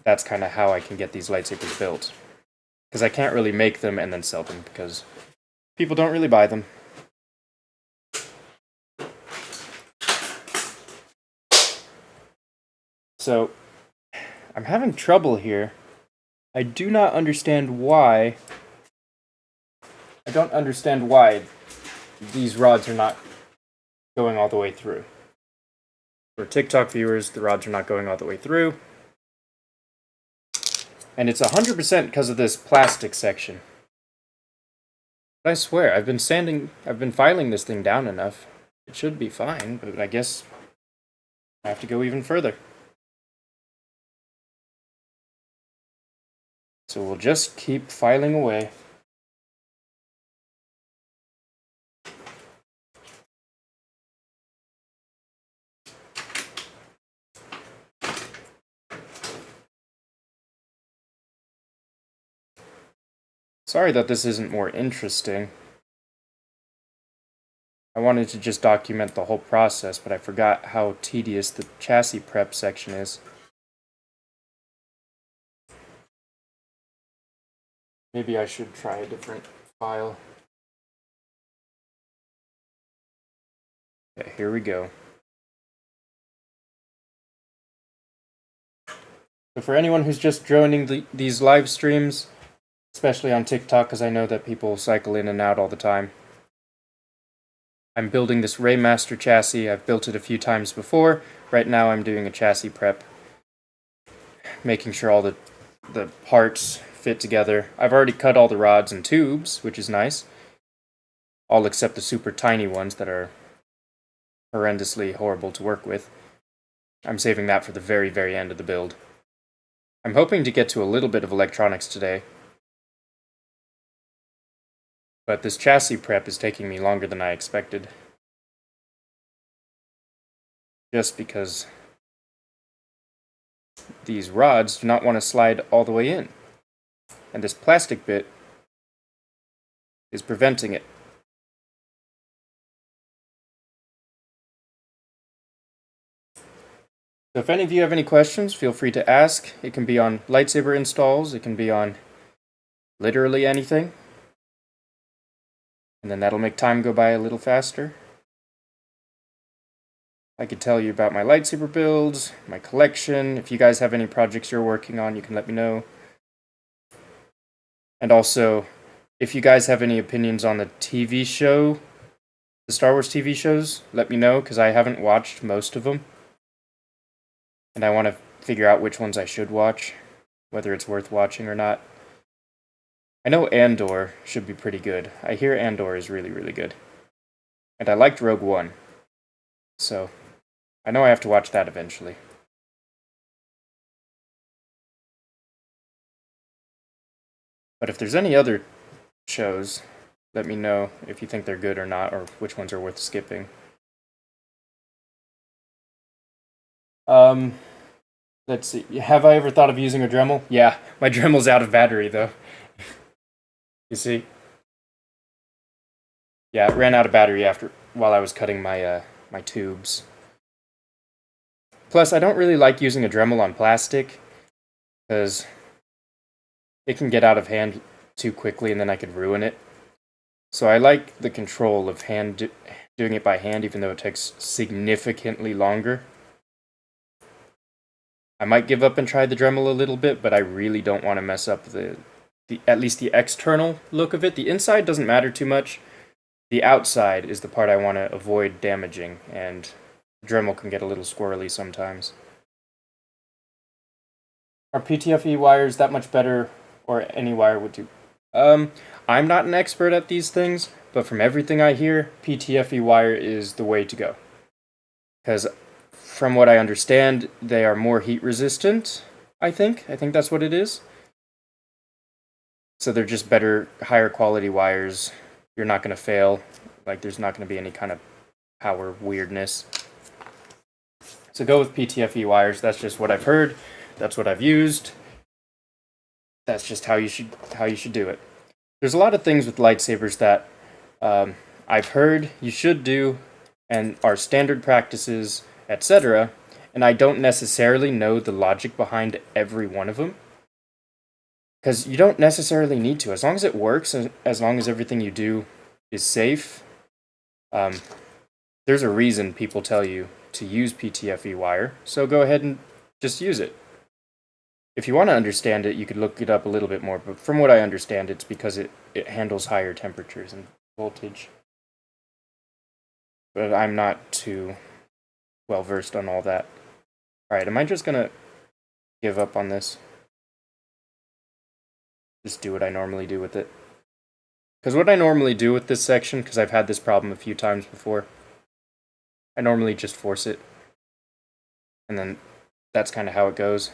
Speaker 1: that's kind of how I can get these lightsabers built. Because I can't really make them and then sell them, because people don't really buy them. So, I'm having trouble here. I do not understand why. I don't understand why these rods are not going all the way through. For TikTok viewers, the rods are not going all the way through. And it's 100% because of this plastic section. I swear, I've been filing this thing down enough. It should be fine, but I guess I have to go even further. So we'll just keep filing away. Sorry that this isn't more interesting. I wanted to just document the whole process, but I forgot how tedious the chassis prep section is. Maybe I should try a different file. Okay, here we go. So for anyone who's just joining these live streams, especially on TikTok, because I know that people cycle in and out all the time, I'm building this Rey Master Chassis. I've built it a few times before. Right now I'm doing a chassis prep, making sure all the parts fit together. I've already cut all the rods and tubes, which is nice. All except the super tiny ones that are horrendously horrible to work with. I'm saving that for the very, very end of the build. I'm hoping to get to a little bit of electronics today, but this chassis prep is taking me longer than I expected. Just because these rods do not want to slide all the way in, and this plastic bit is preventing it. So if any of you have any questions, feel free to ask. It can be on lightsaber installs, it can be on literally anything. And then that'll make time go by a little faster. I could tell you about my lightsaber builds, my collection. If you guys have any projects you're working on, you can let me know. And also, if you guys have any opinions on the TV show, the Star Wars TV shows, let me know, because I haven't watched most of them. and I want to figure out which ones I should watch, whether it's worth watching or not. I know Andor should be pretty good. I hear Andor is really, really good. And I liked Rogue One, so I know I have to watch that eventually. But if there's any other shows, let me know if you think they're good or not, or which ones are worth skipping. Let's see. Have I ever thought of using a Dremel? Yeah, my Dremel's out of battery, though. You see? Yeah, it ran out of battery while I was cutting my my tubes. Plus, I don't really like using a Dremel on plastic, because it can get out of hand too quickly and then I could ruin it. So I like the control of doing it by hand, even though it takes significantly longer. I might give up and try the Dremel a little bit, but I really don't want to mess up at least the external look of it. The inside doesn't matter too much. The outside is the part I want to avoid damaging, and Dremel can get a little squirrely sometimes. Are PTFE wires that much better, or any wire would do? I'm not an expert at these things, but from everything I hear, PTFE wire is the way to go. Because from what I understand, they are more heat resistant, I think. I think that's what it is. So they're just better, higher quality wires. You're not going to fail. Like, there's not going to be any kind of power weirdness. So go with PTFE wires. That's just what I've heard. That's what I've used. That's just how you should do it. There's a lot of things with lightsabers that I've heard you should do and are standard practices, etc. And I don't necessarily know the logic behind every one of them. Because you don't necessarily need to. As long as it works, as long as everything you do is safe, there's a reason people tell you to use PTFE wire, so go ahead and just use it. If you want to understand it, you could look it up a little bit more, but from what I understand, it's because it handles higher temperatures and voltage. But I'm not too well versed on all that. Alright, am I just gonna give up on this? Just do what I normally do with it. Because what I normally do with this section, because I've had this problem a few times before, I normally just force it. And then that's kind of how it goes.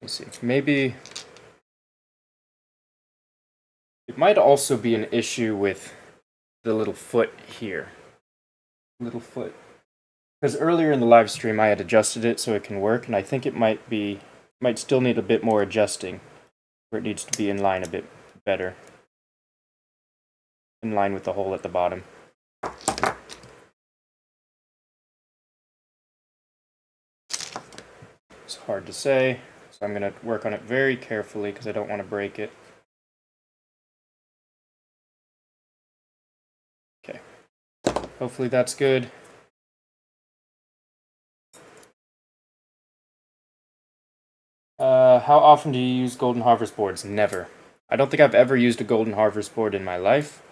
Speaker 1: Let's see, maybe it might also be an issue with the little foot here. Little foot. Because earlier in the live stream I had adjusted it so it can work, and I think it might still need a bit more adjusting, where it needs to be in line a bit better. In line with the hole at the bottom. It's hard to say, so I'm going to work on it very carefully because I don't want to break it. Okay. Hopefully that's good. How often do you use Golden Harvest boards? Never. I don't think I've ever used a Golden Harvest board in my life.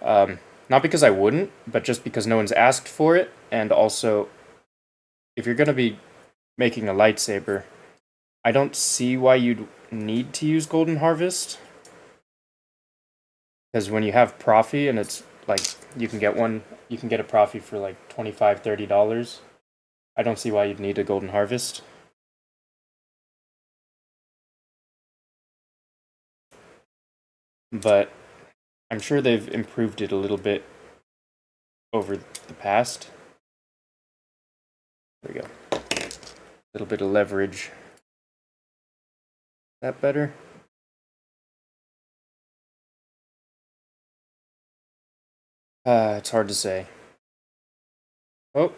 Speaker 1: Not because I wouldn't, but just because no one's asked for it, and also, if you're going to be making a lightsaber, I don't see why you'd need to use Golden Harvest. Because when you have Profi, and it's like, you can get a Profi for like $25, $30. I don't see why you'd need a Golden Harvest. But I'm sure they've improved it a little bit over the past. There we go. A little bit of leverage. Is that better? It's hard to say. Oh.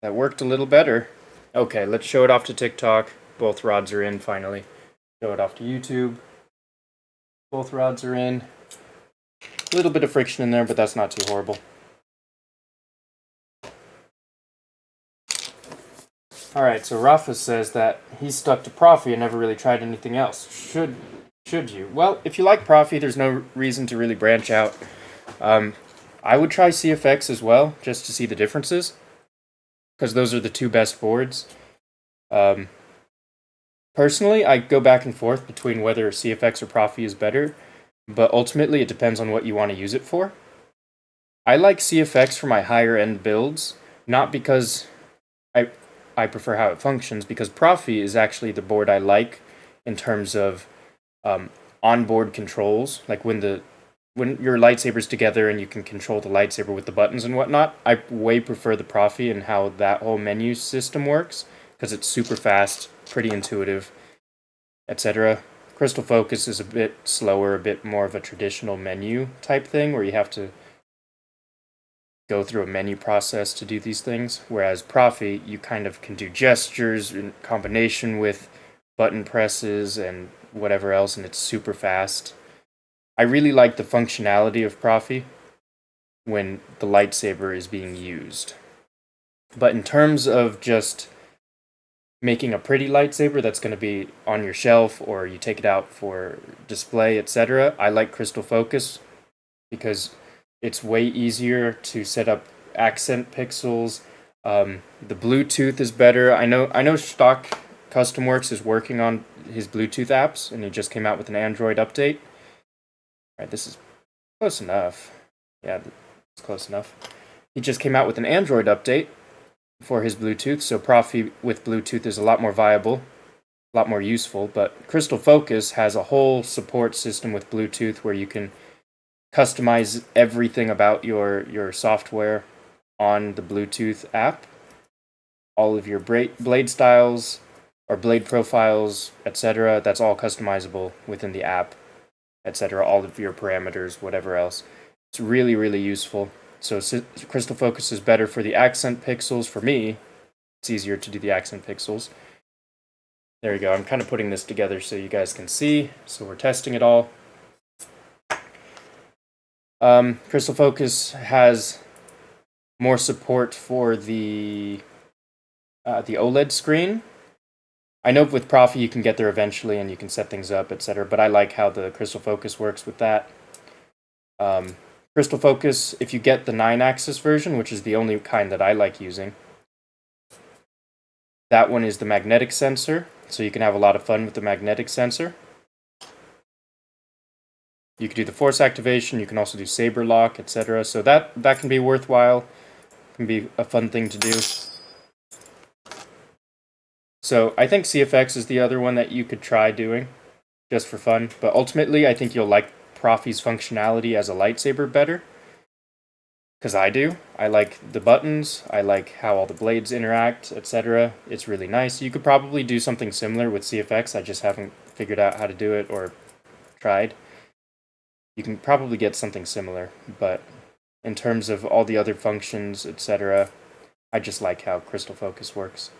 Speaker 1: That worked a little better. Okay, let's show it off to TikTok. Both rods are in, finally. Show it off to YouTube. Both rods are in. A little bit of friction in there, but that's not too horrible. Alright, so Rafa says that he's stuck to Profi and never really tried anything else. Should you? Well, if you like Profi, there's no reason to really branch out. I would try CFX as well, just to see the differences, because those are the two best boards. Personally, I go back and forth between whether CFX or Profi is better, but ultimately it depends on what you want to use it for. I like CFX for my higher end builds, not because I prefer how it functions, because Profi is actually the board I like in terms of onboard controls, like when your lightsaber's together and you can control the lightsaber with the buttons and whatnot. I way prefer the Profi and how that whole menu system works, because it's super fast, pretty intuitive, etc. Crystal Focus is a bit slower, a bit more of a traditional menu type thing, where you have to go through a menu process to do these things, whereas Profi, you kind of can do gestures in combination with button presses and whatever else, and it's super fast. I really like the functionality of Profi when the lightsaber is being used. But in terms of just making a pretty lightsaber that's going to be on your shelf or you take it out for display, etc., I like Crystal Focus because it's way easier to set up accent pixels. The Bluetooth is better. I know Stock Custom Works is working on his Bluetooth apps, and he just came out with an Android update. All right, this is close enough. Yeah, it's close enough. He just came out with an Android update for his Bluetooth, so Profi with Bluetooth is a lot more viable, a lot more useful, but Crystal Focus has a whole support system with Bluetooth where you can customize everything about your software on the Bluetooth app. All of your blade styles or blade profiles, etc., that's all customizable within the app, etc., all of your parameters, whatever else. It's really, really useful. So Crystal Focus is better for the accent pixels. For me, it's easier to do the accent pixels. There you go. I'm kind of putting this together so you guys can see. So we're testing it all. Crystal Focus has more support for the OLED screen. I know with Profi you can get there eventually and you can set things up, etc., but I like how the Crystal Focus works with that. Crystal Focus, if you get the 9-axis version, which is the only kind that I like using, that one is the magnetic sensor, so you can have a lot of fun with the magnetic sensor. You can do the force activation, you can also do saber lock, etc. So that can be worthwhile, can be a fun thing to do. So I think CFX is the other one that you could try doing, just for fun. But ultimately, I think you'll like Profi's functionality as a lightsaber better. Because I do. I like the buttons, I like how all the blades interact, etc. It's really nice. You could probably do something similar with CFX, I just haven't figured out how to do it or tried. You can probably get something similar, but in terms of all the other functions, etc., I just like how Crystal Focus works.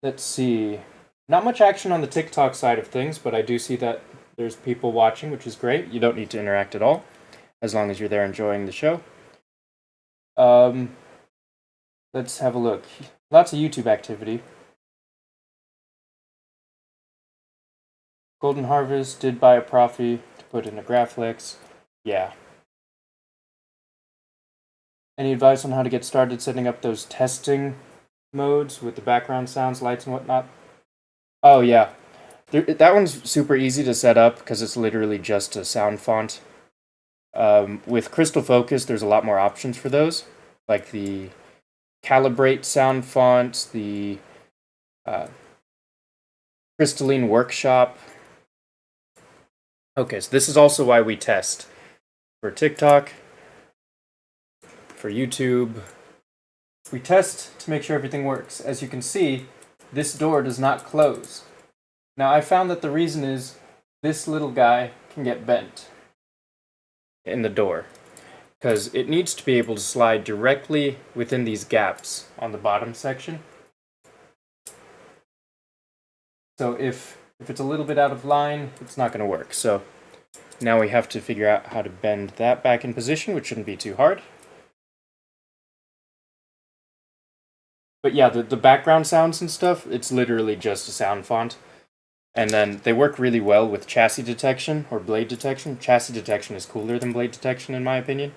Speaker 1: Let's see. Not much action on the TikTok side of things, but I do see that there's people watching, which is great. You don't need to interact at all, as long as you're there enjoying the show. Let's have a look. Lots of YouTube activity. Golden Harvest did buy a Profi to put in a Graflex. Yeah. Any advice on how to get started setting up those testing modes with the background sounds, lights, and whatnot? Oh, yeah. That one's super easy to set up because it's literally just a sound font. With Crystal Focus, there's a lot more options for those, like the Calibrate sound fonts, the Crystalline Workshop. Okay, so this is also why we test. For TikTok, for YouTube, we test to make sure everything works. As you can see, this door does not close. Now, I found that the reason is this little guy can get bent in the door, because it needs to be able to slide directly within these gaps on the bottom section. So if it's a little bit out of line, it's not going to work. So now we have to figure out how to bend that back in position, which shouldn't be too hard. But yeah, the background sounds and stuff, it's literally just a sound font. And then they work really well with chassis detection or blade detection. Chassis detection is cooler than blade detection, in my opinion.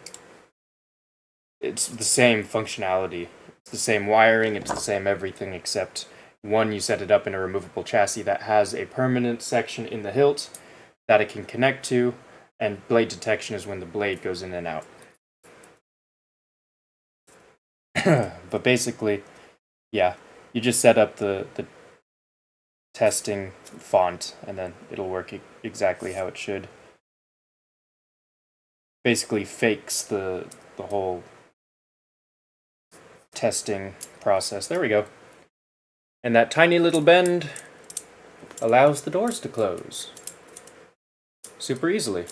Speaker 1: It's the same functionality. It's the same wiring, it's the same everything, except one, you set it up in a removable chassis that has a permanent section in the hilt that it can connect to, and blade detection is when the blade goes in and out. But basically, yeah, you just set up the testing font, and then it'll work exactly how it should. Basically fakes the whole testing process. There we go. And that tiny little bend allows the doors to close super easily.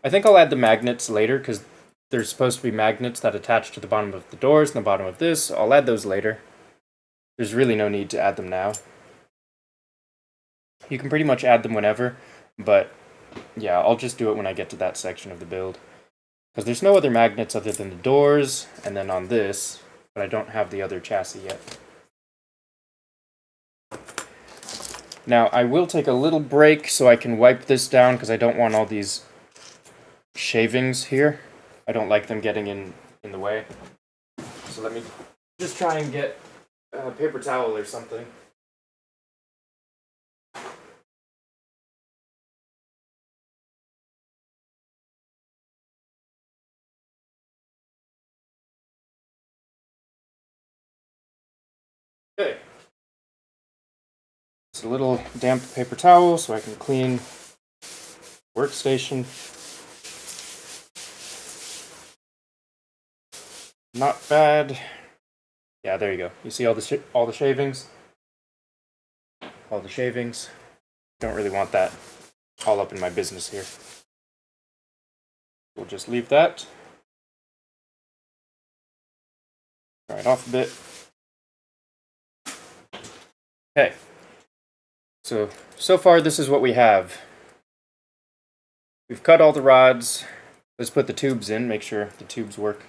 Speaker 1: I think I'll add the magnets later, because there's supposed to be magnets that attach to the bottom of the doors and the bottom of this. I'll add those later. There's really no need to add them now. You can pretty much add them whenever, but yeah, I'll just do it when I get to that section of the build. Because there's no other magnets other than the doors, and then on this, but I don't have the other chassis yet. Now, I will take a little break so I can wipe this down, because I don't want all these shavings here. I don't like them getting in the way. So let me just try and get a paper towel or something. Okay. Just a little damp paper towel so I can clean workstation. Not bad. Yeah, there you go. You see all the shavings? All the shavings. Don't really want that all up in my business here. We'll just leave that. Dry it off a bit. Okay. So far this is what we have. We've cut all the rods. Let's put the tubes in, make sure the tubes work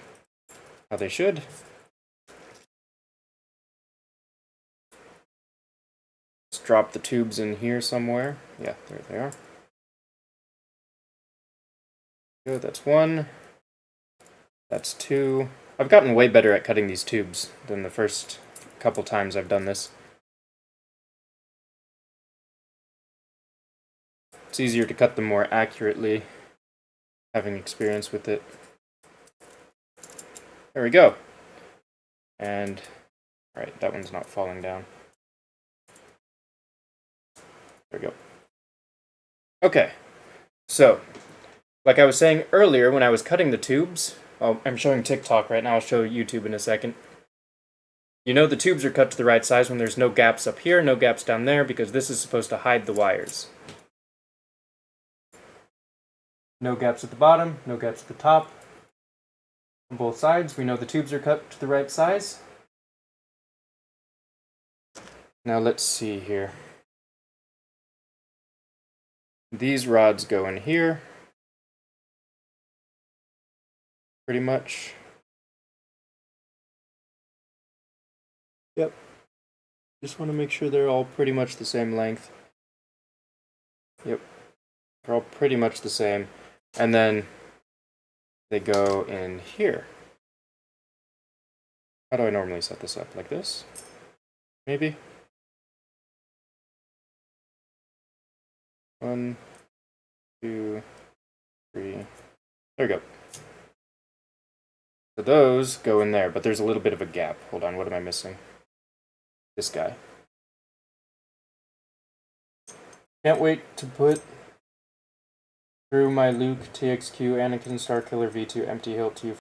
Speaker 1: how they should. Let's drop the tubes in here somewhere. Yeah, there they are. Good, that's one. That's two. I've gotten way better at cutting these tubes than the first couple times I've done this. It's easier to cut them more accurately, having experience with it. There we go. And, alright, that one's not falling down. There we go. Okay, so, like I was saying earlier when I was cutting the tubes, I'm showing TikTok right now, I'll show YouTube in a second. You know the tubes are cut to the right size when there's no gaps up here, no gaps down there, because this is supposed to hide the wires. No gaps at the bottom, no gaps at the top. On both sides, we know the tubes are cut to the right size. Now let's see here. These rods go in here. Pretty much. Yep. Just want to make sure they're all pretty much the same length. Yep. They're all pretty much the same. And then they go in here. How do I normally set this up? Like this? Maybe? 1, 2, 3. There we go. So those go in there, but there's a little bit of a gap. Hold on, what am I missing? This guy. Can't wait to put through my Luke TXQ Anakin Starkiller V2 empty hilt to you.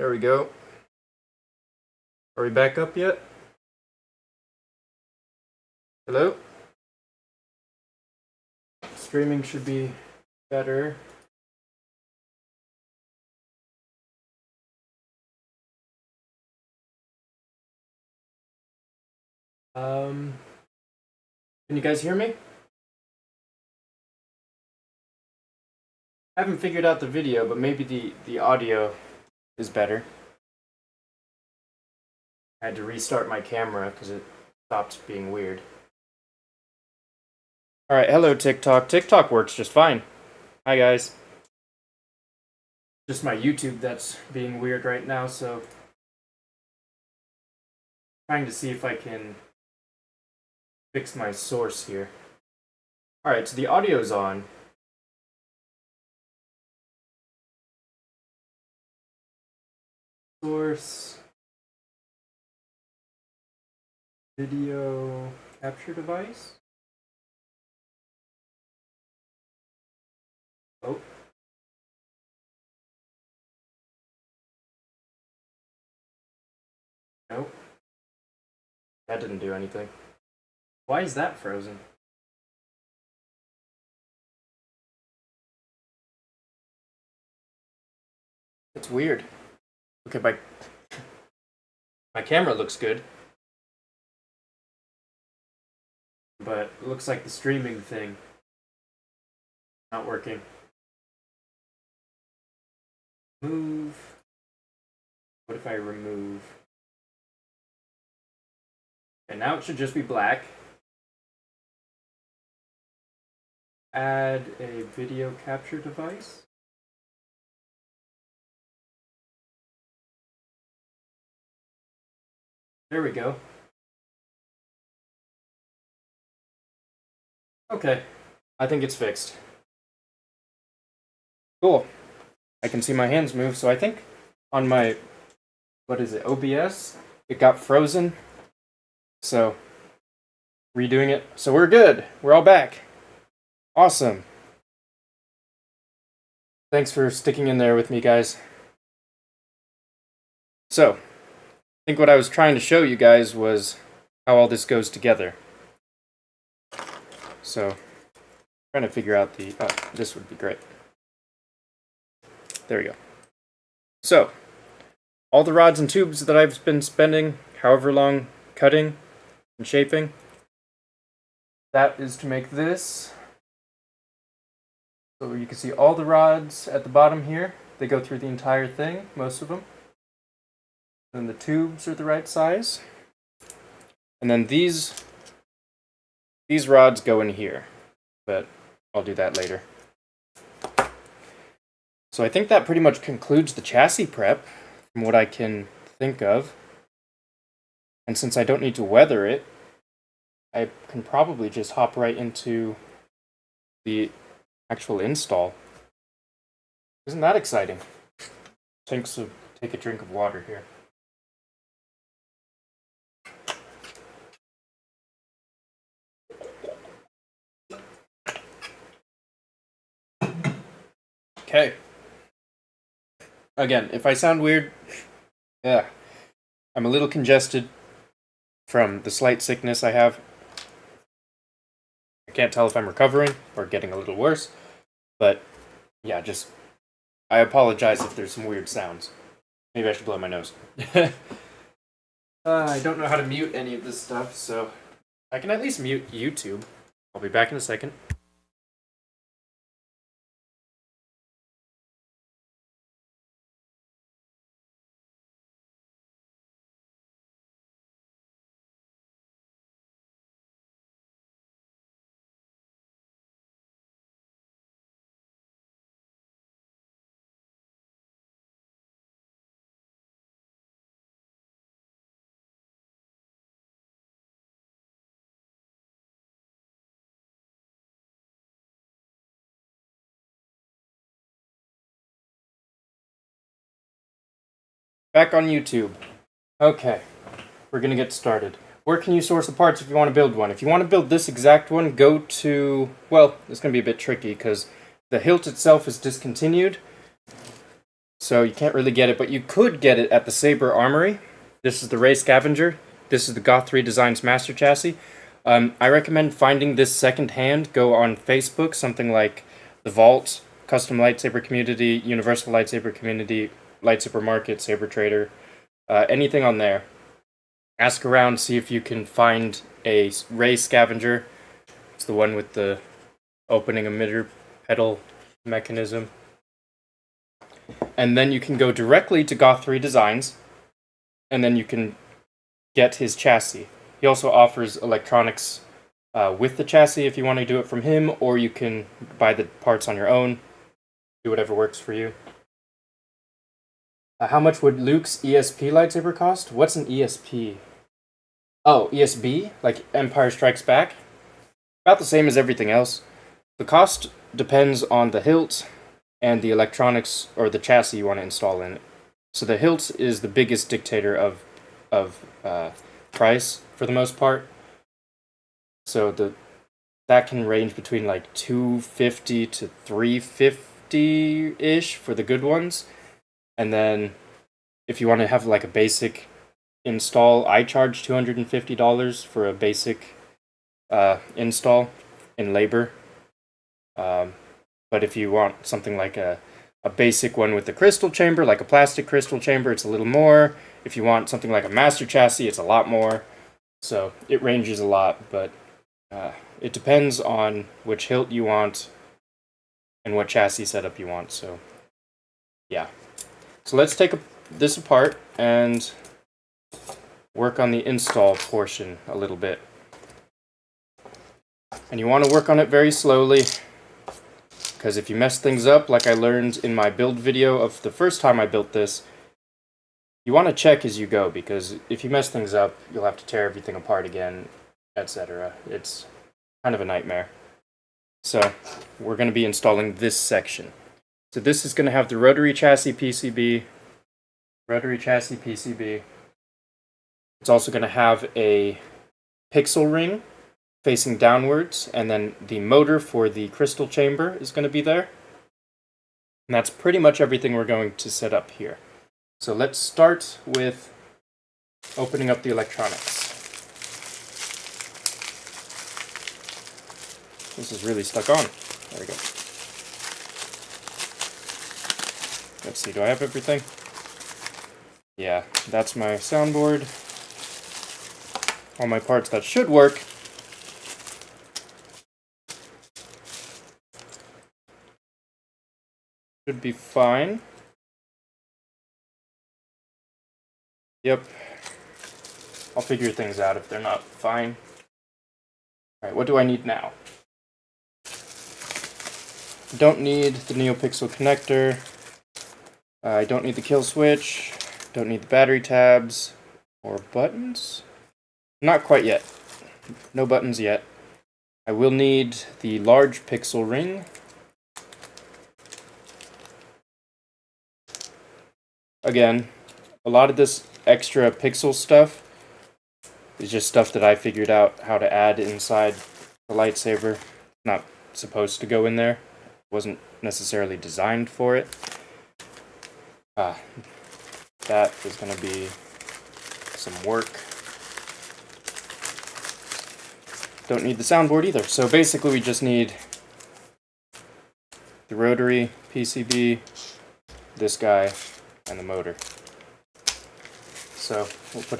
Speaker 1: There we go. Are we back up yet? Hello? Streaming should be better. Can you guys hear me? I haven't figured out the video, but maybe the audio is better. I had to restart my camera because it stopped being weird. Alright, hello TikTok. TikTok works just fine. Hi guys. Just my YouTube that's being weird right now, so trying to see if I can fix my source here. Alright, so the audio's on. Source. Video capture device. Oh. Nope. That didn't do anything. Why is that frozen? It's weird. Okay, my camera looks good. But it looks like the streaming thing not working. Move. What if I remove? And now it should just be black. Add a video capture device. There we go. Okay, I think it's fixed. Cool. I can see my hands move, so I think on my, what is it, OBS, it got frozen. So, redoing it. So we're good. We're all back. Awesome. Thanks for sticking in there with me, guys. So, I think what I was trying to show you guys was how all this goes together. So, trying to figure out the, this would be great. There we go. So, all the rods and tubes that I've been spending however long cutting and shaping, that is to make this. So you can see all the rods at the bottom here. They go through the entire thing, most of them. And the tubes are the right size. And then these rods go in here, but I'll do that later. So I think that pretty much concludes the chassis prep, from what I can think of. And since I don't need to weather it, I can probably just hop right into the actual install. Isn't that exciting? Take a drink of water here. Okay. Again, if I sound weird, yeah, I'm a little congested from the slight sickness I have. I can't tell if I'm recovering or getting a little worse, but yeah, I apologize if there's some weird sounds. Maybe I should blow my nose. I don't know how to mute any of this stuff, so I can at least mute YouTube. I'll be back in a second. Back on YouTube. Okay, we're gonna get started. Where can you source the parts if you want to build one? If you want to build this exact one, go to, well, it's gonna be a bit tricky because the hilt itself is discontinued. So you can't really get it, but you could get it at the Saber Armory. This is the Rey Scavenger. This is the Goth 3 Designs Master Chassis. I recommend finding this secondhand. Go on Facebook, something like The Vault, Custom Lightsaber Community, Universal Lightsaber Community, Lightsaber Market, Saber Trader, anything on there. Ask around, see if you can find a Rey Scavenger. It's the one with the opening emitter pedal mechanism. And then you can go directly to Goth 3 Designs, and then you can get his chassis. He also offers electronics with the chassis if you want to do it from him, or you can buy the parts on your own. Do whatever works for you. How much would Luke's ESP lightsaber cost? What's an ESP? Oh, ESB? Like Empire Strikes Back? About the same as everything else. The cost depends on the hilt and the electronics or the chassis you want to install in it. So the hilt is the biggest dictator of price for the most part. So that can range between like $250 to $350-ish for the good ones. And then if you want to have like a basic install, I charge $250 for a basic install in labor. But if you want something like a basic one with the crystal chamber, like a plastic crystal chamber, it's a little more. If you want something like a master chassis, it's a lot more. So it ranges a lot, but it depends on which hilt you want and what chassis setup you want. So yeah. So let's take this apart and work on the install portion a little bit. And you want to work on it very slowly, because if you mess things up, like I learned in my build video of the first time I built this, you want to check as you go, because if you mess things up, you'll have to tear everything apart again, etc. It's kind of a nightmare. So we're going to be installing this section. So this is going to have the rotary chassis PCB. It's also going to have a pixel ring facing downwards, and then the motor for the crystal chamber is going to be there. And that's pretty much everything we're going to set up here. So let's start with opening up the electronics. This is really stuck on. There we go. Let's see, do I have everything? Yeah, that's my soundboard. All my parts that should work. Should be fine. Yep. I'll figure things out if they're not fine. Alright, what do I need now? Don't need the NeoPixel connector. I don't need the kill switch. Don't need the battery tabs. Or buttons? Not quite yet. No buttons yet. I will need the large pixel ring. Again, a lot of this extra pixel stuff is just stuff that I figured out how to add inside the lightsaber. Not supposed to go in there. Wasn't necessarily designed for it. That is going to be some work. Don't need the soundboard either. So basically we just need the rotary PCB, this guy, and the motor. So we'll put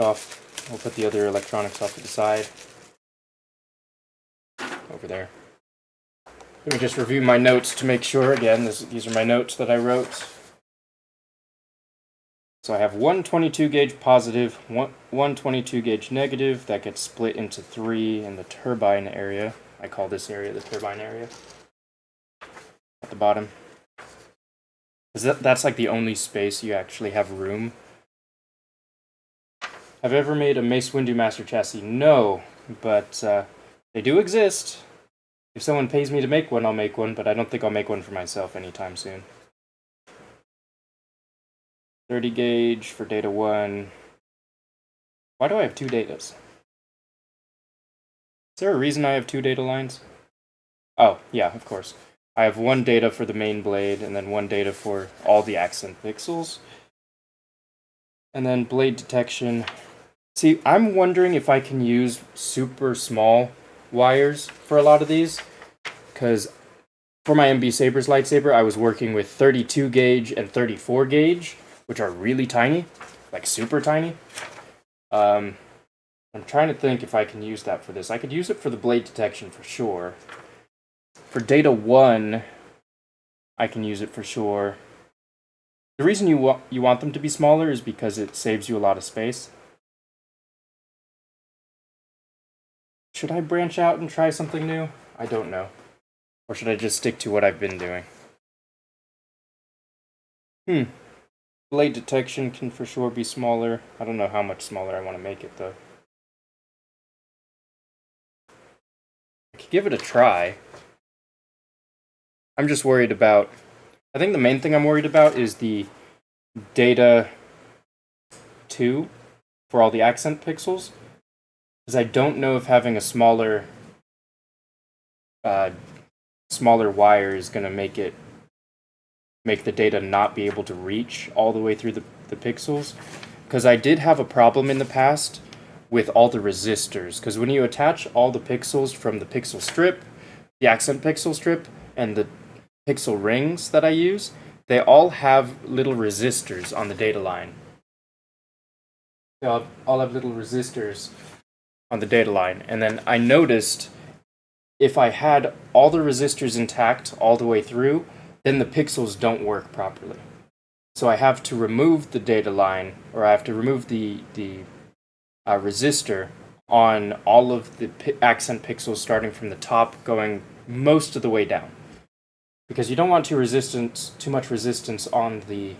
Speaker 1: the other electronics off to the side. Over there. Let me just review my notes to make sure. Again, these are my notes that I wrote. So I have one 22 gauge positive, one 22 gauge negative. That gets split into 3 in the turbine area. I call this area the turbine area. At the bottom. That's like the only space you actually have room. Have you ever made a Mace Windu Master Chassis? No, but they do exist. If someone pays me to make one, I'll make one, but I don't think I'll make one for myself anytime soon. 30 gauge for data 1. Why do I have 2 datas? Is there a reason I have 2 data lines? Oh, yeah, of course. I have one data for the main blade, and then one data for all the accent pixels. And then blade detection. See, I'm wondering if I can use super small wires for a lot of these, because for my MB Saber's lightsaber, I was working with 32 gauge and 34 gauge, which are really tiny, like super tiny. I'm trying to think if I can use that for this. I could use it for the blade detection for sure. For data 1, I can use it for sure. The reason you want them to be smaller is because it saves you a lot of space. Should I branch out and try something new? I don't know. Or should I just stick to what I've been doing? Blade detection can for sure be smaller. I don't know how much smaller I want to make it, though. I could give it a try. I'm just worried about... I think the main thing I'm worried about is the data 2 for all the accent pixels. Because I don't know if having a smaller wire is going to make the data not be able to reach all the way through the pixels. Because I did have a problem in the past with all the resistors. Because when you attach all the pixels from the pixel strip, the accent pixel strip, and the pixel rings that I use, they all have little resistors on the data line. They all have little resistors on the data line. And then I noticed if I had all the resistors intact all the way through, then the pixels don't work properly. So I have to remove the data line, or I have to remove the resistor on all of the accent pixels starting from the top going most of the way down. Because you don't want too much resistance on the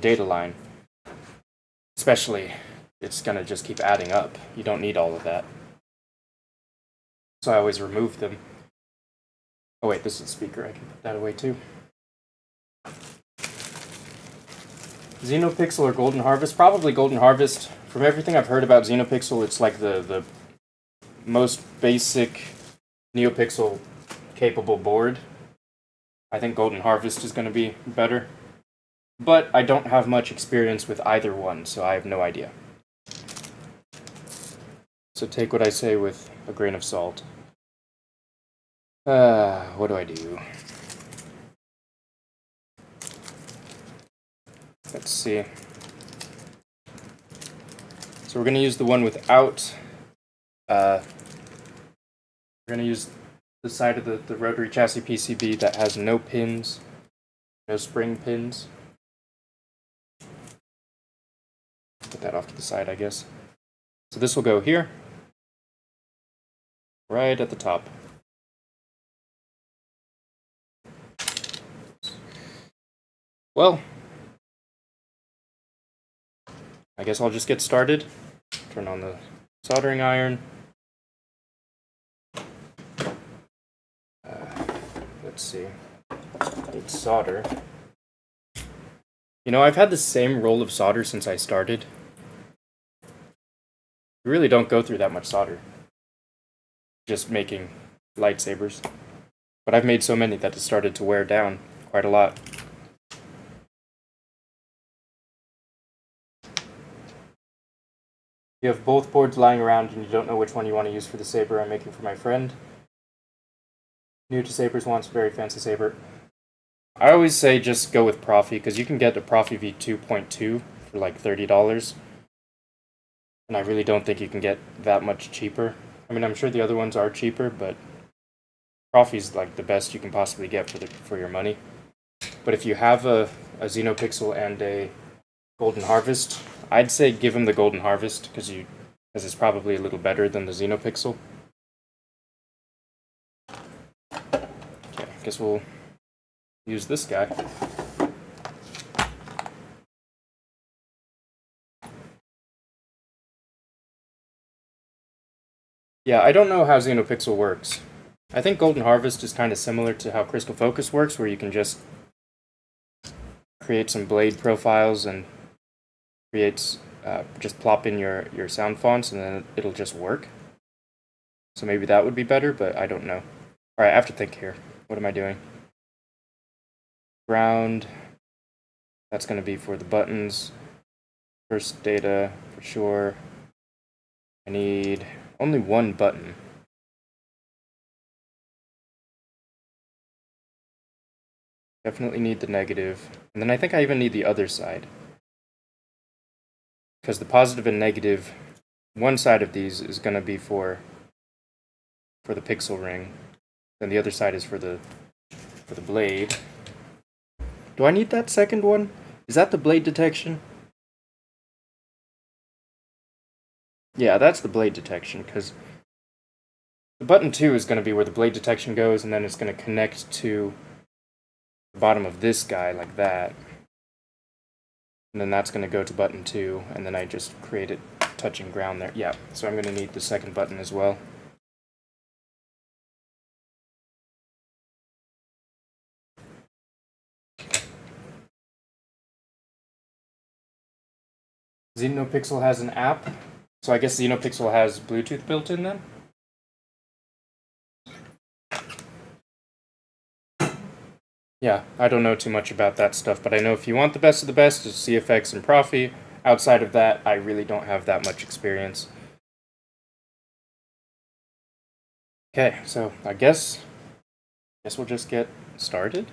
Speaker 1: data line. Especially, it's going to just keep adding up. You don't need all of that. So I always remove them. Oh wait, this is the speaker. I can put that away too. Xenopixel or Golden Harvest? Probably Golden Harvest. From everything I've heard about Xenopixel, it's like the most basic NeoPixel capable board. I think Golden Harvest is going to be better. But I don't have much experience with either one, so I have no idea. So take what I say with a grain of salt. What do I do? Let's see. So we're going to use the one without... we're going to use the side of the rotary chassis PCB that has no pins, no spring pins. Put that off to the side, I guess. So this will go here, right at the top. Well, I guess I'll just get started. Turn on the soldering iron. Let's see. Need solder. You know, I've had the same roll of solder since I started. You really don't go through that much solder. Just making lightsabers. But I've made so many that it started to wear down quite a lot. You have both boards lying around and you don't know which one you want to use for the saber I'm making for my friend. New to sabers wants a very fancy saber. I always say just go with Profi, because you can get a Profi V2.2 for like $30. And I really don't think you can get that much cheaper. I mean, I'm sure the other ones are cheaper, but Profi's like the best you can possibly get for your money. But if you have a Xenopixel and a Golden Harvest, I'd say give him the Golden Harvest, because it's probably a little better than the Xenopixel. Okay, I guess we'll use this guy. Yeah, I don't know how Xenopixel works. I think Golden Harvest is kind of similar to how Crystal Focus works, where you can just create some blade profiles and just plop in your sound fonts and then it'll just work. So maybe that would be better, but I don't know. Alright, I have to think here. what am I doing? Ground, that's going to be for the buttons. First data, for sure. I need only one button. Definitely need the negative. And then I think I even need the other side. Because the positive and negative, one side of these is going to be for the pixel ring. Then the other side is for the blade. Do I need that second one? Is that the blade detection? Yeah, that's the blade detection, because the button 2 is going to be where the blade detection goes, and then it's going to connect to the bottom of this guy like that. And then that's going to go to button 2, and then I just create it touching ground there. Yeah, so I'm going to need the second button as well. XenoPixel has an app, so I guess XenoPixel has Bluetooth built in then? Yeah, I don't know too much about that stuff, but I know if you want the best of the best, it's CFX and Profi. Outside of that, I really don't have that much experience. Okay, so I guess we'll just get started.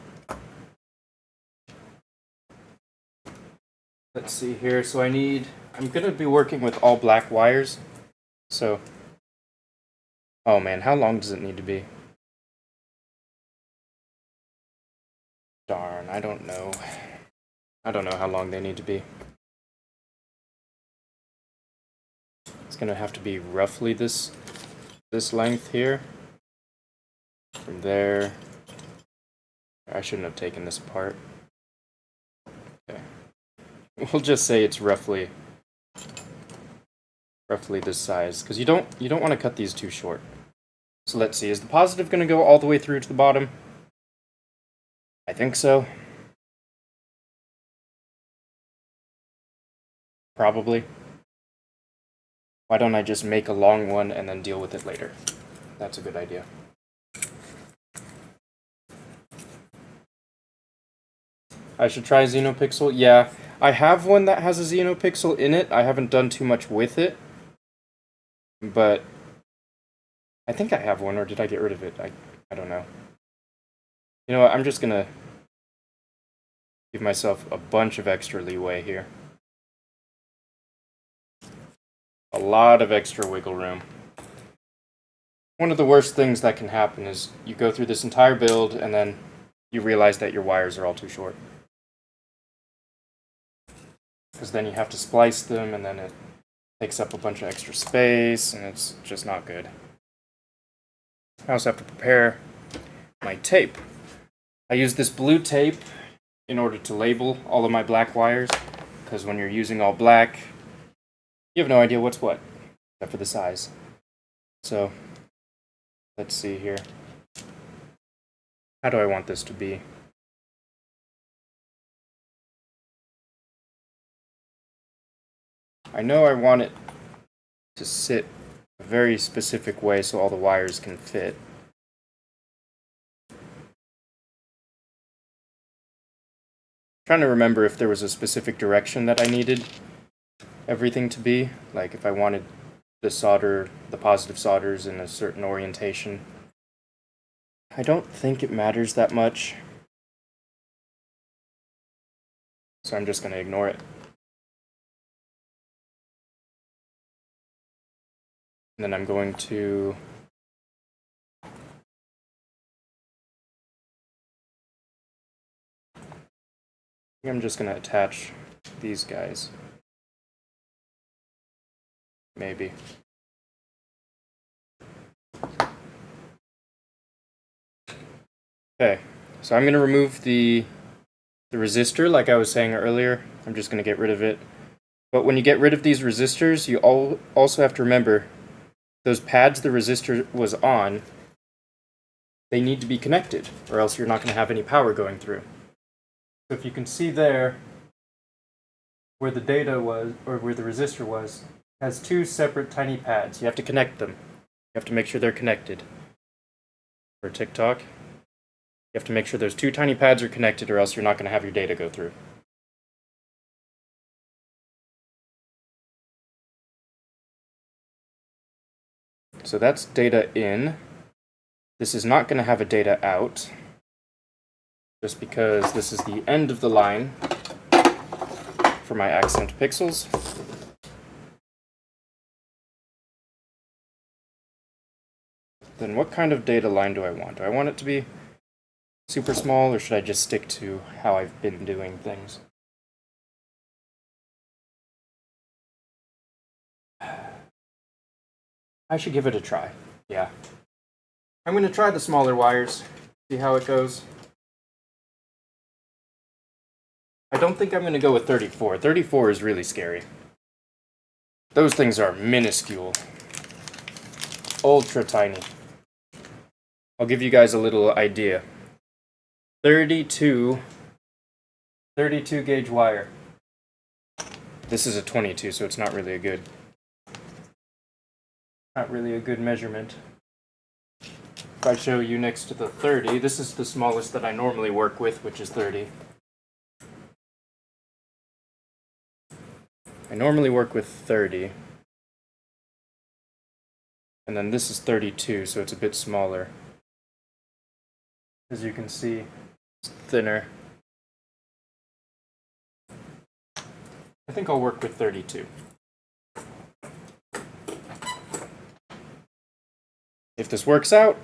Speaker 1: Let's see here. So I'm going to be working with all black wires. So, oh man, how long does it need to be? Darn, I don't know. I don't know how long they need to be. It's going to have to be roughly this length here. From there. I shouldn't have taken this apart. Okay. We'll just say it's roughly this size, because you don't want to cut these too short. So let's see, is the positive going to go all the way through to the bottom? I think so. Probably. Why don't I just make a long one and then deal with it later? That's a good idea. I should try XenoPixel. Yeah, I have one that has a XenoPixel in it. I haven't done too much with it. But I think I have one, or did I get rid of it? I don't know. You know what, I'm just gonna give myself a bunch of extra leeway here. A lot of extra wiggle room. One of the worst things that can happen is you go through this entire build and then you realize that your wires are all too short. Because then you have to splice them, and then it takes up a bunch of extra space, and it's just not good. I also have to prepare my tape. I use this blue tape in order to label all of my black wires, because when you're using all black, you have no idea what's what, except for the size. So, let's see here. How do I want this to be? I know I want it to sit a very specific way so all the wires can fit. Trying to remember if there was a specific direction that I needed everything to be, like if I wanted the positive solders in a certain orientation. I don't think it matters that much, so I'm just going to ignore it. And then I'm going to I'm just going to attach these guys. Maybe. Okay, so I'm going to remove the resistor like I was saying earlier. I'm just going to get rid of it. But when you get rid of these resistors, you also have to remember those pads the resistor was on, they need to be connected, or else you're not going to have any power going through. So if you can see there, where the data was, or where the resistor was, has two separate tiny pads. You have to connect them. You have to make sure they're connected. For TikTok. You have to make sure those two tiny pads are connected or else you're not going to have your data go through. So that's data in. This is not going to have a data out, just because this is the end of the line for my accent pixels. Then what kind of data line do I want? Do I want it to be super small, or should I just stick to how I've been doing things? I should give it a try. Yeah. I'm going to try the smaller wires, see how it goes. I don't think I'm going to go with 34. 34 is really scary. Those things are minuscule. Ultra tiny. I'll give you guys a little idea. 32 gauge wire. This is a 22, so it's not really a good measurement. If I show you next to the 30, this is the smallest that I normally work with, which is 30. I normally work with 30. And then this is 32, so it's a bit smaller. As you can see, it's thinner. I think I'll work with 32. If this works out,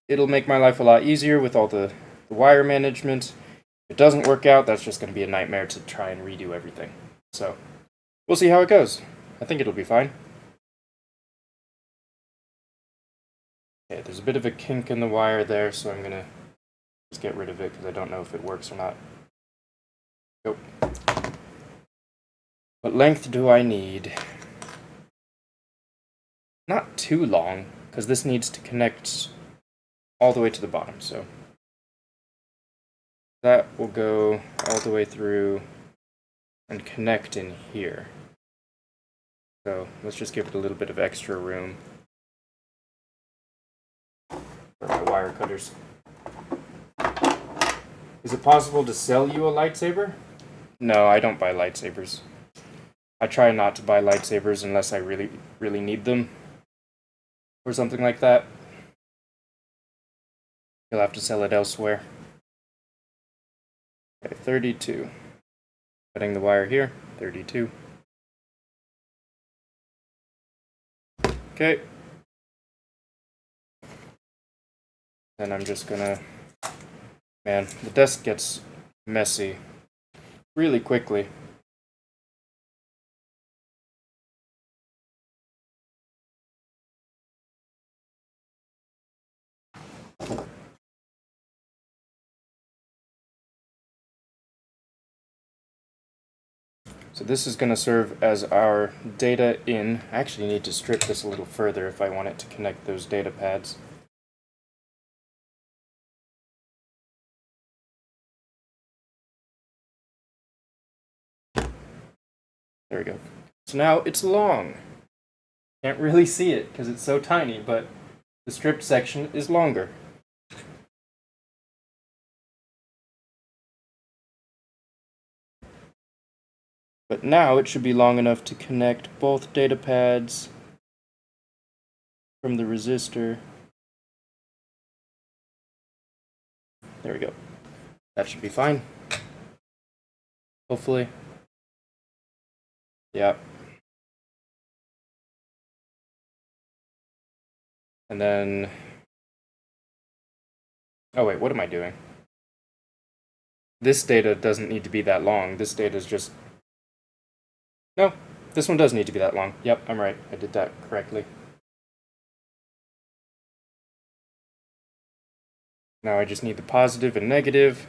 Speaker 1: it'll make my life a lot easier with all the wire management. If it doesn't work out, that's just going to be a nightmare to try and redo everything. So, we'll see how it goes. I think it'll be fine. Okay, there's a bit of a kink in the wire there, so I'm going to just get rid of it because I don't know if it works or not. Nope. What length do I need? Not too long, because this needs to connect all the way to the bottom, so that will go all the way through and connect in here. So let's just give it a little bit of extra room for my wire cutters. Is it possible to sell you a lightsaber? No, I don't buy lightsabers. I try not to buy lightsabers unless I really, really need them. Or something like that. You'll have to sell it elsewhere. Okay, 32. Cutting the wire here, 32. Okay. Then I'm just gonna... Man, the desk gets messy really quickly. So this is going to serve as our data in. I actually need to strip this a little further if I want it to connect those data pads. There we go. So now it's long. Can't really see it because it's so tiny, but the stripped section is longer. But now it should be long enough to connect both data pads from the resistor. There we go. That should be fine. Hopefully. Yeah. And then... Oh wait, what am I doing? This data doesn't need to be that long. This data is just... No, this one does need to be that long. Yep, I'm right. I did that correctly. Now I just need the positive and negative.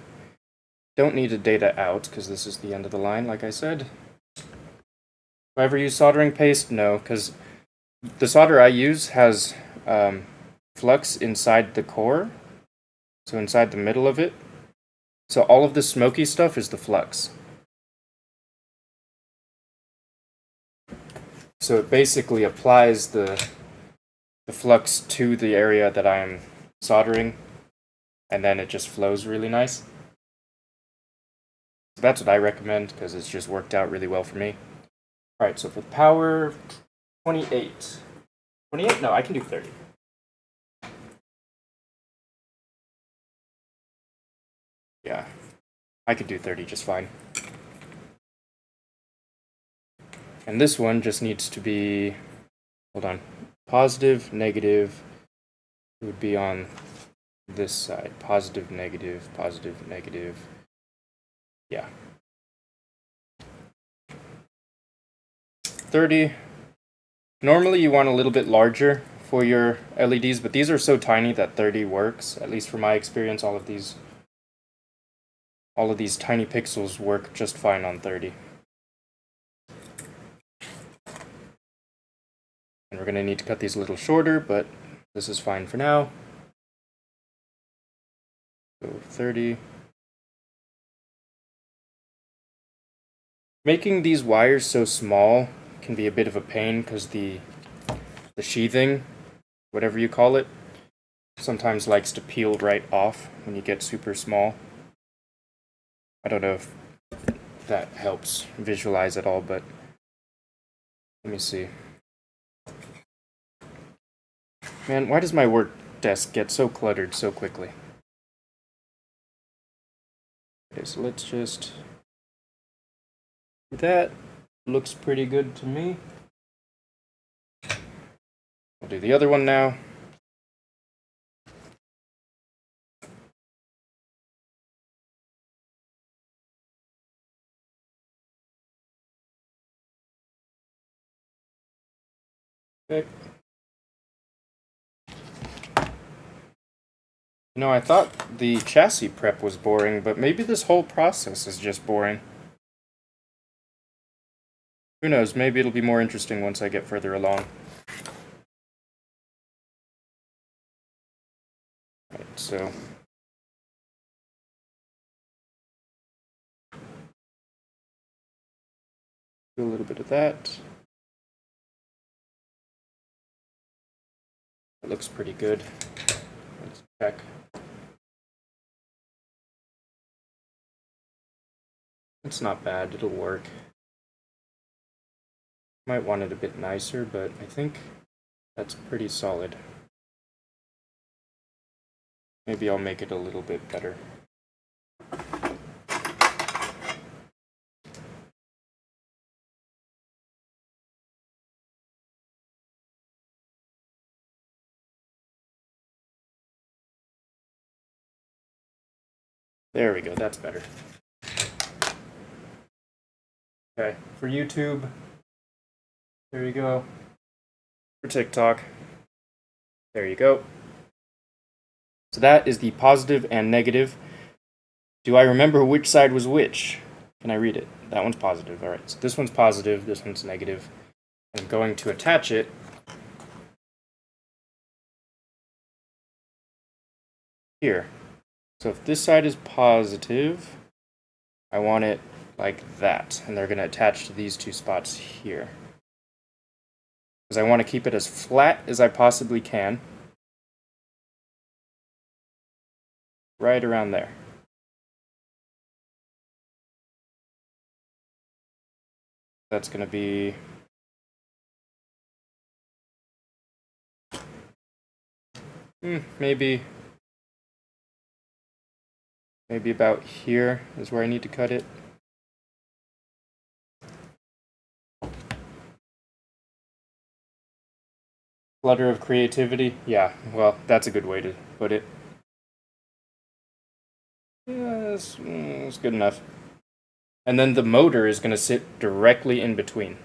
Speaker 1: Don't need a data out, because this is the end of the line, like I said. Do I ever use soldering paste? No, because the solder I use has flux inside the core, so inside the middle of it. So all of this smoky stuff is the flux. So it basically applies the flux to the area that I'm soldering, and then it just flows really nice. So that's what I recommend, because it's just worked out really well for me. Alright, so for the power, 28. 28? No, I can do 30. Yeah, I could do 30 just fine. And this one just needs to be, hold on, positive, negative, it would be on this side. Positive, negative, positive, negative. Yeah. 30. Normally you want a little bit larger for your LEDs, but these are so tiny that 30 works. At least from my experience, all of these tiny pixels work just fine on 30. And we're going to need to cut these a little shorter, but this is fine for now. So 30. Making these wires so small can be a bit of a pain because the sheathing, whatever you call it, sometimes likes to peel right off when you get super small. I don't know if that helps visualize at all, but let me see. Man, why does my work desk get so cluttered so quickly? Okay, so let's just do that. Looks pretty good to me. I'll do the other one now. Okay. You know, I thought the chassis prep was boring, but maybe this whole process is just boring. Who knows, maybe it'll be more interesting once I get further along. Right, so do a little bit of that. It looks pretty good. Let's check. It's not bad, it'll work. Might want it a bit nicer, but I think that's pretty solid. Maybe I'll make it a little bit better. There we go, that's better. Okay, for YouTube, there you go. For TikTok, there you go. So that is the positive and negative. Do I remember which side was which? Can I read it? That one's positive. All right, so this one's positive, this one's negative. I'm going to attach it here. So if this side is positive, I want it like that, and they're going to attach to these two spots here. Because I want to keep it as flat as I possibly can. Right around there. That's going to be maybe about here is where I need to cut it. Flutter of creativity? Yeah, well, that's a good way to put it. Yeah, it's good enough. And then the motor is going to sit directly in between.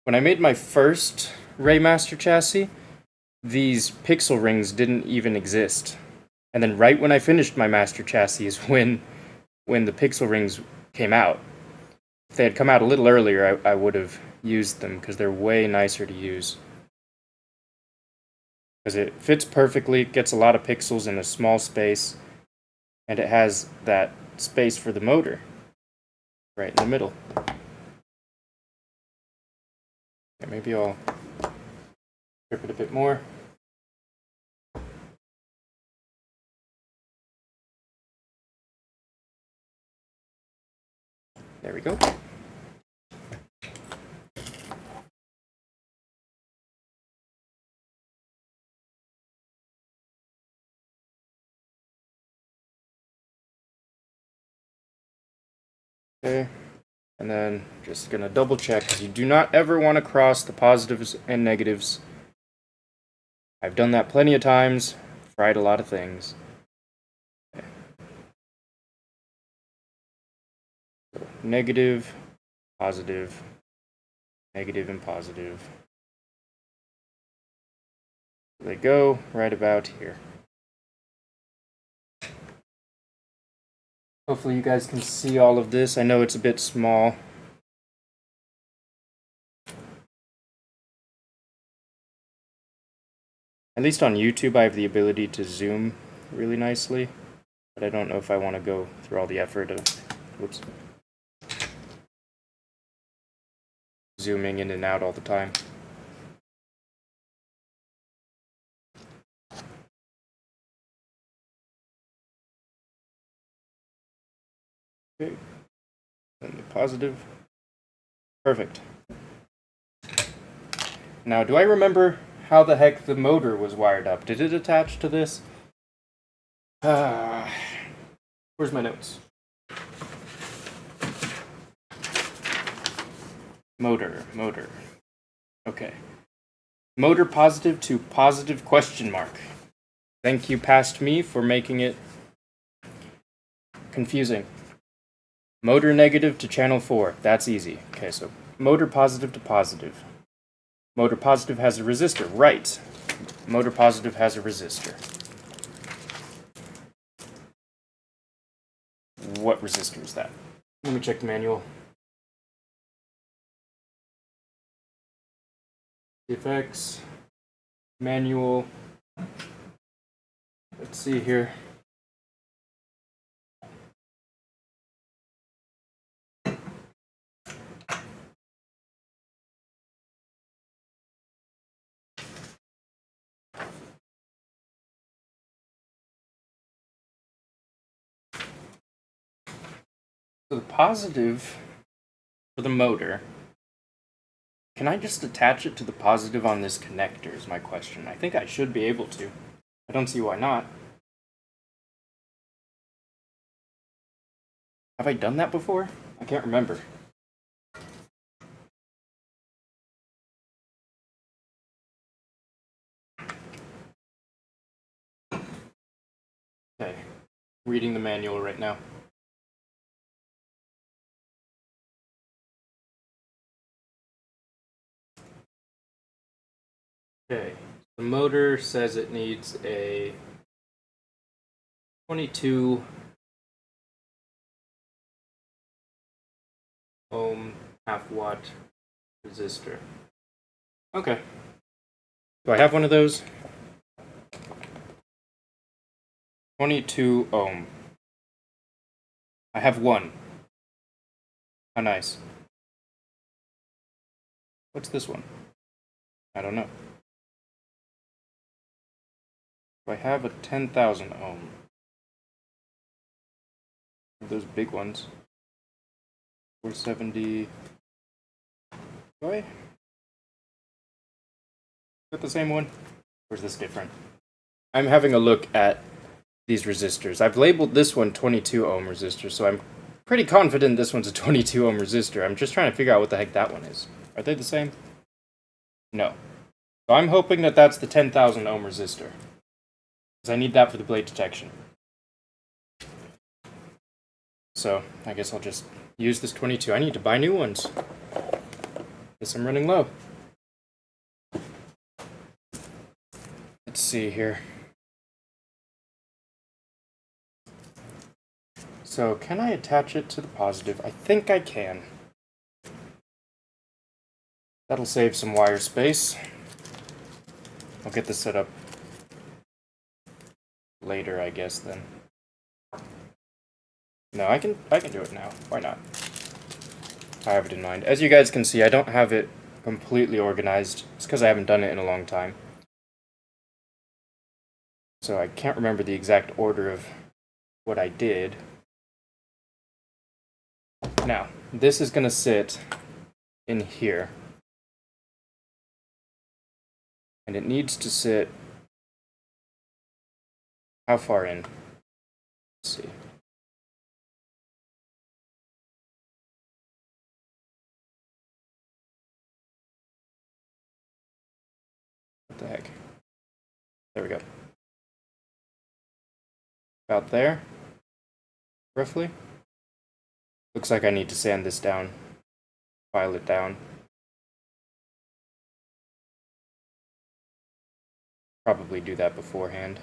Speaker 1: When I made my first Rey Master Chassis, these pixel rings didn't even exist. And then right when I finished my Master Chassis is when the pixel rings came out. If they had come out a little earlier, I would have used them because they're way nicer to use. Because it fits perfectly, gets a lot of pixels in a small space, and it has that space for the motor right in the middle. Okay, maybe I'll strip it a bit more. There we go. Okay, and then just gonna double check, because you do not ever want to cross the positives and negatives. I've done that plenty of times, fried a lot of things. Okay. So, negative, positive, negative, and positive. They go right about here. Hopefully you guys can see all of this. I know it's a bit small. At least on YouTube I have the ability to zoom really nicely, but I don't know if I want to go through all the effort of zooming in and out all the time. Okay, and the positive. Perfect. Now, do I remember how the heck the motor was wired up? Did it attach to this? Where's my notes? Motor. Okay. Motor positive to positive question mark. Thank you, past me, for making it confusing. Motor negative to channel 4. That's easy. Okay, so motor positive to positive. Motor positive has a resistor. Right. Motor positive has a resistor. What resistor is that? Let me check the manual. Effects. Manual. Let's see here. So the positive for the motor, can I just attach it to the positive on this connector is my question. I think I should be able to. I don't see why not. Have I done that before? I can't remember. Okay, reading the manual right now. Okay, the motor says it needs a 22 ohm half-watt resistor. Okay. Do I have one of those? 22 ohm. I have one. How nice. What's this one? I don't know. Do I have a 10,000 ohm? Those big ones. 470. Do I? Is that the same one? Or is this different? I'm having a look at these resistors. I've labeled this one 22 ohm resistor, so I'm pretty confident this one's a 22 ohm resistor. I'm just trying to figure out what the heck that one is. Are they the same? No. So I'm hoping that that's the 10,000 ohm resistor, because I need that for the blade detection. So I guess I'll just use this 22. I need to buy new ones. Guess I'm running low. Let's see here. So can I attach it to the positive? I think I can. That'll save some wire space. I'll get this set up later, I guess, then. No, I can do it now. Why not? I have it in mind. As you guys can see, I don't have it completely organized. It's because I haven't done it in a long time. So I can't remember the exact order of what I did. Now, this is going to sit in here. And it needs to sit... How far in? Let's see. What the heck? There we go. About there, roughly. Looks like I need to sand this down, file it down. Probably do that beforehand.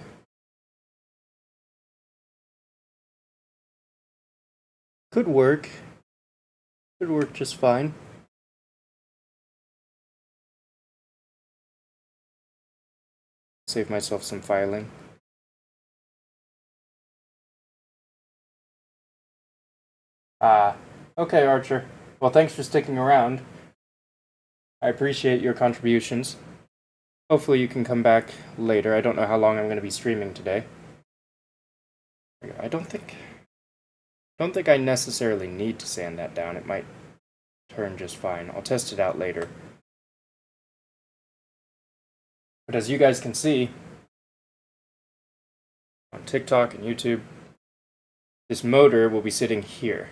Speaker 1: Could work. Could work just fine. Save myself some filing. Okay, Archer. Well, thanks for sticking around. I appreciate your contributions. Hopefully you can come back later. I don't know how long I'm going to be streaming today. I don't think I necessarily need to sand that down. It might turn just fine. I'll test it out later. But as you guys can see on TikTok and YouTube, this motor will be sitting here.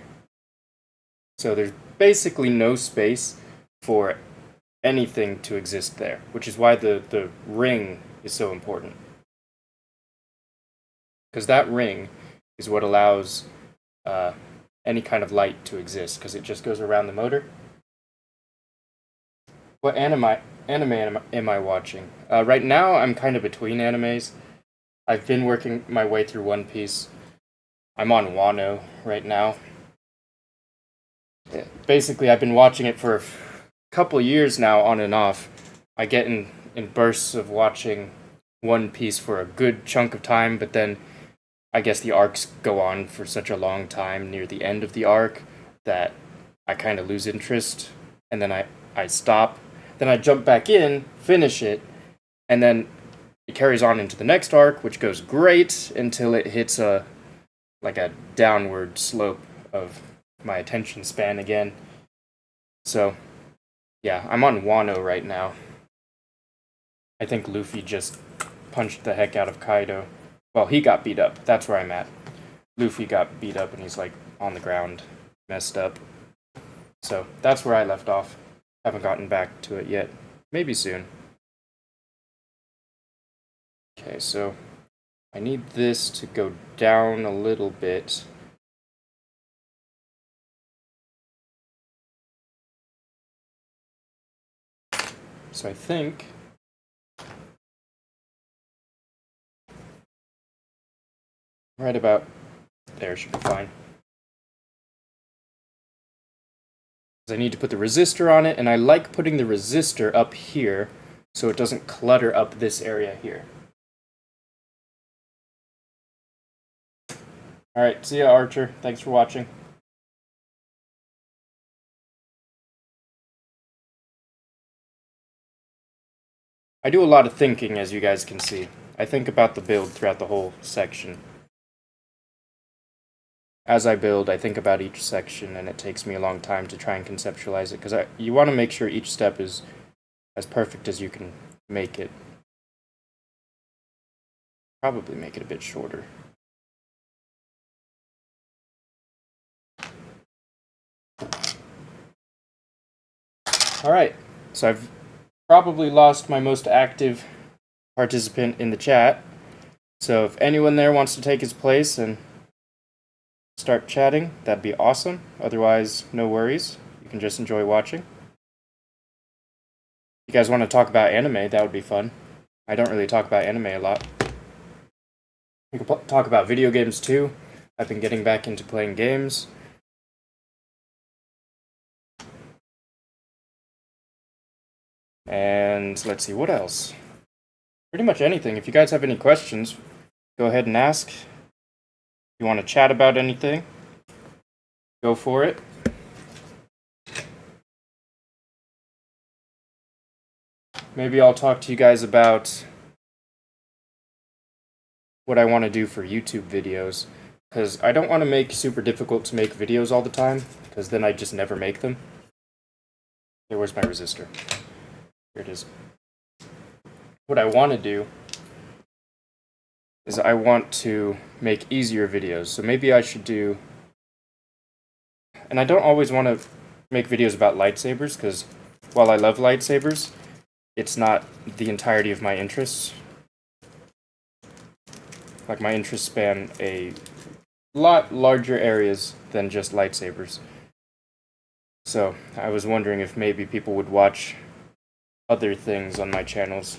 Speaker 1: So there's basically no space for anything to exist there, which is why the ring is so important. Because that ring is what allows any kind of light to exist, because it just goes around the motor. What anime am I watching? Right now, I'm kind of between animes. I've been working my way through One Piece. I'm on Wano right now. Basically, I've been watching it for a couple years now, on and off. I get in bursts of watching One Piece for a good chunk of time, but then I guess the arcs go on for such a long time near the end of the arc that I kind of lose interest, and then I stop. Then I jump back in, finish it, and then it carries on into the next arc, which goes great until it hits a downward slope of my attention span again. So, yeah, I'm on Wano right now. I think Luffy just punched the heck out of Kaido. Well, he got beat up. That's where I'm at. Luffy got beat up and he's like on the ground, messed up. So, that's where I left off. Haven't gotten back to it yet. Maybe soon. Okay, so I need this to go down a little bit. So I think right about there should be fine. I need to put the resistor on it, and I like putting the resistor up here so it doesn't clutter up this area here. Alright, see ya, Archer. Thanks for watching. I do a lot of thinking, as you guys can see. I think about the build throughout the whole section. As I build, I think about each section, and it takes me a long time to try and conceptualize it, because you want to make sure each step is as perfect as you can make it. Probably make it a bit shorter. Alright, so I've probably lost my most active participant in the chat. So if anyone there wants to take his place and start chatting, that'd be awesome. Otherwise, no worries. You can just enjoy watching. If you guys want to talk about anime, that would be fun. I don't really talk about anime a lot. We can talk about video games too. I've been getting back into playing games. And let's see, what else? Pretty much anything. If you guys have any questions, go ahead and ask. If you want to chat about anything, go for it. Maybe I'll talk to you guys about what I want to do for YouTube videos, because I don't want to make super difficult to make videos all the time, because then I just never make them. Okay, where's my resistor? Here it is. What I want to do is I want to make easier videos, so maybe I should do... And I don't always want to make videos about lightsabers, because while I love lightsabers, it's not the entirety of my interests. Like, my interests span a lot larger areas than just lightsabers. So, I was wondering if maybe people would watch other things on my channels.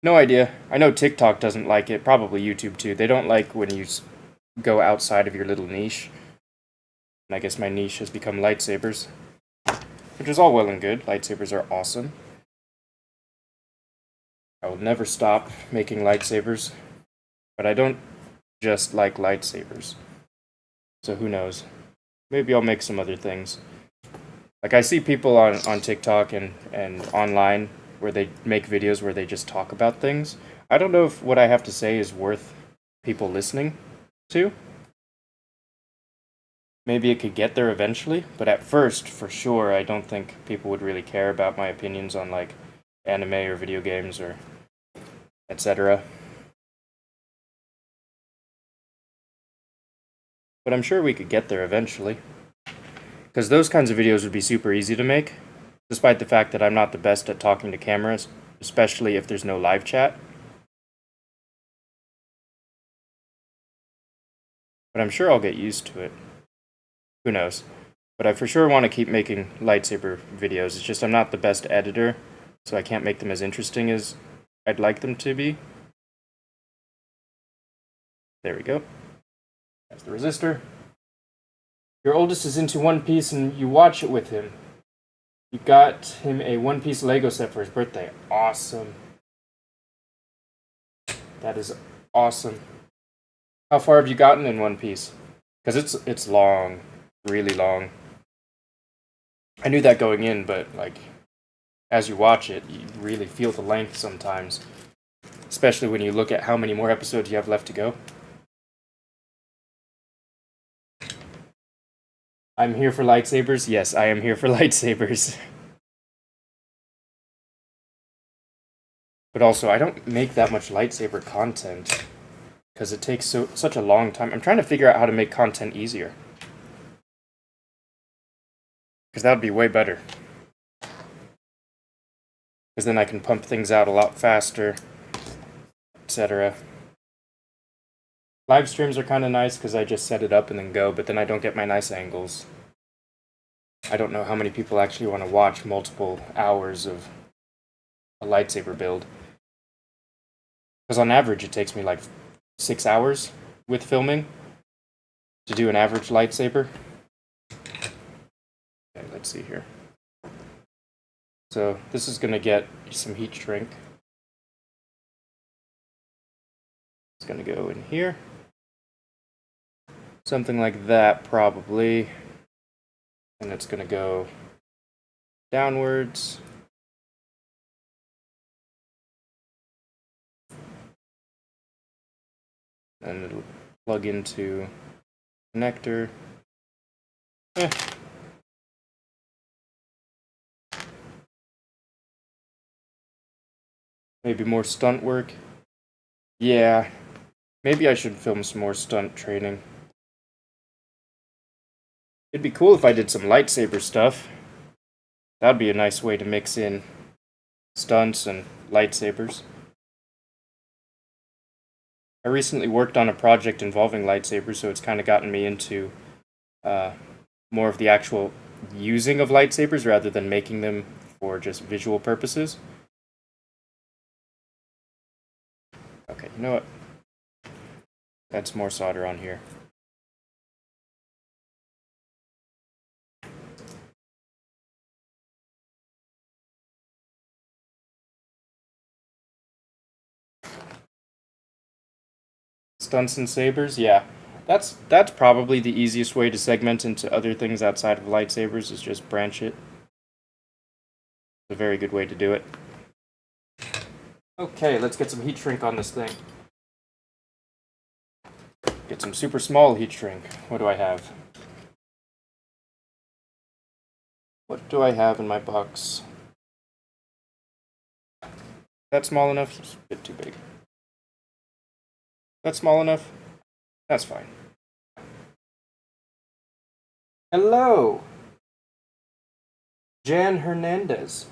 Speaker 1: No idea. I know TikTok doesn't like it, probably YouTube too. They don't like when you go outside of your little niche. And I guess my niche has become lightsabers. Which is all well and good. Lightsabers are awesome. I will never stop making lightsabers. But I don't just like lightsabers. So who knows? Maybe I'll make some other things. Like, I see people on TikTok and online where they make videos where they just talk about things. I don't know if what I have to say is worth people listening to. Maybe it could get there eventually, but at first, for sure, I don't think people would really care about my opinions on, like, anime or video games or etc. But I'm sure we could get there eventually. Because those kinds of videos would be super easy to make, despite the fact that I'm not the best at talking to cameras, especially if there's no live chat. But I'm sure I'll get used to it. Who knows? But I for sure want to keep making lightsaber videos. It's just I'm not the best editor, so I can't make them as interesting as I'd like them to be. There we go. That's the resistor. Your oldest is into One Piece and you watch it with him. You got him a One Piece Lego set for his birthday. Awesome. That is awesome. How far have you gotten in One Piece? Because it's long. Really long. I knew that going in, but, like, as you watch it, you really feel the length sometimes. Especially when you look at how many more episodes you have left to go. I'm here for lightsabers? Yes, I am here for lightsabers. But also, I don't make that much lightsaber content. Because it takes such a long time. I'm trying to figure out how to make content easier. Because that would be way better. Because then I can pump things out a lot faster, etc. Live streams are kind of nice because I just set it up and then go, but then I don't get my nice angles. I don't know how many people actually want to watch multiple hours of a lightsaber build. Because on average it takes me like 6 hours with filming to do an average lightsaber. Okay, let's see here. So this is going to get some heat shrink. It's going to go in here. Something like that, probably. And it's going to go downwards. And it'll plug into connector. Maybe more stunt work. Yeah. Maybe I should film some more stunt training. It'd be cool if I did some lightsaber stuff. That'd be a nice way to mix in stunts and lightsabers. I recently worked on a project involving lightsabers, so it's kind of gotten me into more of the actual using of lightsabers rather than making them for just visual purposes. Okay, you know what? Add some more solder on here. Stunts and sabers, yeah. That's probably the easiest way to segment into other things outside of lightsabers, is just branch it. It's a very good way to do it. Okay, let's get some heat shrink on this thing. Get some super small heat shrink. What do I have? What do I have in my box? That small enough? It's a bit too big. That's small enough? That's fine. Hello! Jan Hernandez.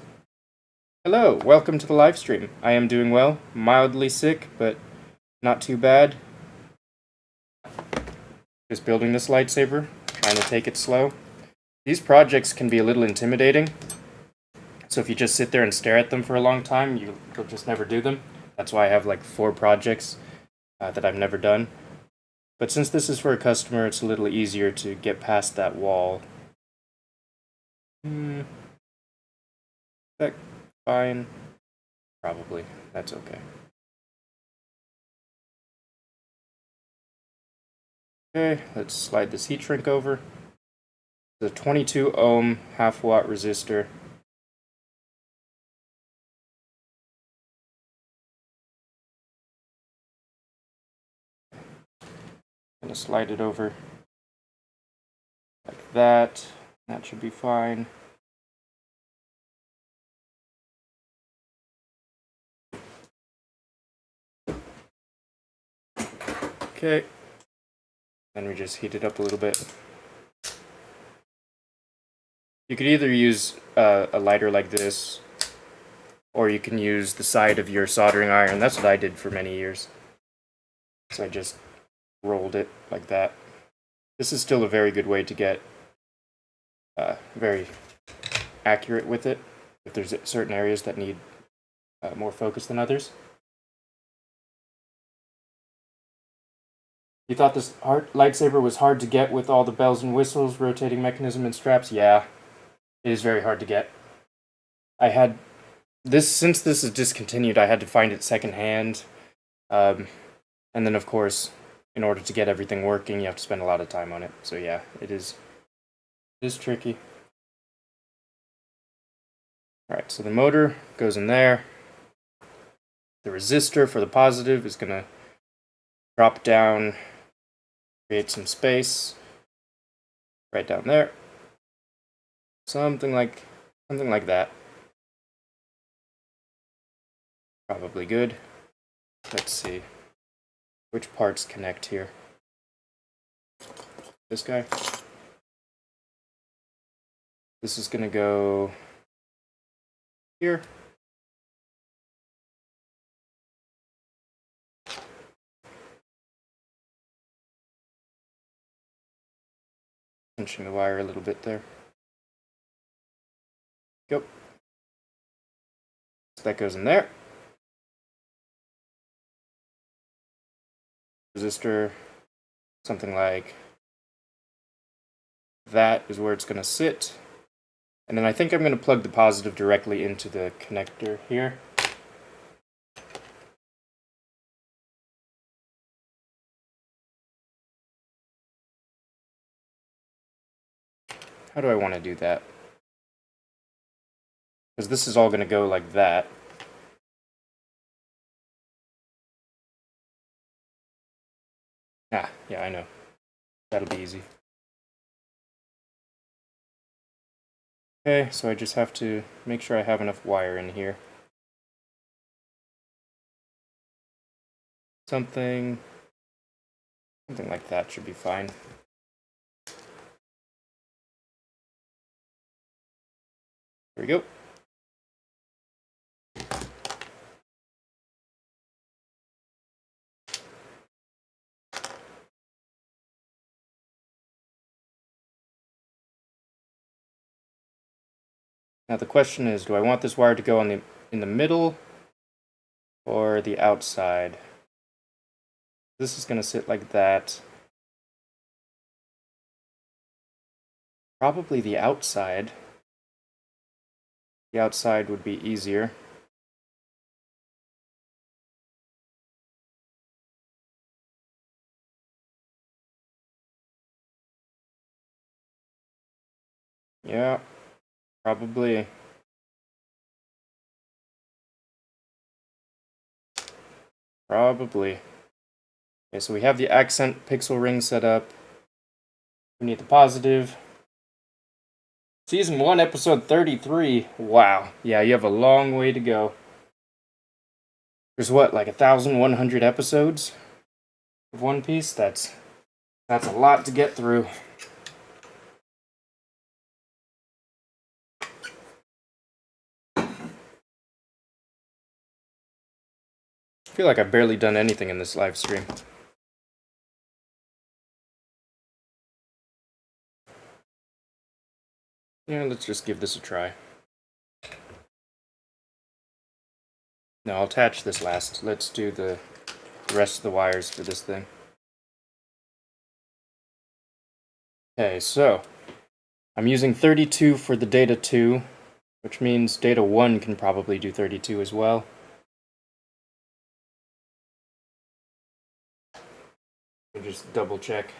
Speaker 1: Hello, welcome to the live stream. I am doing well, mildly sick, but not too bad. Just building this lightsaber, trying to take it slow. These projects can be a little intimidating, so if you just sit there and stare at them for a long time, you'll just never do them. That's why I have like 4 projects that I've never done. But since this is for a customer, it's a little easier to get past that wall. That fine? Probably. That's okay. Okay, let's slide this heat shrink over. The 22 ohm half watt resistor. Gonna slide it over like that. That should be fine. Okay. Then we just heat it up a little bit. You could either use a lighter like this, or you can use the side of your soldering iron. That's what I did for many years. So I just rolled it like that. This is still a very good way to get very accurate with it, if there's certain areas that need more focus than others. You thought this lightsaber was hard to get with all the bells and whistles, rotating mechanism, and straps? Yeah, it is very hard to get. I had this, since this is discontinued, I had to find it secondhand. And then, of course, in order to get everything working, you have to spend a lot of time on it. So yeah, it is tricky. Alright, so the motor goes in there. The resistor for the positive is going to drop down, create some space right down there. Something like that. Probably good. Let's see. Which parts connect here? This guy. This is going to go here. Pinching the wire a little bit there. Go. So that goes in there. Resistor, something like that is where it's going to sit. And then I think I'm going to plug the positive directly into the connector here. How do I want to do that? Because this is all going to go like that. Ah, yeah, I know. That'll be easy. Okay, so I just have to make sure I have enough wire in here. Something like that should be fine. There we go. Now the question is, do I want this wire to go in the middle or the outside? This is going to sit like that. Probably the outside. The outside would be easier. Yeah, probably. Probably. Okay, so we have the accent pixel ring set up. We need the positive. Season 1, episode 33. Wow. Yeah, you have a long way to go. There's what, like 1,100 episodes of One Piece? That's a lot to get through. I feel like I've barely done anything in this live stream. Yeah, let's just give this a try. No, I'll attach this last. Let's do the rest of the wires for this thing. Okay, so I'm using 32 for the data 2, which means data 1 can probably do 32 as well. We'll just double check.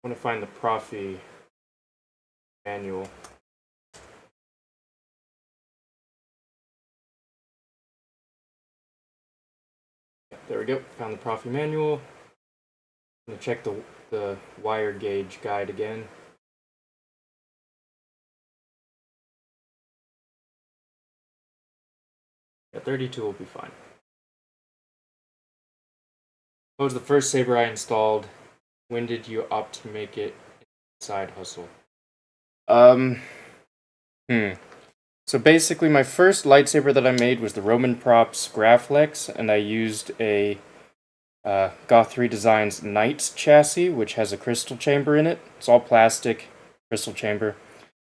Speaker 1: I want to find the Profi manual. There we go. Found the Profi manual. I'm going to check the wire gauge guide again. Yeah, 32 will be fine. What was the first saber I installed? When did you opt to make it side hustle? So basically, my first lightsaber that I made was the Roman Props Graflex, and I used a Goth 3 Designs Knights chassis, which has a crystal chamber in it. It's all plastic, crystal chamber.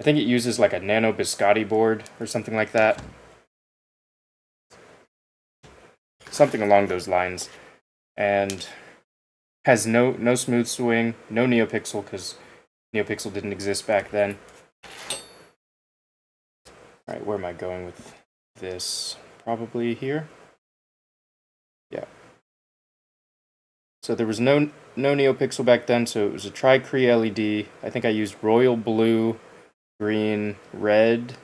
Speaker 1: I think it uses like a nano biscotti board or something like that. Something along those lines. And has no smooth swing, no NeoPixel, because NeoPixel didn't exist back then. Alright, where am I going with this? Probably here? Yeah. So there was no NeoPixel back then, so it was a Tri-Cree LED. I think I used royal blue, green, red.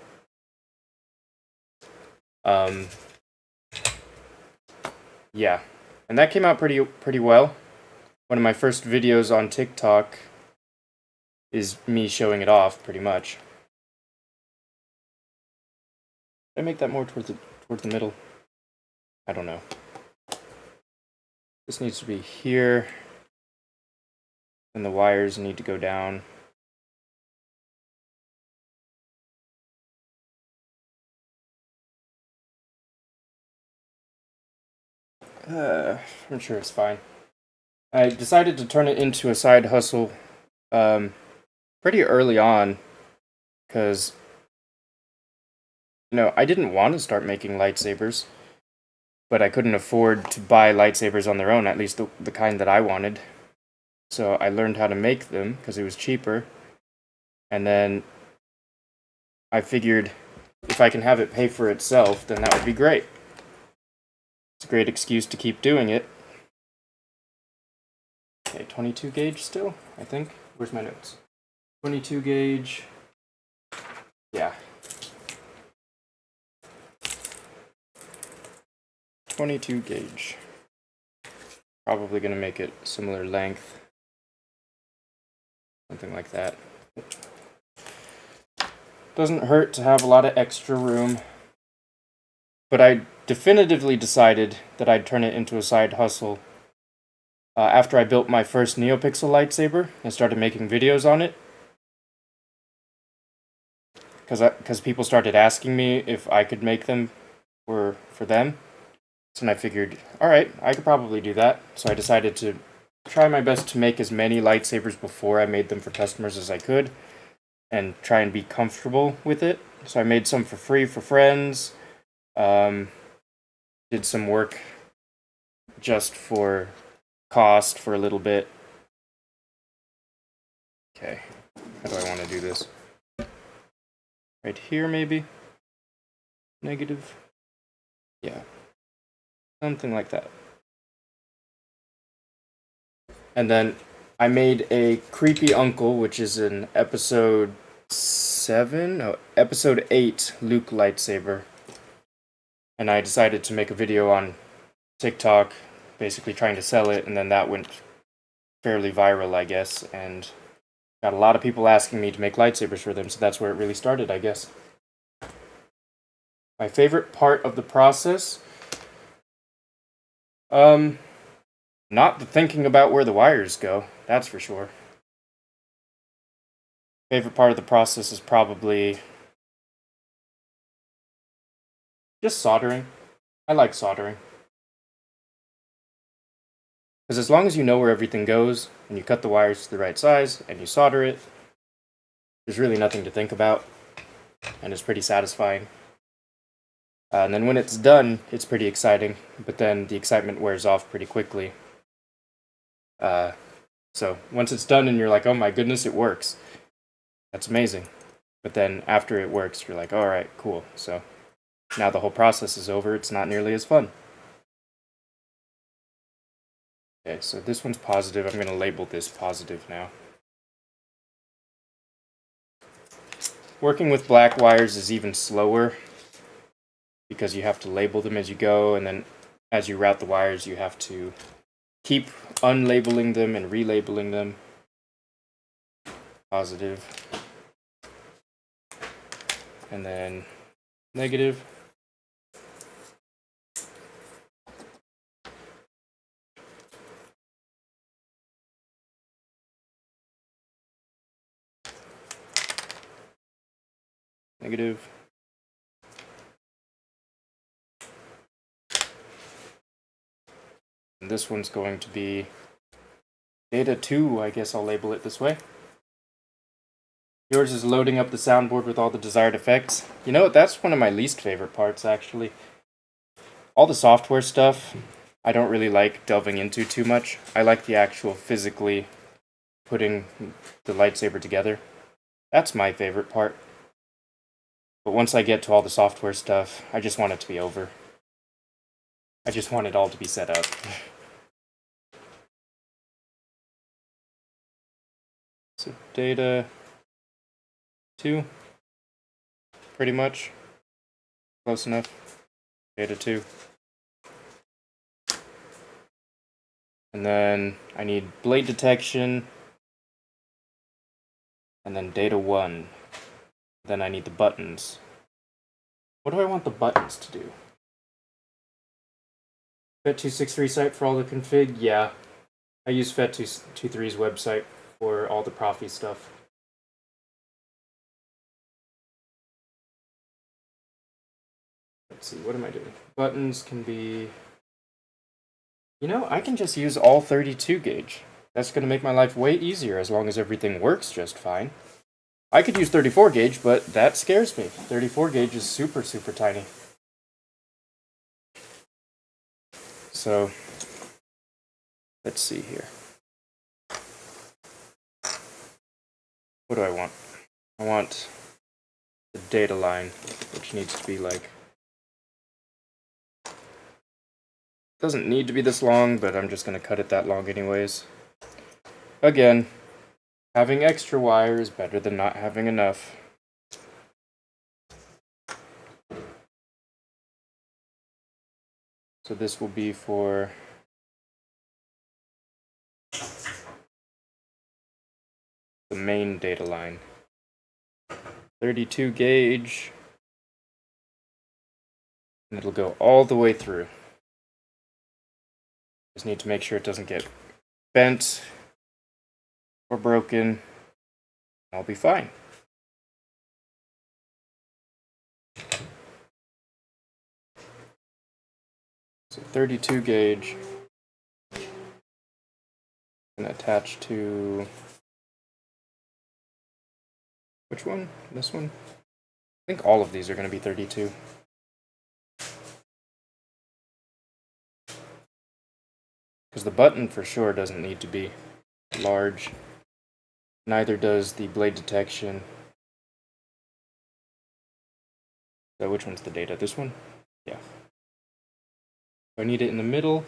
Speaker 1: Yeah. And that came out pretty well. One of my first videos on TikTok is me showing it off, pretty much. Did I make that more towards the middle? I don't know. This needs to be here. And the wires need to go down. I'm sure it's fine. I decided to turn it into a side hustle pretty early on, because I didn't want to start making lightsabers, but I couldn't afford to buy lightsabers on their own, at least the kind that I wanted. So I learned how to make them because it was cheaper, and then I figured if I can have it pay for itself, then that would be great. It's a great excuse to keep doing it. Okay, 22 gauge still, I think. Where's my notes? 22 gauge. Yeah. 22 gauge. Probably going to make it similar length. Something like that. Doesn't hurt to have a lot of extra room. But I definitively decided that I'd turn it into a side hustle after I built my first NeoPixel lightsaber and started making videos on it. Because people started asking me if I could make them for them. So I figured, alright, I could probably do that. So I decided to try my best to make as many lightsabers before I made them for customers as I could, and try and be comfortable with it. So I made some for free for friends, did some work just for cost for a little bit. Okay, how do I want to do this? right here maybe. Negative. Yeah. Something like that. And then I made a creepy uncle, which is in episode 7? No, episode 8 Luke lightsaber. And I decided to make a video on TikTok, basically trying to sell it, and then that went fairly viral, I guess, and got a lot of people asking me to make lightsabers for them, so that's where it really started, I guess. My favorite part of the process? Not the thinking about where the wires go, that's for sure. Favorite part of the process is probably just soldering. I like soldering. Because as long as you know where everything goes, and you cut the wires to the right size, and you solder it, there's really nothing to think about, and it's pretty satisfying. And then when it's done, it's pretty exciting, but then the excitement wears off pretty quickly. So once it's done and you're like, oh my goodness, it works, that's amazing. But then after it works, you're like, all right, cool. So now the whole process is over, it's not nearly as fun. Okay, so this one's positive. I'm going to label this positive now. Working with black wires is even slower because you have to label them as you go, and then as you route the wires, you have to keep unlabeling them and relabeling them. Positive. And then negative. Negative. And this one's going to be Data 2, I guess I'll label it this way. Yours is loading up the soundboard with all the desired effects. You know what, that's one of my least favorite parts, actually. All the software stuff, I don't really like delving into too much. I like the actual physically putting the lightsaber together. That's my favorite part. But once I get to all the software stuff, I just want it to be over. I just want it all to be set up. So data 2, pretty much. Close enough. Data 2. And then I need blade detection. And then data 1. Then I need the buttons. What do I want the buttons to do? FET263 site for all the config? Yeah. I use FET223's website for all the Profi stuff. Let's see, what am I doing? Buttons can be... You know, I can just use all 32 gauge. That's going to make my life way easier as long as everything works just fine. I could use 34 gauge, but that scares me. 34 gauge is super, super tiny. So, let's see here. What do I want? I want the data line, which needs to be like... Doesn't need to be this long, but I'm just going to cut it that long anyways. Again, having extra wire is better than not having enough. So this will be for the main data line. 32 gauge. And it'll go all the way through. Just need to make sure it doesn't get bent or broken. I'll be fine. So 32 gauge. And attach to... Which one? This one? I think all of these are going to be 32. Because the button for sure doesn't need to be large. Neither does the blade detection. So which one's the data? This one? Yeah. Do I need it in the middle?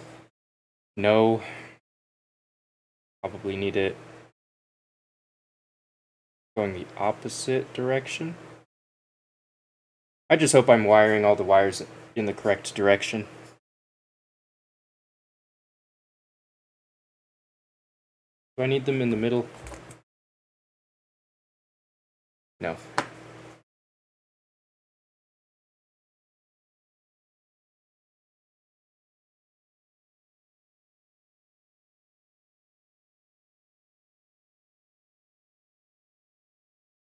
Speaker 1: No. Probably need it going the opposite direction. I just hope I'm wiring all the wires in the correct direction. Do I need them in the middle? No.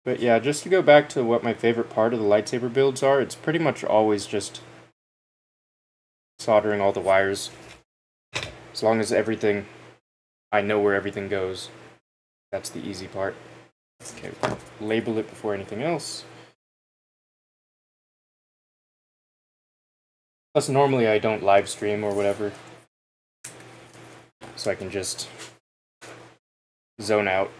Speaker 1: But yeah, just to go back to what my favorite part of the lightsaber builds are, it's pretty much always just soldering all the wires. As long as I know where everything goes. That's the easy part. Okay, label it before anything else. Plus, normally I don't live stream or whatever, so I can just zone out.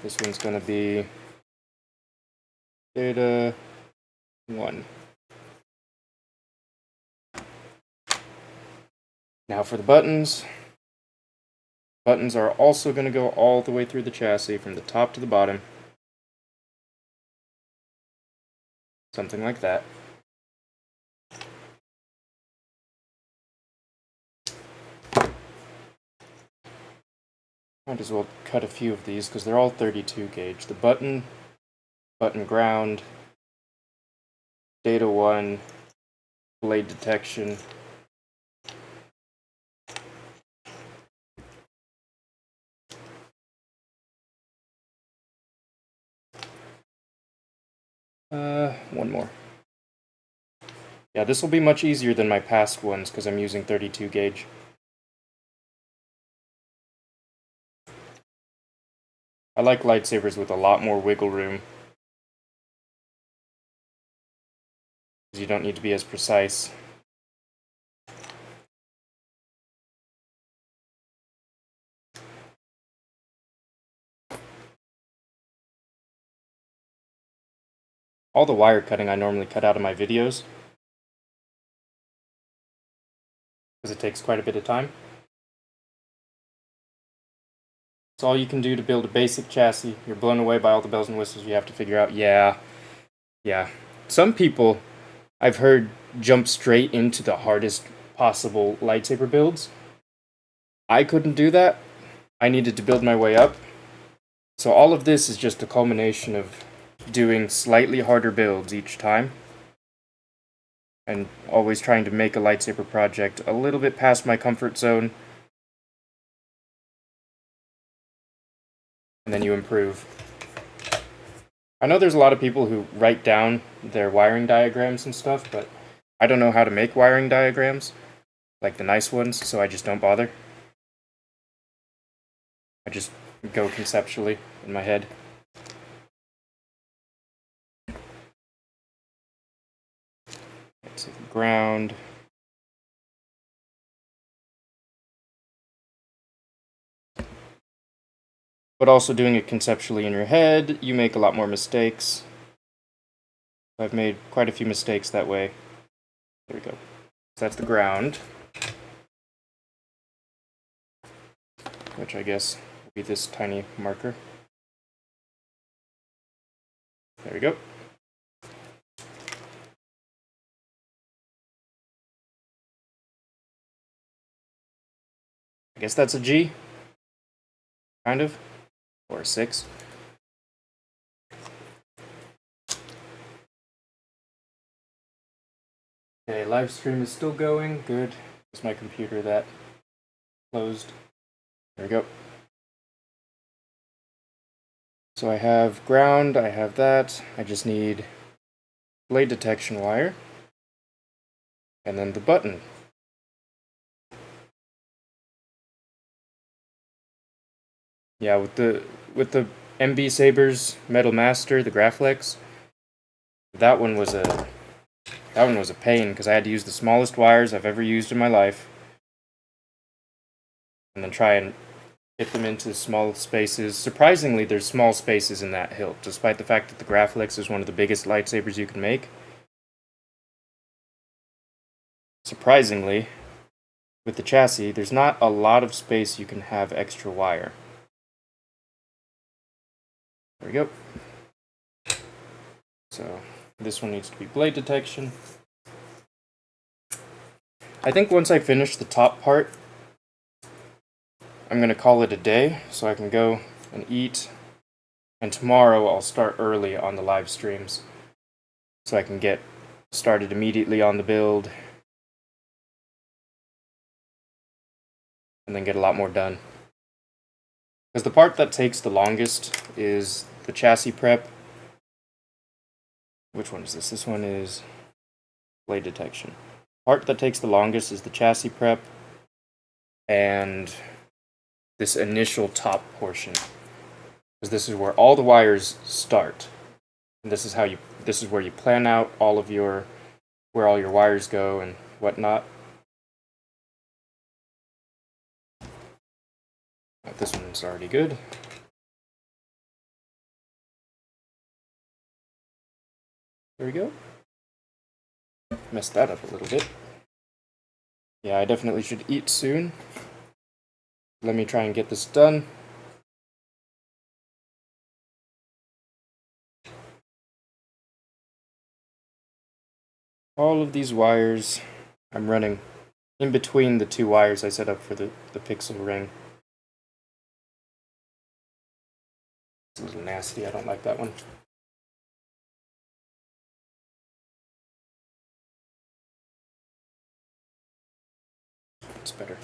Speaker 1: This one's gonna be data 1. Now for the buttons. Buttons are also going to go all the way through the chassis from the top to the bottom. Something like that. Might as well cut a few of these because they're all 32 gauge. The button ground, data 1, blade detection. One more. Yeah, this will be much easier than my past ones because I'm using 32 gauge. I like lightsabers with a lot more wiggle room. Because you don't need to be as precise. All the wire cutting I normally cut out of my videos. Because it takes quite a bit of time. It's all you can do to build a basic chassis. You're blown away by all the bells and whistles you have to figure out. Yeah. Some people, I've heard, jump straight into the hardest possible lightsaber builds. I couldn't do that. I needed to build my way up. So all of this is just a culmination of doing slightly harder builds each time. And always trying to make a lightsaber project a little bit past my comfort zone. And then you improve. I know there's a lot of people who write down their wiring diagrams and stuff, but I don't know how to make wiring diagrams, like the nice ones, so I just don't bother. I just go conceptually in my head. Let's see, the ground. But also doing it conceptually in your head, you make a lot more mistakes. I've made quite a few mistakes that way. There we go. So that's the ground. Which I guess will be this tiny marker. There we go. I guess that's a G. Kind of. Or a 6. Okay, live stream is still going. Good. It's my computer that closed. There we go. So I have ground, I have that. I just need blade detection wire. And then the button. Yeah, with the MB Sabers Metal Master, the Graflex, that one was a pain because I had to use the smallest wires I've ever used in my life, and then try and get them into small spaces. Surprisingly, there's small spaces in that hilt, despite the fact that the Graflex is one of the biggest lightsabers you can make. Surprisingly, with the chassis, there's not a lot of space you can have extra wire. There we go. So this one needs to be blade detection. I think once I finish the top part, I'm going to call it a day so I can go and eat. And tomorrow I'll start early on the live streams so I can get started immediately on the build and then get a lot more done. Because the part that takes the longest is the chassis prep. Which one is this? This one is blade detection. The part that takes the longest is the chassis prep and this initial top portion. Because this is where all the wires start. And this is where you plan out all of where all your wires go and whatnot. This one's already good. There we go. Messed that up a little bit. Yeah, I definitely should eat soon. Let me try and get this done. All of these wires I'm running in between the two wires I set up for the pixel ring. It's a little nasty, I don't like that one. It's better.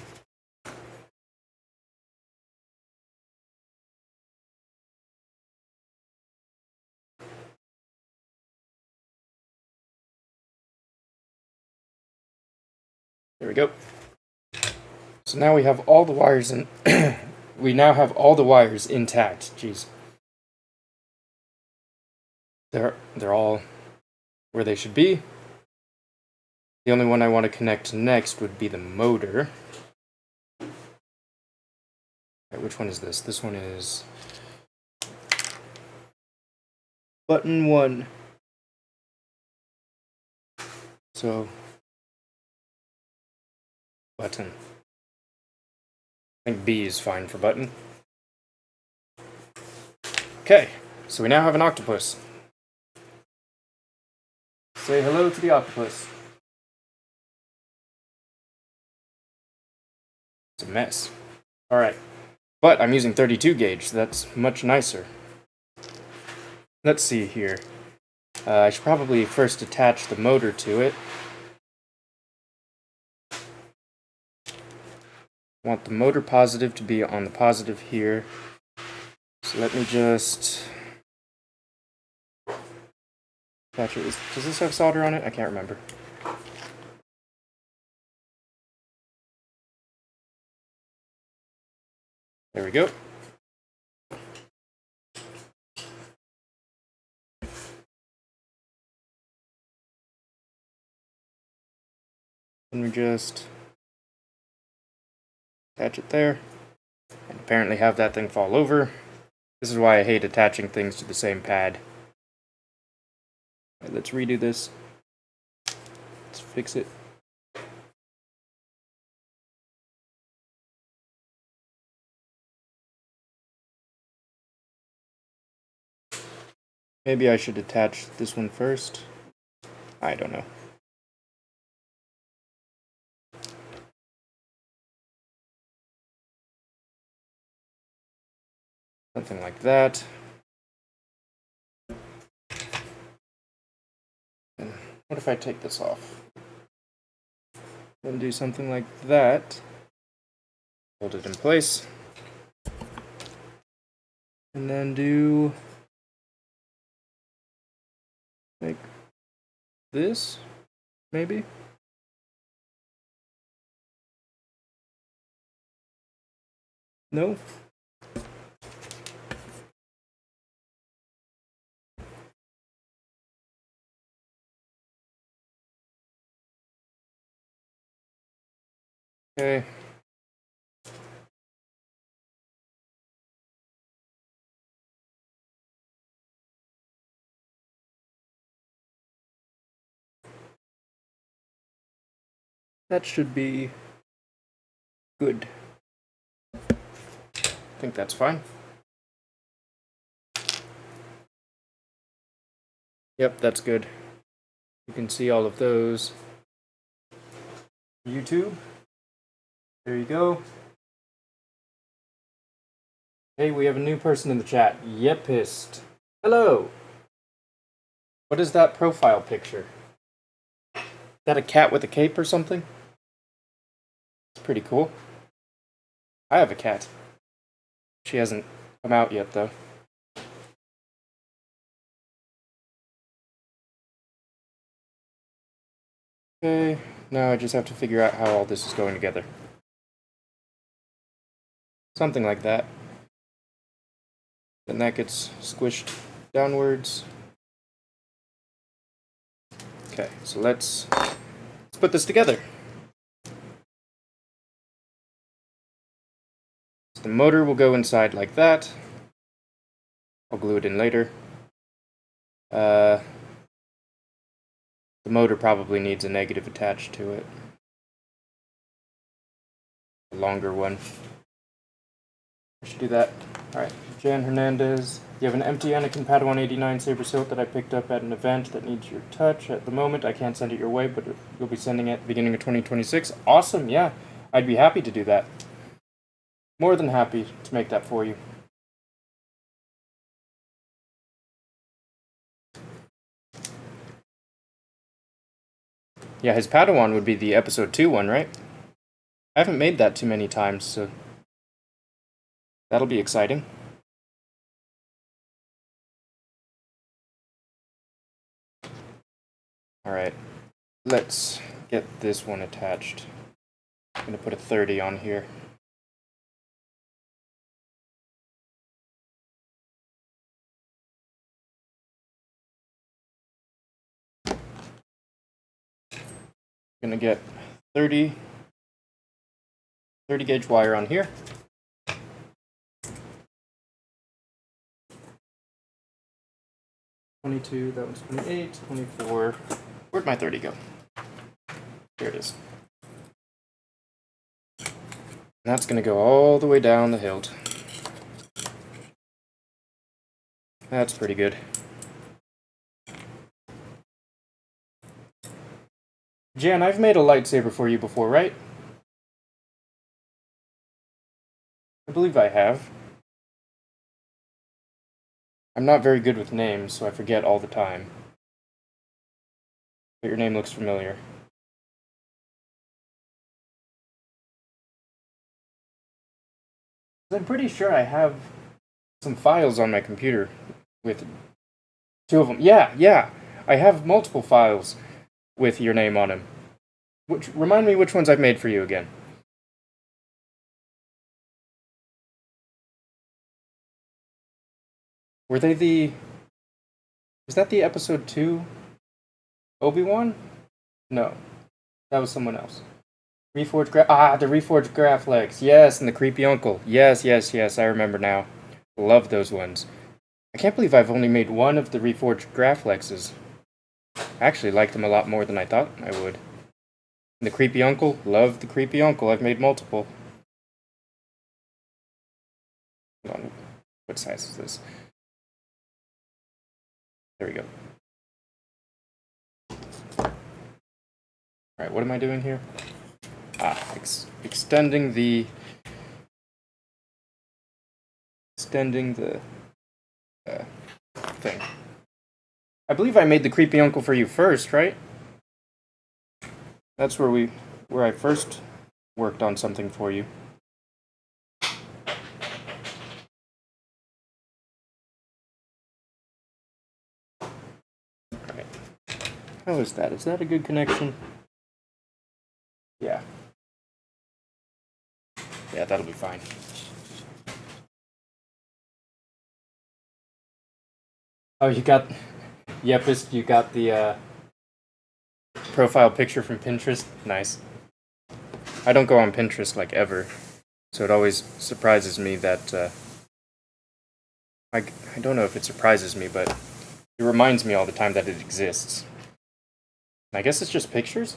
Speaker 1: There we go. So now we have all the wires in. We now have all the wires intact. Jeez. They're all where they should be. The only one I want to connect next would be the motor. Right, which one is this? This one is button 1. So button. I think B is fine for button. Okay, so we now have an octopus. Say hello to the octopus. It's a mess. Alright, but I'm using 32 gauge, so that's much nicer. Let's see here. I should probably first attach the motor to it. I want the motor positive to be on the positive here. So let me just attach it. Does this have solder on it? I can't remember. There we go. And we just attach it there. And apparently have that thing fall over. This is why I hate attaching things to the same pad. Right, let's redo this. Let's fix it. Maybe I should attach this one first. I don't know. Something like that. And what if I take this off? Then do something like that. Hold it in place. And then do like this, maybe? No? Okay. That should be good. I think that's fine. Yep, that's good. You can see all of those. YouTube. There you go. Hey, we have a new person in the chat. Yepist. Hello. What is that profile picture? Is that a cat with a cape or something? It's pretty cool. I have a cat. She hasn't come out yet, though. Okay, now I just have to figure out how all this is going together. Something like that. Then that gets squished downwards. Okay, so let's put this together. So the motor will go inside like that. I'll glue it in later. The motor probably needs a negative attached to it. A longer one. I should do that. Alright, Jan Hernandez. You have an empty Anakin Padawan 89 saber hilt that I picked up at an event that needs your touch. At the moment, I can't send it your way, but you'll be sending it at the beginning of 2026. Awesome, yeah. I'd be happy to do that. More than happy to make that for you. Yeah, his Padawan would be the episode 2 one, right? I haven't made that too many times, so that'll be exciting. Alright, let's get this one attached. I'm going to put a 30 on here. Going to get 30 gauge wire on here. $22, that was $28, $24. Where'd my 30 go? Here it is. And that's going to go all the way down the hilt. That's pretty good. Jan, I've made a lightsaber for you before, right? I believe I have. I'm not very good with names, so I forget all the time. But your name looks familiar. I'm pretty sure I have some files on my computer with 2 of them. Yeah. I have multiple files with your name on them. Remind me which ones I've made for you again. Were they the... Was that the episode 2 Obi-Wan? No. That was someone else. The Reforged Graflex. Yes, and the Creepy Uncle. Yes, I remember now. Love those ones. I can't believe I've only made one of the Reforged Graflexes. I actually like them a lot more than I thought I would. And the Creepy Uncle. Love the Creepy Uncle. I've made multiple. Hold on. What size is this? There we go. Alright, what am I doing here? Extending the thing. I believe I made the Creepy Uncle for you first, right? That's where I first worked on something for you. Alright. How is that? Is that a good connection? Yeah. Yeah, that'll be fine. Oh, you got... Yepist, you got the profile picture from Pinterest? Nice. I don't go on Pinterest, like, ever. So it always surprises me that... I don't know if it surprises me, but it reminds me all the time that it exists. I guess it's just pictures?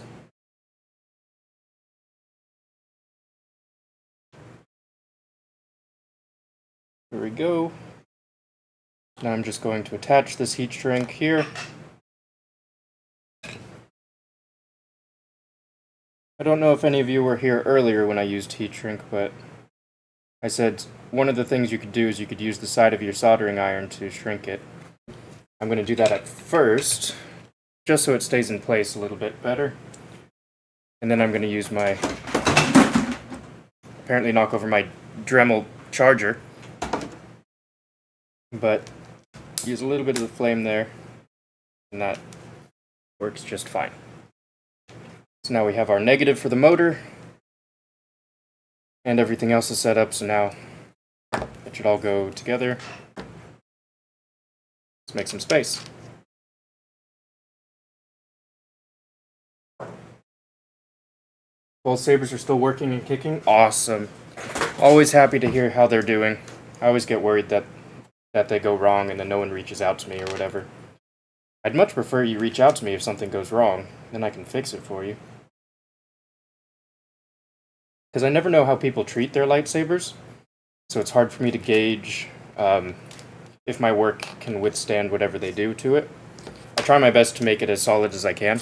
Speaker 1: There we go. Now I'm just going to attach this heat shrink here. I don't know if any of you were here earlier when I used heat shrink, but I said one of the things you could do is you could use the side of your soldering iron to shrink it. I'm going to do that at first, just so it stays in place a little bit better. And then I'm going to use my, apparently knock over my Dremel charger, but use a little bit of the flame there, and that works just fine. So now we have our negative for the motor, and everything else is set up, so now it should all go together. Let's make some space. Both sabers are still working and kicking. Awesome. Always happy to hear how they're doing. I always get worried that they go wrong and then no one reaches out to me or whatever. I'd much prefer you reach out to me if something goes wrong, then I can fix it for you. Because I never know how people treat their lightsabers, so it's hard for me to gauge if my work can withstand whatever they do to it. I try my best to make it as solid as I can.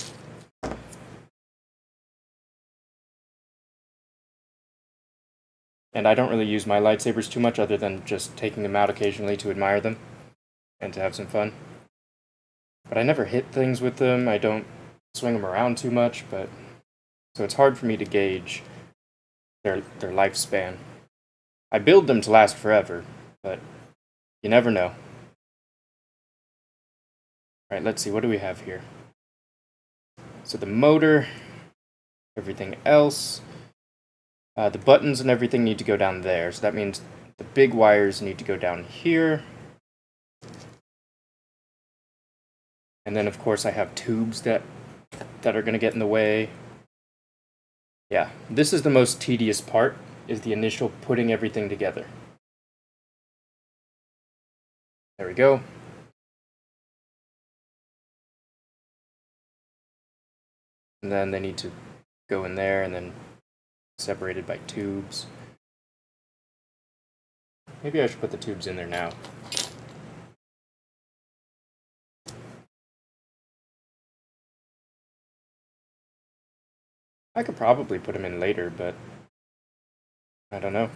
Speaker 1: And I don't really use my lightsabers too much other than just taking them out occasionally to admire them and to have some fun. But I never hit things with them, I don't swing them around too much, so it's hard for me to gauge their lifespan. I build them to last forever, but you never know. Alright, let's see, what do we have here? So the motor, everything else, the buttons and everything need to go down there, so that means the big wires need to go down here. And then of course I have tubes that are going to get in the way. Yeah, this is the most tedious part, is the initial putting everything together. There we go. And then they need to go in there and then separated by tubes. Maybe I should put the tubes in there now. I could probably put them in later, but I don't know.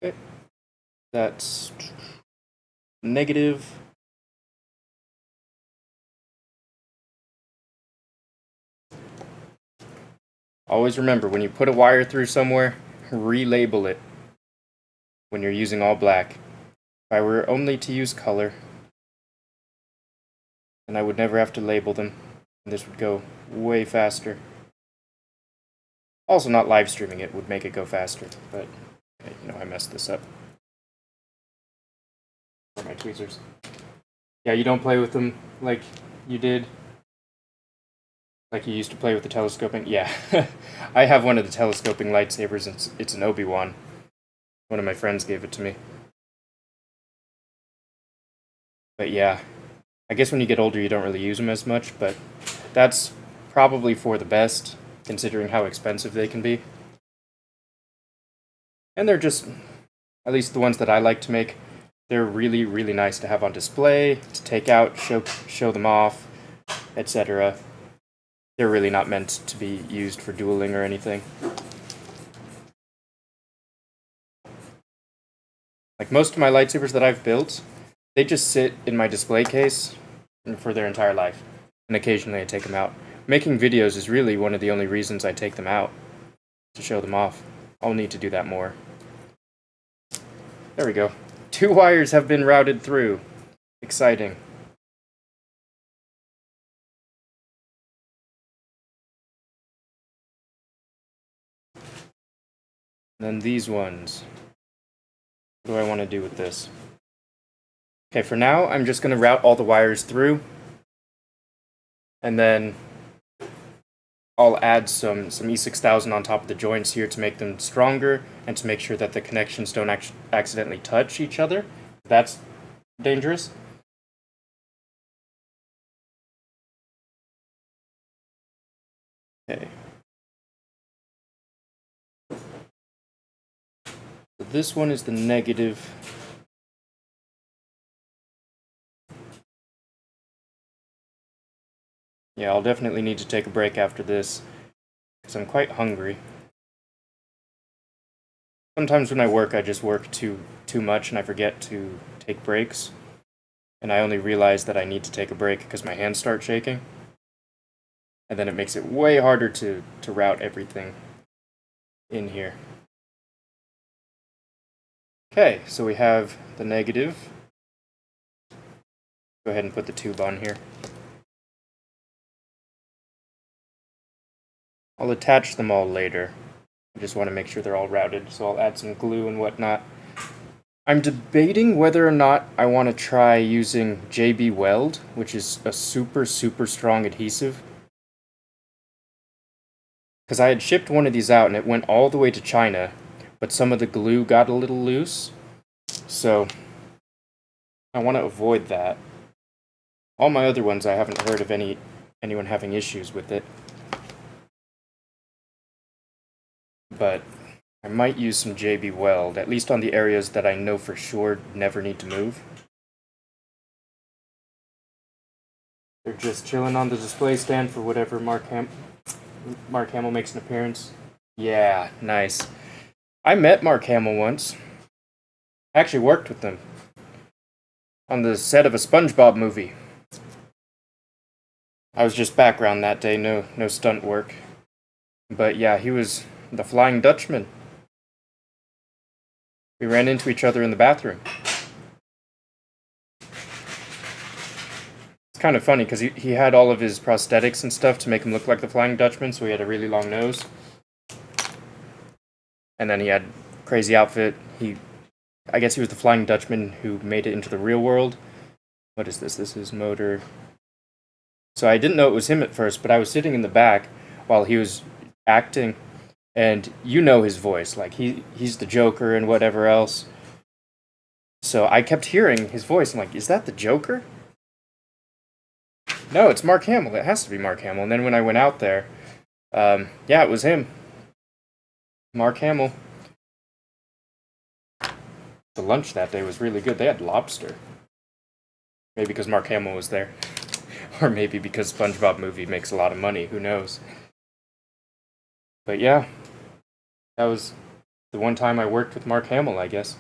Speaker 1: Okay. That's negative. Always remember, when you put a wire through somewhere, relabel it when you're using all black. If I were only to use color, then I would never have to label them, and this would go way faster. Also, not live streaming it would make it go faster, but I messed this up. For my tweezers. Yeah, you don't play with them like you did. Like you used to play with the telescoping? Yeah. I have one of the telescoping lightsabers, and it's an Obi-Wan. One of my friends gave it to me. But yeah, I guess when you get older you don't really use them as much, but that's probably for the best, considering how expensive they can be. And they're just, at least the ones that I like to make, they're really, really nice to have on display, to take out, show them off, etc. They're really not meant to be used for dueling or anything. Like most of my lightsabers that I've built, they just sit in my display case for their entire life, and occasionally I take them out. Making videos is really one of the only reasons I take them out, to show them off. I'll need to do that more. There we go. 2 wires have been routed through. Exciting. And then these ones. What do I want to do with this? Okay, for now, I'm just going to route all the wires through. And then I'll add some E6000 on top of the joints here to make them stronger and to make sure that the connections don't accidentally touch each other. That's dangerous. Okay. So this one is the negative. Yeah, I'll definitely need to take a break after this, because I'm quite hungry. Sometimes when I work, I just work too much and I forget to take breaks. And I only realize that I need to take a break because my hands start shaking. And then it makes it way harder to route everything in here. Okay, so we have the negative. Go ahead and put the tube on here. I'll attach them all later. I just want to make sure they're all routed, so I'll add some glue and whatnot. I'm debating whether or not I want to try using JB Weld, which is a super strong adhesive. Because I had shipped one of these out and it went all the way to China, but some of the glue got a little loose. So I want to avoid that. All my other ones, I haven't heard of anyone having issues with it. But I might use some JB Weld, at least on the areas that I know for sure never need to move. They're just chilling on the display stand for whatever Mark Hamill makes an appearance. Yeah, nice. I met Mark Hamill once. I actually worked with him on the set of a SpongeBob movie. I was just background that day, no stunt work. But yeah, he was the Flying Dutchman. We ran into each other in the bathroom. It's kind of funny because he had all of his prosthetics and stuff to make him look like the Flying Dutchman, so he had a really long nose. And then he had crazy outfit. I guess he was the Flying Dutchman who made it into the real world. What is this? This is motor. So I didn't know it was him at first, but I was sitting in the back while he was acting, and you know his voice, like he's the Joker and whatever else. So I kept hearing his voice. I'm like, is that the Joker? No, it's Mark Hamill. It has to be Mark Hamill. And then when I went out there, yeah, it was him. Mark Hamill. The lunch that day was really good. They had lobster. Maybe because Mark Hamill was there. Or maybe because SpongeBob movie makes a lot of money. Who knows? But yeah, that was the one time I worked with Mark Hamill, I guess.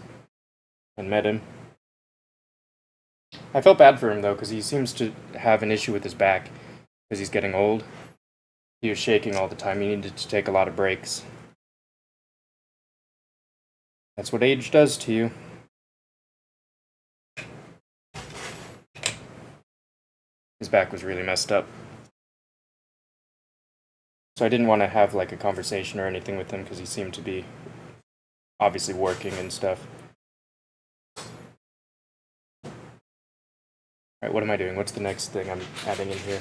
Speaker 1: And met him. I felt bad for him, though, because he seems to have an issue with his back. Because he's getting old. He was shaking all the time. He needed to take a lot of breaks. That's what age does to you. His back was really messed up. So I didn't want to have like a conversation or anything with him because he seemed to be obviously working and stuff. Alright, what am I doing? What's the next thing I'm adding in here?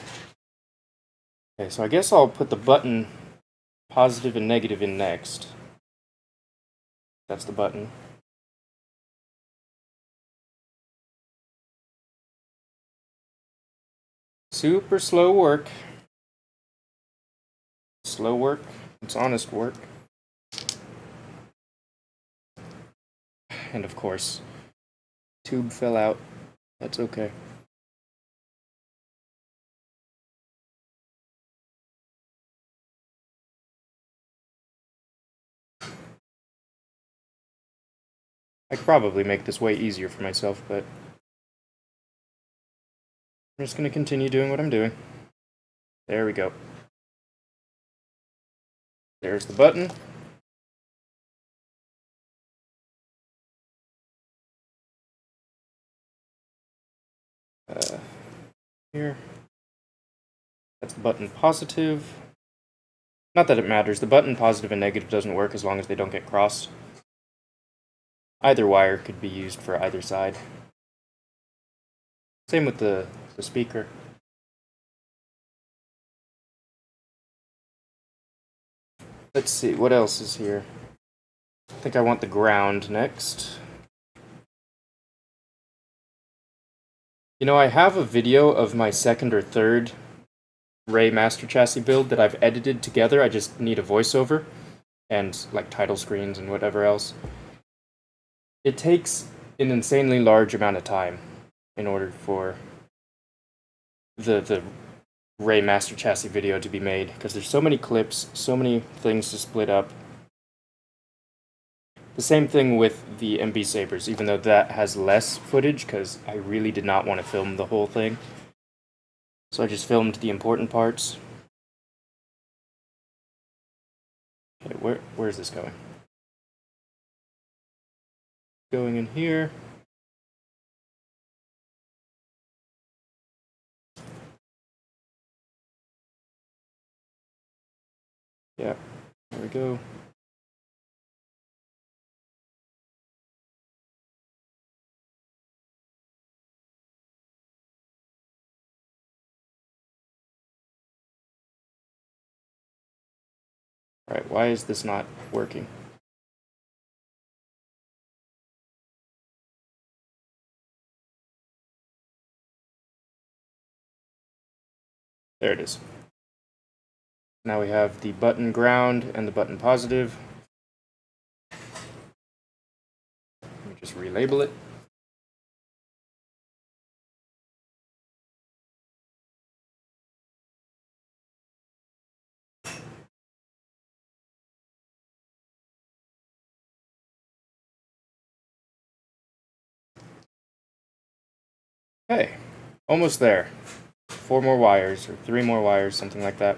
Speaker 1: Okay, so I guess I'll put the button positive and negative in next. That's the button. Super slow work. Slow work. It's honest work. And of course, tube fell out. That's okay. I could probably make this way easier for myself, but I'm just going to continue doing what I'm doing. There we go. There's the button. Here. That's the button positive. Not that it matters. The button positive and negative doesn't work as long as they don't get crossed. Either wire could be used for either side. Same with the speaker. Let's see, what else is here? I think I want the ground next. You know, I have a video of my second or third Rey Master Chassis build that I've edited together. I just need a voiceover and like title screens and whatever else. It takes an insanely large amount of time in order for the Rey Master Chassis video to be made, because there's so many clips, so many things to split up. The same thing with the MB Sabers, even though that has less footage, because I really did not want to film the whole thing. So I just filmed the important parts. Okay, where is this going? Going in here. Yeah, there we go. Alright, why is this not working? There it is. Now we have the button ground and the button positive. Let me just relabel it. Okay, almost there. 4 more wires, or 3 more wires, something like that.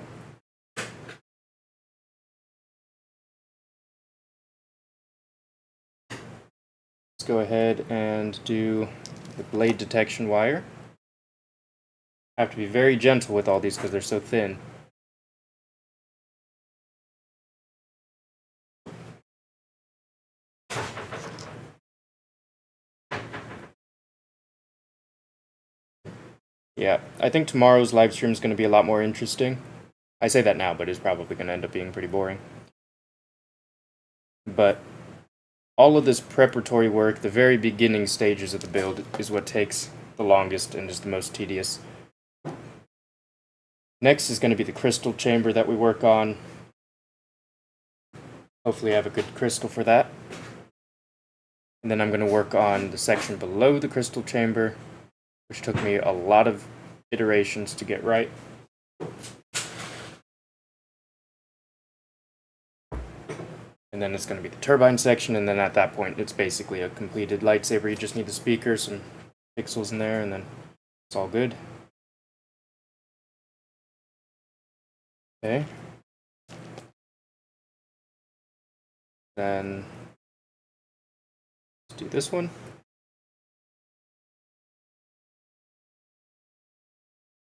Speaker 1: Let's go ahead and do the blade detection wire. I have to be very gentle with all these because they're so thin. Yeah, I think tomorrow's live stream is going to be a lot more interesting. I say that now, but it's probably going to end up being pretty boring. But all of this preparatory work, the very beginning stages of the build, is what takes the longest and is the most tedious. Next is going to be the crystal chamber that we work on. Hopefully I have a good crystal for that. And then I'm going to work on the section below the crystal chamber, which took me a lot of iterations to get right. And then it's going to be the turbine section, and then at that point it's basically a completed lightsaber. You just need the speaker, some pixels in there, and then it's all good. Okay. Then let's do this one.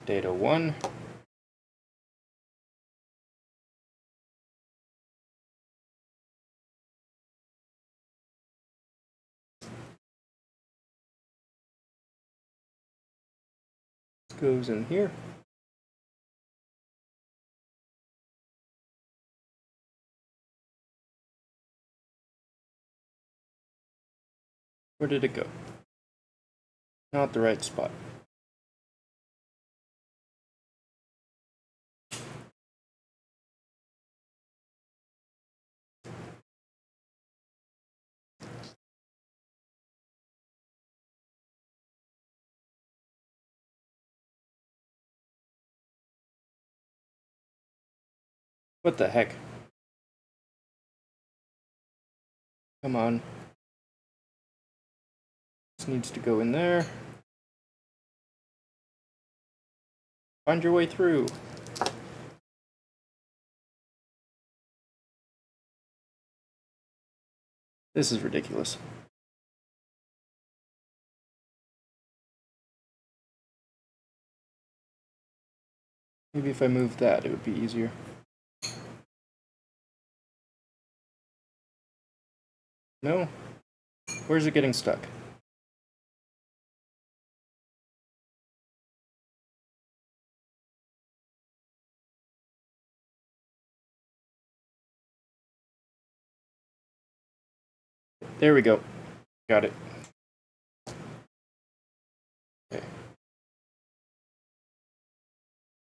Speaker 1: Data 1. This goes in here. Where did it go? Not the right spot. What the heck? Come on. This needs to go in there. Find your way through. This is ridiculous. Maybe if I move that, it would be easier. No? Where's it getting stuck? There we go. Got it. Okay.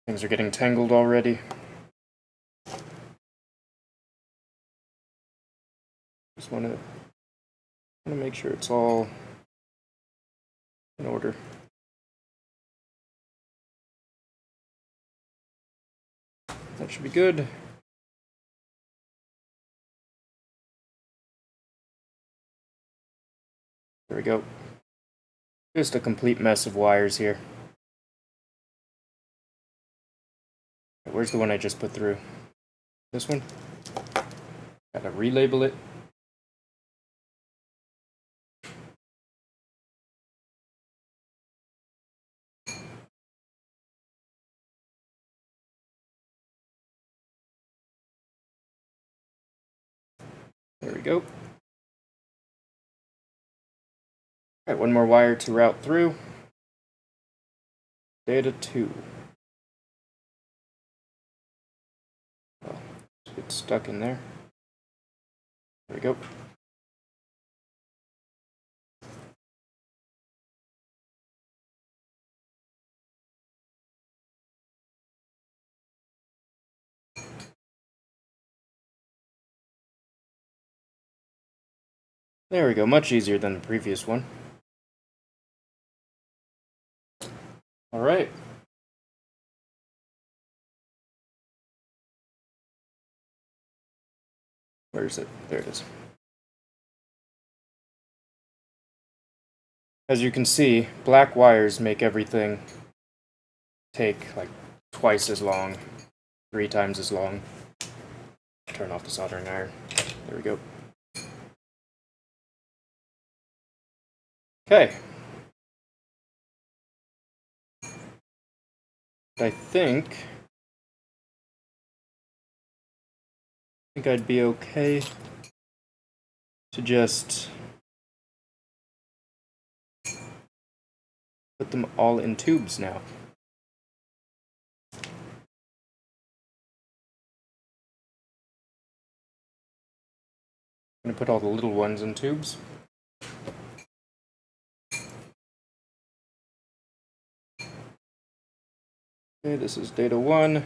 Speaker 1: Things are getting tangled already. Just want to make sure it's all in order. That should be good. There we go. Just a complete mess of wires here. Where's the one I just put through? This one? Gotta relabel it. There we go. Alright, one more wire to route through. Data 2. Well, it's stuck in there. There we go. There we go, much easier than the previous one. Alright. Where is it? There it is. As you can see, black wires make everything take like twice as long, 3 times as long. Turn off the soldering iron. There we go. Okay. I think I'd be okay to just put them all in tubes now. I'm going to put all the little ones in tubes. Okay, this is data 1.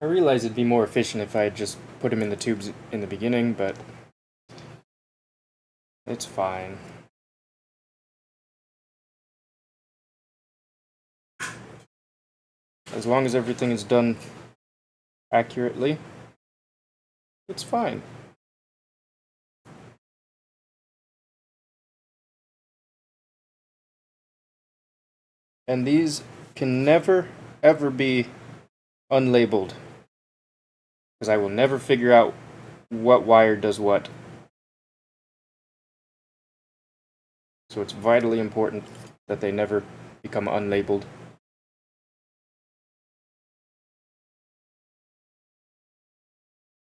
Speaker 1: I realize it'd be more efficient if I had just put them in the tubes in the beginning, but it's fine. As long as everything is done accurately, it's fine. And these can never, ever be unlabeled, because I will never figure out what wire does what. So it's vitally important that they never become unlabeled.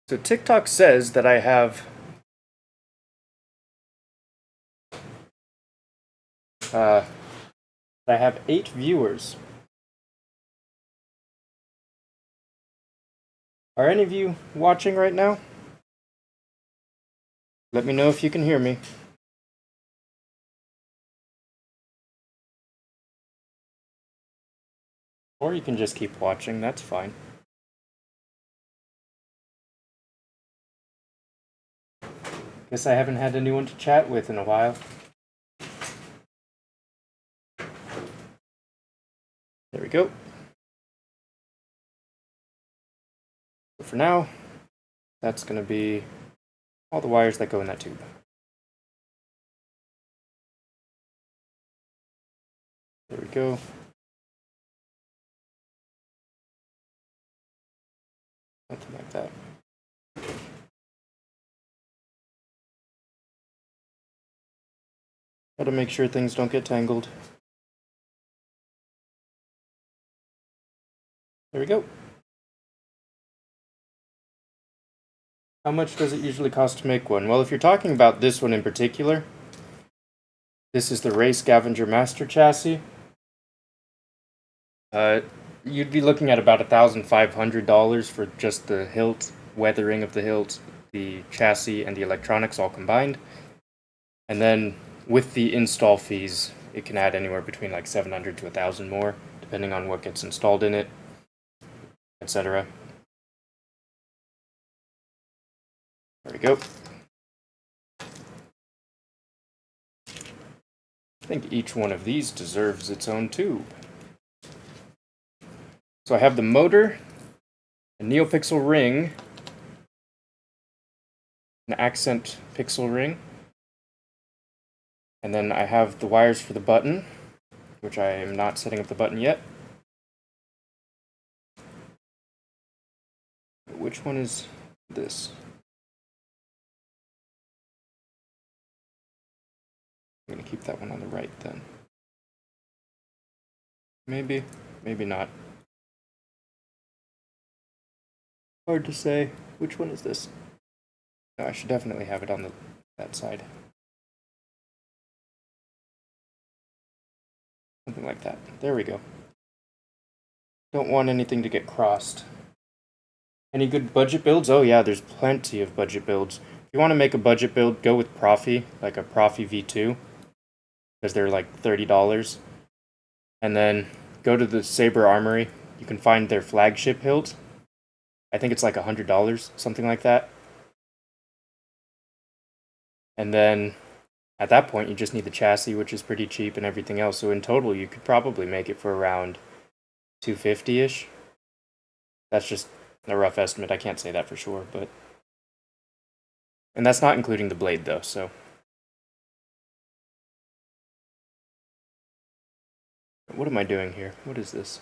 Speaker 1: So TikTok says that I have I have 8 viewers. Are any of you watching right now? Let me know if you can hear me. Or you can just keep watching, that's fine. Guess I haven't had anyone to chat with in a while. There we go. So for now, that's going to be all the wires that go in that tube. There we go. Something like that. Gotta make sure things don't get tangled. There we go. How much does it usually cost to make one? Well, if you're talking about this one in particular, this is the Rey Scavenger Master Chassis. you'd be looking at about $1,500 for just the hilt, weathering of the hilt, the chassis, and the electronics all combined. And then with the install fees, it can add anywhere between like 700 to 1,000 more, depending on what gets installed in it, etc. There we go. I think each one of these deserves its own tube. So I have the motor, a NeoPixel ring, an accent pixel ring, and then I have the wires for the button, which I am not setting up the button yet. Which one is this? I'm going to keep that one on the right then. Maybe, maybe not. Hard to say. Which one is this? No, I should definitely have it on that side. Something like that. There we go. Don't want anything to get crossed. Any good budget builds? Oh yeah, there's plenty of budget builds. If you want to make a budget build, go with Profi, like a Profi V2, because they're like $30. And then go to the Saber Armory. You can find their flagship hilt. I think it's like $100, something like that. And then at that point, you just need the chassis, which is pretty cheap, and everything else. So in total, you could probably make it for around $250-ish. That's just a rough estimate. I can't say that for sure, but... And that's not including the blade, though, so... What am I doing here? What is this?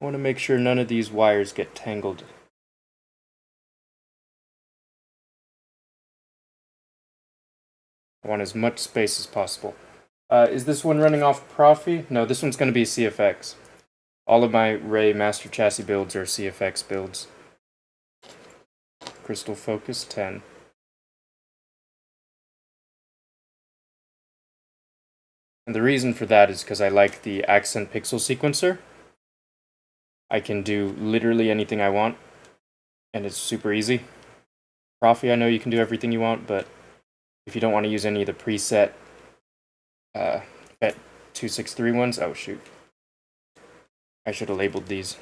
Speaker 1: I want to make sure none of these wires get tangled. I want as much space as possible. Is this one running off Profi? No, this one's going to be CFX. All of my Rey Master Chassis builds are CFX builds. Crystal Focus 10. And the reason for that is because I like the accent pixel sequencer. I can do literally anything I want, and it's super easy. Profi, I know you can do everything you want, but if you don't want to use any of the preset FET 263 ones, oh shoot. I should have labeled these.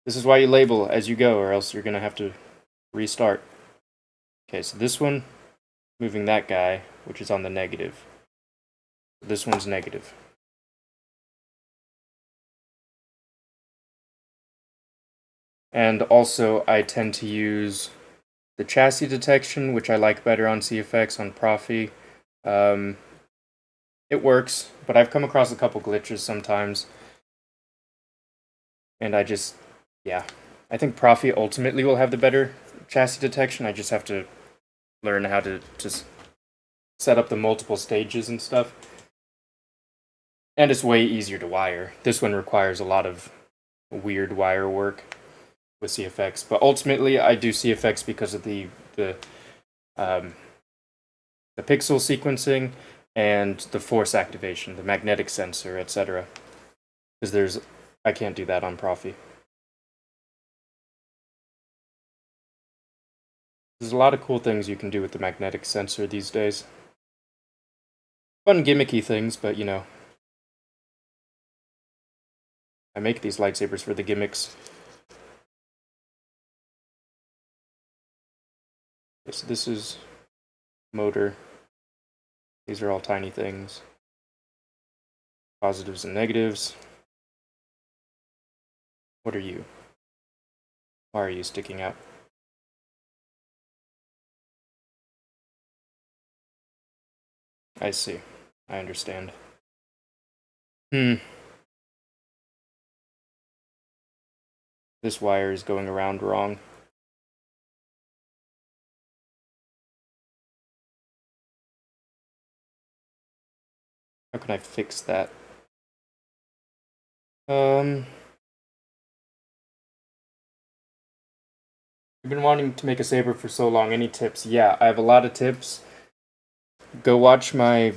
Speaker 1: This is why you label as you go, or else you're going to have to restart. Okay, so this one, moving that guy, which is on the negative. This one's negative. And also, I tend to use the chassis detection, which I like better on CFX, on Profi. It works, but I've come across a couple glitches sometimes. And I just, yeah. I think Profi ultimately will have the better chassis detection. I just have to learn how to just set up the multiple stages and stuff. And it's way easier to wire. This one requires a lot of weird wire work with CFX, but ultimately I do CFX because of the pixel sequencing and the force activation, the magnetic sensor, etc. Because I can't do that on Profi. There's a lot of cool things you can do with the magnetic sensor these days. Fun gimmicky things, but you know, I make these lightsabers for the gimmicks. Okay, so this is motor. These are all tiny things. Positives and negatives. What are you? Why are you sticking out? I see. I understand. This wire is going around wrong. How can I fix that? I've been wanting to make a saber for so long. Any tips? Yeah, I have a lot of tips. Go watch my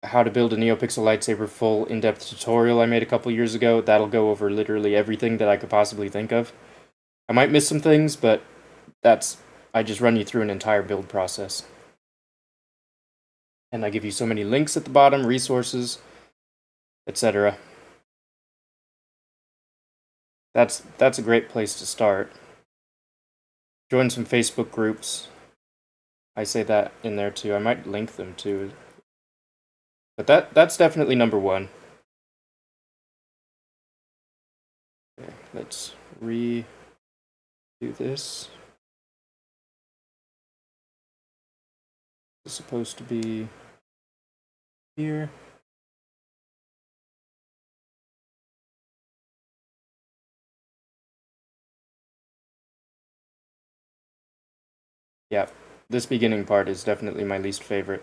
Speaker 1: how to build a NeoPixel lightsaber full in-depth tutorial I made a couple years ago. That'll go over literally everything that I could possibly think of. I might miss some things, but I just run you through an entire build process. And I give you so many links at the bottom, resources, etc. That's a great place to start. Join some Facebook groups. I say that in there too. I might link them too. But that's definitely number one. Okay, let's redo this. It's supposed to be here. Yeah, this beginning part is definitely my least favorite.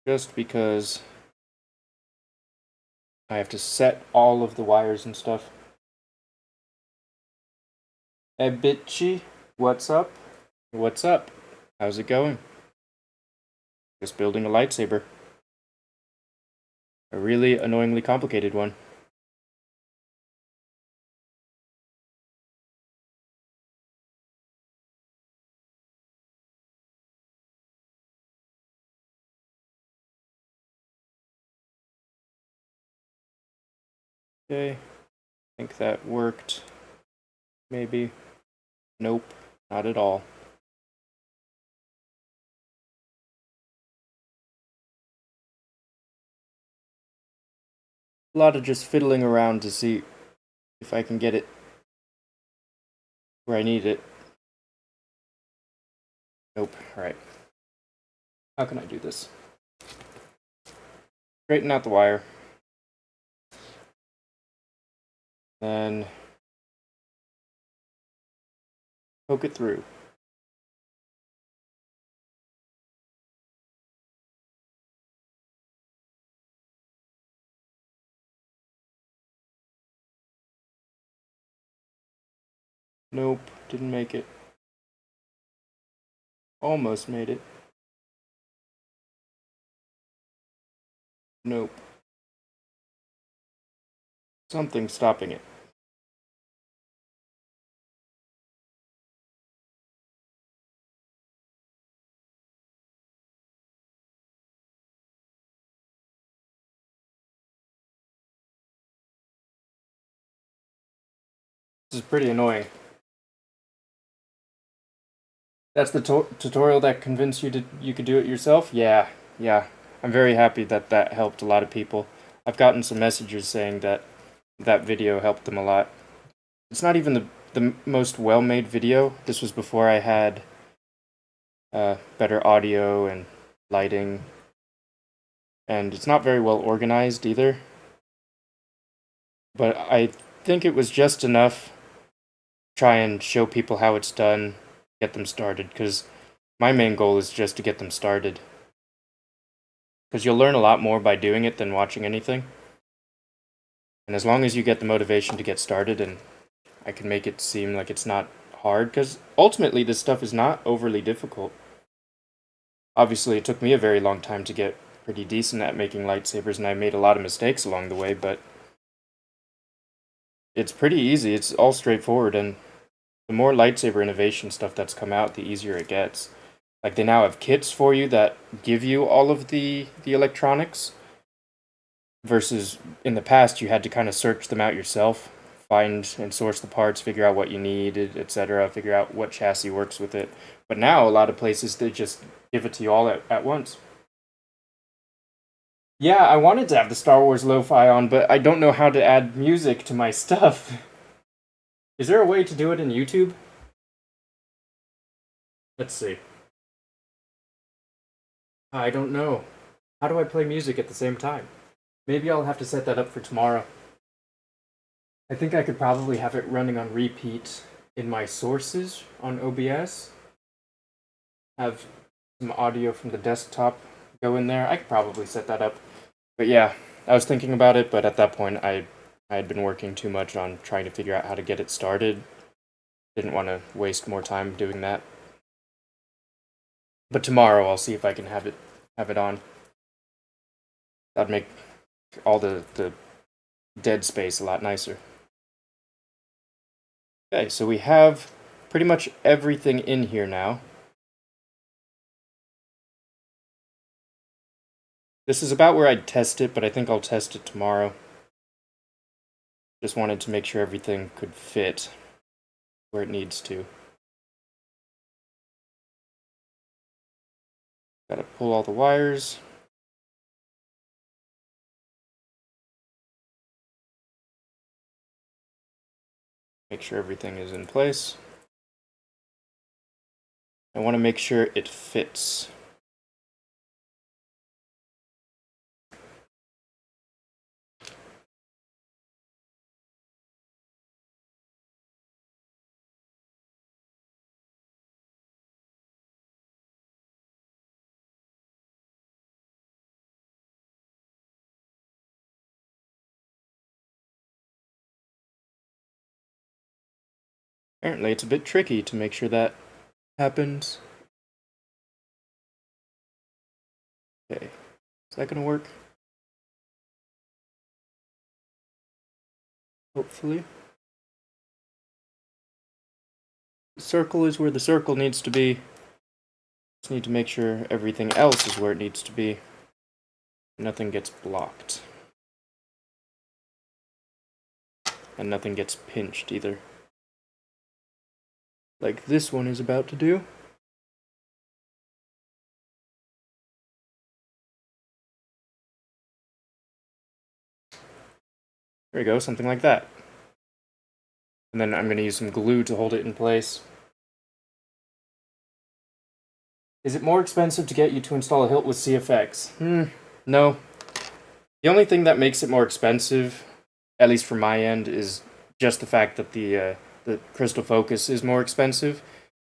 Speaker 1: Just because I have to set all of the wires and stuff. Hey, bitchy, what's up? What's up? How's it going? Just building a lightsaber. A really annoyingly complicated one. Okay, I think that worked. Maybe. Nope, not at all. A lot of just fiddling around to see if I can get it where I need it. Nope, alright. How can I do this? Straighten out the wire. Then poke it through. Nope, didn't make it. Almost made it. Nope. Something's stopping it. This is pretty annoying. That's the tutorial that convinced you you could do it yourself? Yeah. I'm very happy that that helped a lot of people. I've gotten some messages saying that that video helped them a lot. It's not even the most well-made video. This was before I had better audio and lighting. And it's not very well organized either. But I think it was just enough to try and show people how it's done, get them started, because my main goal is just to get them started. Because you'll learn a lot more by doing it than watching anything. And as long as you get the motivation to get started, and I can make it seem like it's not hard, because ultimately this stuff is not overly difficult. Obviously, it took me a very long time to get pretty decent at making lightsabers, and I made a lot of mistakes along the way, but it's pretty easy. It's all straightforward, and the more lightsaber innovation stuff that's come out, the easier it gets. Like, they now have kits for you that give you all of the electronics, versus in the past you had to kind of search them out yourself, find and source the parts, figure out what you needed, etc., figure out what chassis works with it. But now a lot of places, they just give it to you all at once. Yeah, I wanted to have the Star Wars lo-fi on, but I don't know how to add music to my stuff. Is there a way to do it in YouTube? Let's see. I don't know. How do I play music at the same time? Maybe I'll have to set that up for tomorrow. I think I could probably have it running on repeat in my sources on OBS. Have some audio from the desktop go in there. I could probably set that up. But yeah, I was thinking about it, but at that point I had been working too much on trying to figure out how to get it started. Didn't want to waste more time doing that. But tomorrow I'll see if I can have it on. That'd make all the dead space a lot nicer. Okay, so we have pretty much everything in here now. This is about where I'd test it, but I think I'll test it tomorrow. Just wanted to make sure everything could fit where it needs to. Gotta pull all the wires. Make sure everything is in place. I want to make sure it fits. Apparently it's a bit tricky to make sure that happens. Okay, is that gonna work? Hopefully. The circle is where the circle needs to be. Just need to make sure everything else is where it needs to be. Nothing gets blocked. And nothing gets pinched either. Like this one is about to do. There we go, something like that. And then I'm going to use some glue to hold it in place. Is it more expensive to get you to install a hilt with CFX? No. The only thing that makes it more expensive, at least from my end, is just the fact that the crystal focus is more expensive.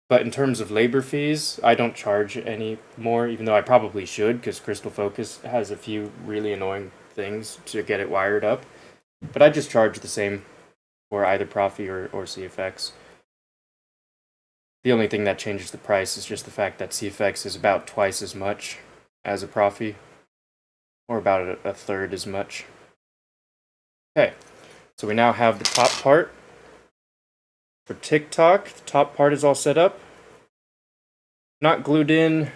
Speaker 1: But in terms of labor fees, I don't charge any more, even though I probably should, because crystal focus has a few really annoying things to get it wired up. But I just charge the same for either Profi or CFX. The only thing that changes the price is just the fact that CFX is about twice as much as a Profi, or about a third as much. Okay, so we now have the top part. For TikTok, the top part is all set up. Not glued in.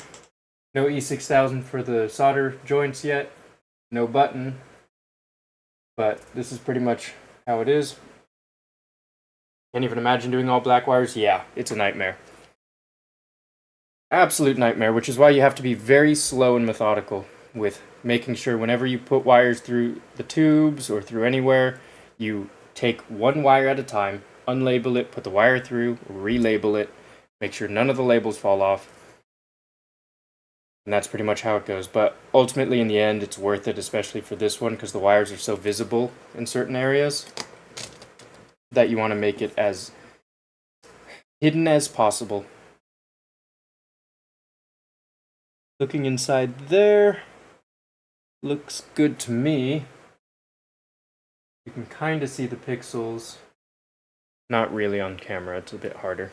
Speaker 1: No E6000 for the solder joints yet. No button. But this is pretty much how it is. Can't even imagine doing all black wires. Yeah, it's a nightmare. Absolute nightmare, which is why you have to be very slow and methodical with making sure whenever you put wires through the tubes or through anywhere, you take one wire at a time, unlabel it, put the wire through, relabel it, make sure none of the labels fall off. And that's pretty much how it goes. But ultimately, in the end, it's worth it, especially for this one, because the wires are so visible in certain areas that you want to make it as hidden as possible. Looking inside there, looks good to me. You can kind of see the pixels. Not really on camera, it's a bit harder.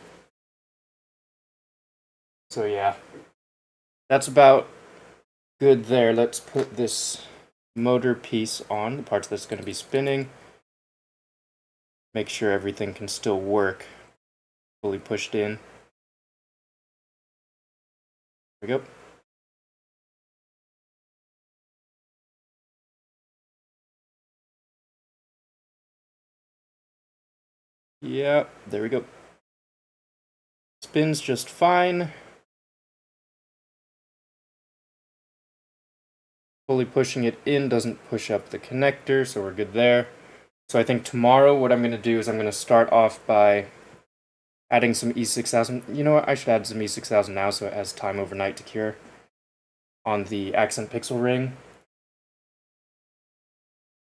Speaker 1: So yeah, that's about good there. Let's put this motor piece on, the parts that's going to be spinning. Make sure everything can still work. Fully pushed in. There we go. Yeah, there we go. Spins just fine. Fully pushing it in doesn't push up the connector, so we're good there. So I think tomorrow what I'm going to do is I'm going to start off by adding some E6000. You know what, I should add some E6000 now so it has time overnight to cure on the accent pixel ring.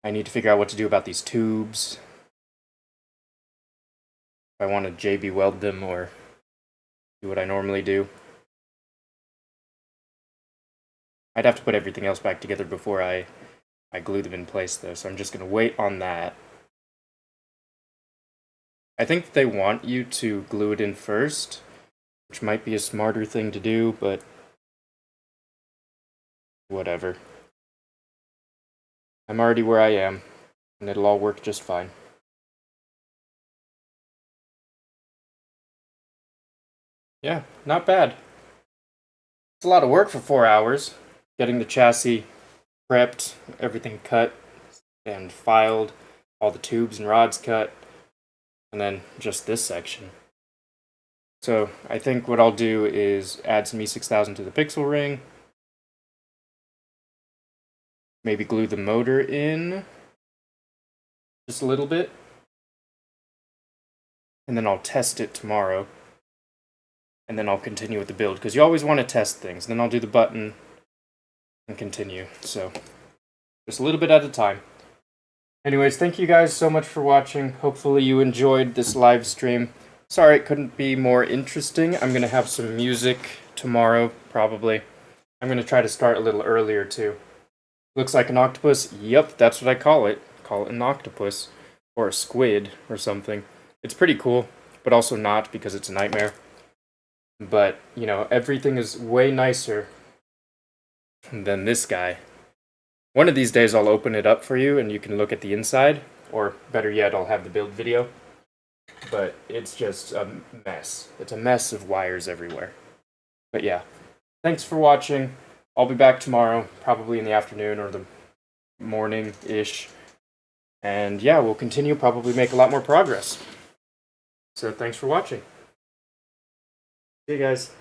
Speaker 1: I need to figure out what to do about these tubes. If I want to JB weld them or do what I normally do. I'd have to put everything else back together before I glue them in place though, so I'm just going to wait on that. I think they want you to glue it in first, which might be a smarter thing to do, but Whatever. I'm already where I am, and it'll all work just fine. Yeah, not bad. It's a lot of work for 4 hours. Getting the chassis prepped, everything cut and filed, all the tubes and rods cut, and then just this section. So I think what I'll do is add some E6000 to the pixel ring, maybe glue the motor in just a little bit, and then I'll test it tomorrow, and then I'll continue with the build, because you always want to test things. Then I'll do the button and continue, so just a little bit at a time. Anyways, thank you guys so much for watching. Hopefully you enjoyed this live stream. Sorry it couldn't be more interesting. I'm going to have some music tomorrow, probably. I'm going to try to start a little earlier, too. Looks like an octopus? Yep, that's what I call it. Call it an octopus. Or a squid, or something. It's pretty cool, but also not, because it's a nightmare. But, you know, everything is way nicer than this guy. One of these days I'll open it up for you, and you can look at the inside. Or, better yet, I'll have the build video. But it's just a mess. It's a mess of wires everywhere. But yeah, thanks for watching. I'll be back tomorrow, probably in the afternoon or the morning-ish. And yeah, we'll continue, probably make a lot more progress. So thanks for watching. See you guys.